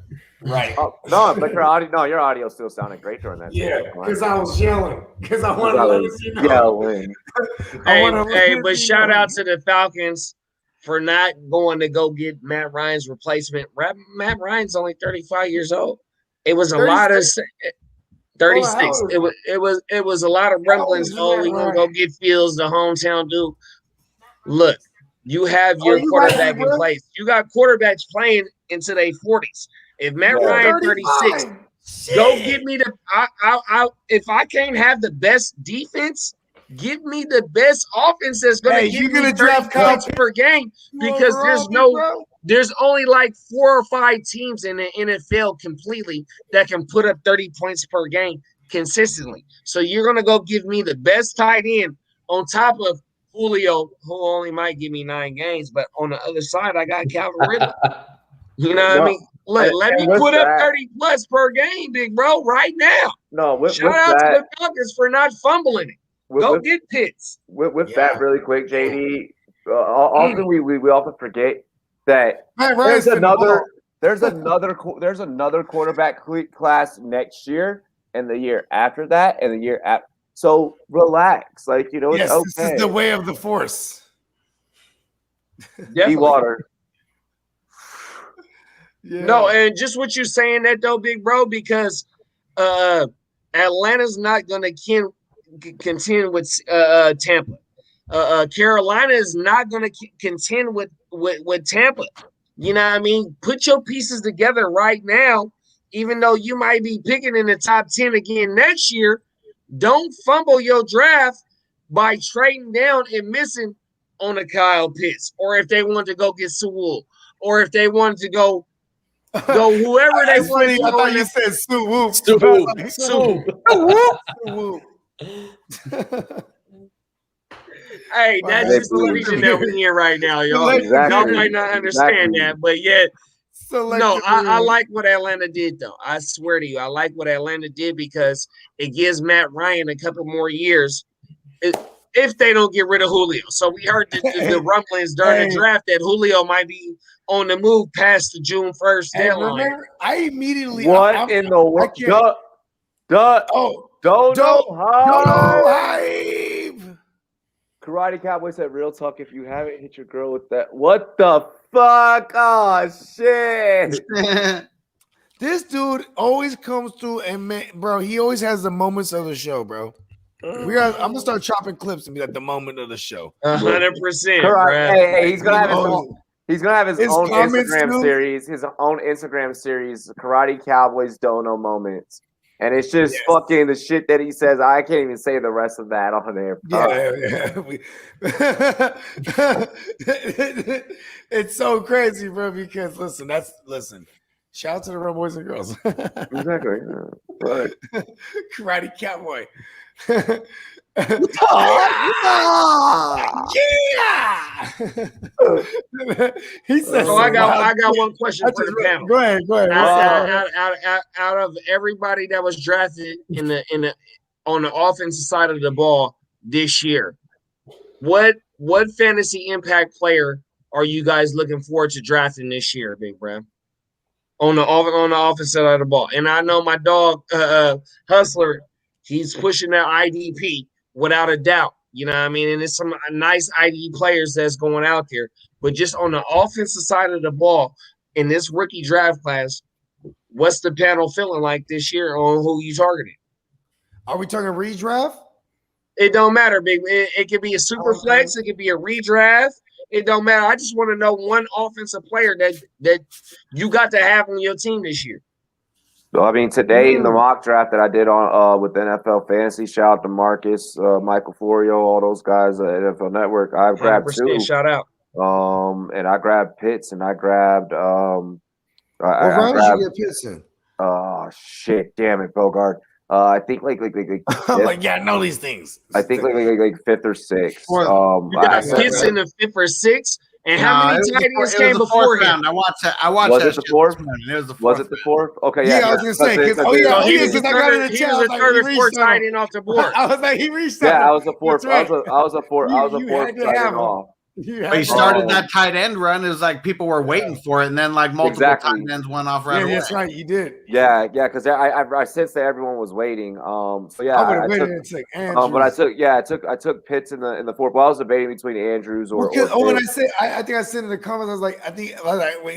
Right. Oh, no, but your audio still sounded great during that. Yeah, because I was yelling. Because I wanted to let you know. yelling. But shout out to the Falcons for not going to go get Matt Ryan's replacement. Matt Ryan's only 35 years old. It was a lot of 36. It was a lot of rumblings. Oh, we gonna go get Fields, the hometown dude. Look, you have your quarterback in place. You got quarterbacks playing into their 40s. If Matt Ryan 36, go give me the. If I can't have the best defense, give me the best offense that's going to give me 30 points per game, because there's only like 4 or 5 teams in the NFL completely that can put up 30 points per game consistently. So you're going to go give me the best tight end on top of Julio, who only might give me 9 games, but on the other side, I got Calvin Ridley. You know what I mean? Let me put up 30 plus per game, big bro, right now. No, shout out to the Falcons for not fumbling it. Go get Pitts. With that, really quick, JD. Often we often forget that there's another quarterback class next year, and the year after that, and the year after. So relax, it's okay. This is the way of the force. Water. Yeah. No, and just what you're saying that though, big bro, because Atlanta's not going to contend with Tampa. Carolina is not going to contend with Tampa. You know what I mean? Put your pieces together right now, even though you might be picking in the top 10 again next year. Don't fumble your draft by trading down and missing on a Kyle Pitts, or if they want to go get Sewell, or if they wanted to go whoever they want. I thought you said Sewell. Hey, that's just the region that we're in right now, y'all. Y'all might not understand that, but yet. No, I like what Atlanta did, though. I swear to you, I like what Atlanta did, because it gives Matt Ryan a couple more years if they don't get rid of Julio. So we heard the rumblings during the draft that Julio might be on the move past the June 1st deadline. Remember, I immediately in the world? Dono hype. Karate Cowboy said, "Real talk. If you haven't hit your girl with that, what the fuck? Oh shit!" This dude always comes through, and bro, he always has the moments of the show, bro. I'm gonna start chopping clips and be like the moment of the show. 100%. Hey, he's gonna have his own Instagram series. His own Instagram series, Karate Cowboys Dono Moments. And it's just fucking the shit that he says. I can't even say the rest of that on there. It's so crazy, bro, because listen. Shout out to the Rumboyz and girls. Exactly. Right. Karate Cowboy. He said. So I got one question for the panel. Go ahead. Out of everybody that was drafted on the offensive side of the ball this year, what fantasy impact player are you guys looking forward to drafting this year, Big Bram? On the offensive side of the ball, and I know my dog Hustler, he's pushing that IDP without a doubt. You know what I mean? And there's some nice ID players that's going out there. But just on the offensive side of the ball in this rookie draft class, what's the panel feeling like this year on who you targeting? Are we talking redraft? It don't matter, big. It could be a super flex. It could be a redraft. It don't matter. I just want to know one offensive player that you got to have on your team this year. So, I mean, today in the mock draft that I did on with NFL Fantasy, shout out to Marcus, Michael Florio, all those guys at NFL Network. I grabbed 2. Shout out. And I grabbed Pitts, and I grabbed what round did you get Pitts in? Oh shit! Damn it, Bogart. I think like I know these things. I think like 5th or 6th. You got Pitts in the 5th or 6th. And how many tight ends came before him? I watched was it the 4th? Was it the 4th? Okay, yeah. I was gonna say because he was the third or fourth tight end off the board. I was like, he reached. Yeah, I was the 4th. I was the 4th tight end off. But he started that tight end run. It was like people were waiting for it, and then like multiple tight ends went off right away. That's right. You did. Yeah, because I sensed that everyone was waiting. So yeah, I would have waited and took Andrews. But I took Pitts in the fourth. Well, I was debating between Andrews or. When I think I said in the comments, I was like,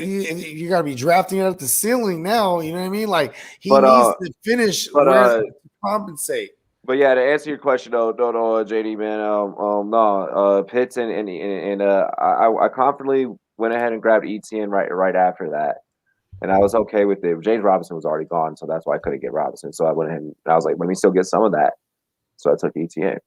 you got to be drafting at the ceiling now. You know what I mean? Like he needs to finish to compensate. But yeah, to answer your question though, JD man, Pitts and I confidently went ahead and grabbed ETN right after that, and I was okay with it. James Robinson was already gone, so that's why I couldn't get Robinson. So I went ahead and I was like, let me still get some of that. So I took ETN.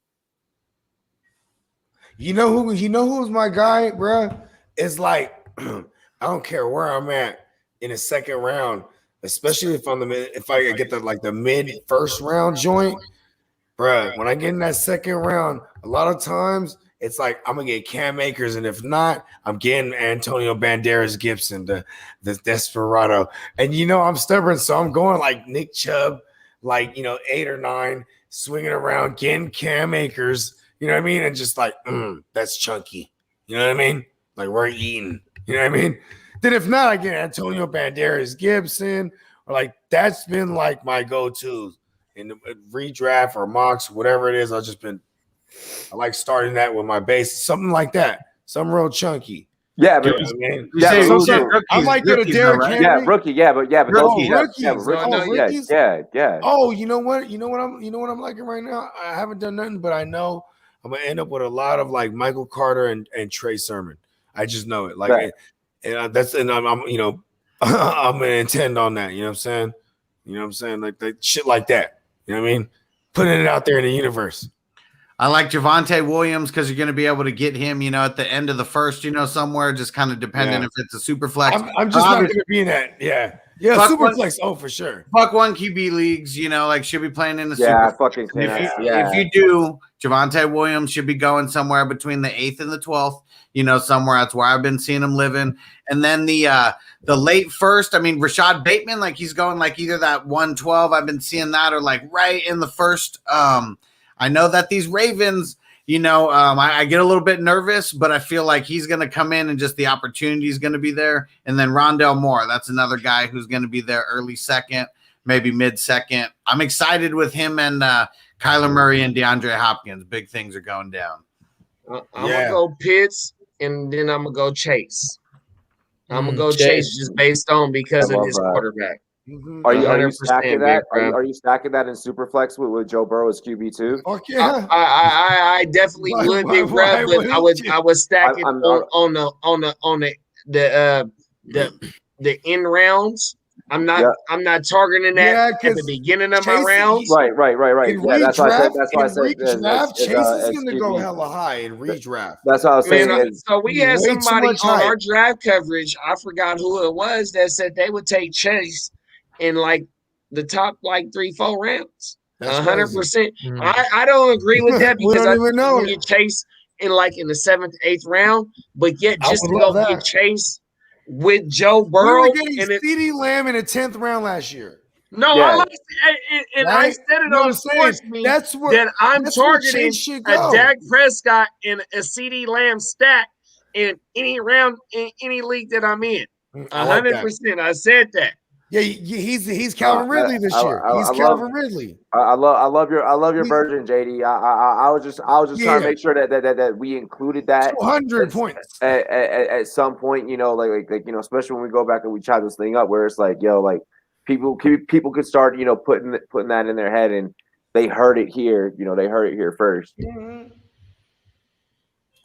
You know who's my guy, bro? It's like I don't care where I'm at in the second round, especially if I get the mid first round joint. Bruh, when I get in that second round, a lot of times it's like I'm gonna get Cam Akers, and if not, I'm getting Antonio Banderas Gibson, the Desperado. And I'm stubborn, so I'm going like Nick Chubb, 8 or 9, swinging around, getting Cam Akers. You know what I mean? And just like, that's chunky. You know what I mean? Like we're eating. You know what I mean? Then if not, I get Antonio Banderas Gibson, or that's been like my go-to. In the redraft or mocks, whatever it is, I like starting that with my base, something like that, something real chunky. Yeah, but I might get a Derrick Henry. Yeah, rookie. Yeah, but rookies. Yeah. Oh, you know what I'm liking right now? I haven't done nothing, but I know I'm gonna end up with a lot of like Michael Carter and Trey Sermon. I just know it. I'm I'm gonna intend on that. You know what I'm saying? You know what I'm saying? Like shit like that. You know what I mean? Putting it out there in the universe. I like Javonte Williams because you're going to be able to get him, at the end of the first, somewhere, just kind of depending if it's a super flex. I'm just not going to be in that. Yeah, super flex. Oh, for sure. Fuck 1 QB leagues, should be playing in the super. Fucking if you do, Javonte Williams should be going somewhere between the 8th and the 12th. Somewhere that's where I've been seeing him living. And then the late first, Rashad Bateman, he's going either that 112. I've been seeing that, or right in the first. I know that these Ravens, I get a little bit nervous, but I feel like he's going to come in and just the opportunity is going to be there. And then Rondale Moore, that's another guy who's going to be there early second, maybe mid second. I'm excited with him and Kyler Murray and DeAndre Hopkins. Big things are going down. I'm going to go Pitts, and then I'm going to go Chase. I'm going to go Chase just based on because of his quarterback. Mm-hmm. Are you stacking that? Are you stacking that in Superflex with Joe Burrow as QB2? Oh, yeah. I definitely would be, bro. But I would stack it on the end rounds. I'm not targeting that at the beginning of my rounds. Right. Yeah, that's why I said Chase is going to go hella high in redraft. That's what I was saying. So we had somebody on our draft coverage. I forgot who it was that said they would take Chase in the top 3-4 rounds. 100%. I don't agree with that because I think you get Chase in the 7th, 8th round, but yet just to go get Chase with Joe Burrow. We were getting CeeDee Lamb in the 10th round last year. No, I said it on SportsMe that I'm targeting a Dak Prescott and a CeeDee Lamb stack in any round in any league that I'm in. 100%. I said that. Yeah, he's Calvin Ridley this year. He's Calvin Ridley. I love your version, JD. I was just trying to make sure that we included that 200 points at some point. Especially when we go back and we chop this thing up, where it's people could start putting that in their head, and they heard it here. They heard it here first. Mm-hmm.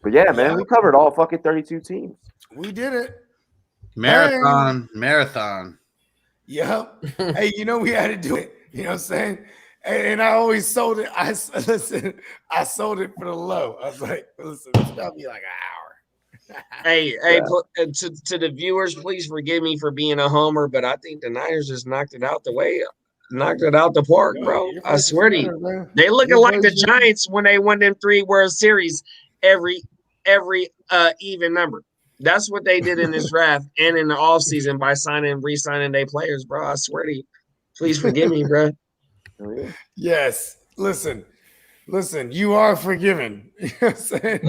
But yeah, man, we covered all fucking 32 teams. We did it. Marathon. Yep. Hey, we had to do it. You know what I'm saying? And I always sold it. I sold it for the low. I was like, listen, it's about to be like an hour. Hey, to the viewers, please forgive me for being a homer, but I think the Niners just knocked it out the park, bro. I swear to you. They looking like the Giants when they won them 3 World Series every even number. That's what they did in this draft and in the offseason by re-signing their players, bro. I swear to you. Please forgive me, bro. Yes. Listen, Listen, you are forgiven. You know what I'm saying?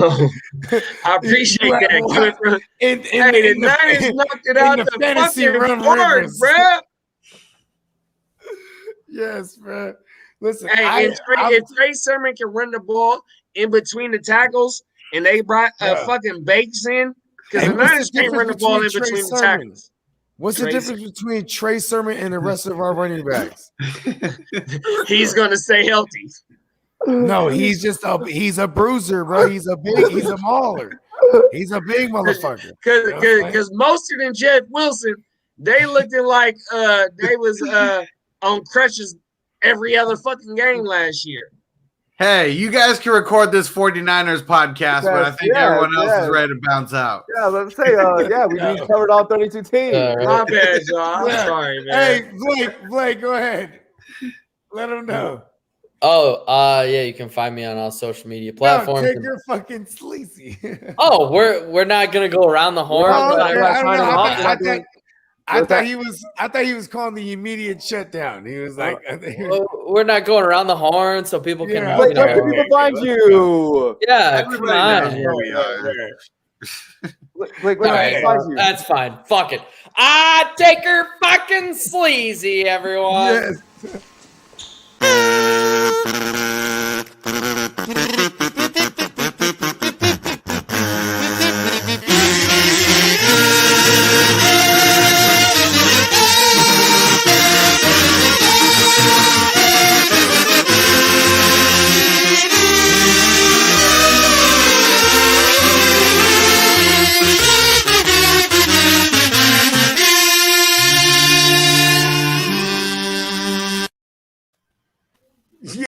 I appreciate that. Hey, the Niners knocked it out the fantasy fucking run park, Rivers. bro. Yes, bro. Listen, Hey, if Trey Sermon can run the ball in between the tackles, and they brought fucking Bakes in, because the Niners can't run the ball in between the tackles. What's the difference between Trey Sermon and the rest of our running backs? He's gonna stay healthy. No, he's a bruiser, bro. He's a mauler. He's a big motherfucker. Because Mostert and Jeff Wilson, they looked like they was on crutches every other fucking game last year. Hey, you guys can record this 49ers podcast, but I think everyone else is ready to bounce out. Yeah, let's say, we covered all 32 teams. My bad, y'all. I'm sorry, man. Hey, Blake, go ahead. Let them know. Oh, yeah, you can find me on all social media platforms. No, take your fucking sleazy. Oh, we're not gonna go around the horn. I thought he was calling the immediate shutdown. He was like, we're not going around the horn so people can. Where can people find you? Yeah, come on. That's fine. Fuck it. Take her fucking sleazy, everyone.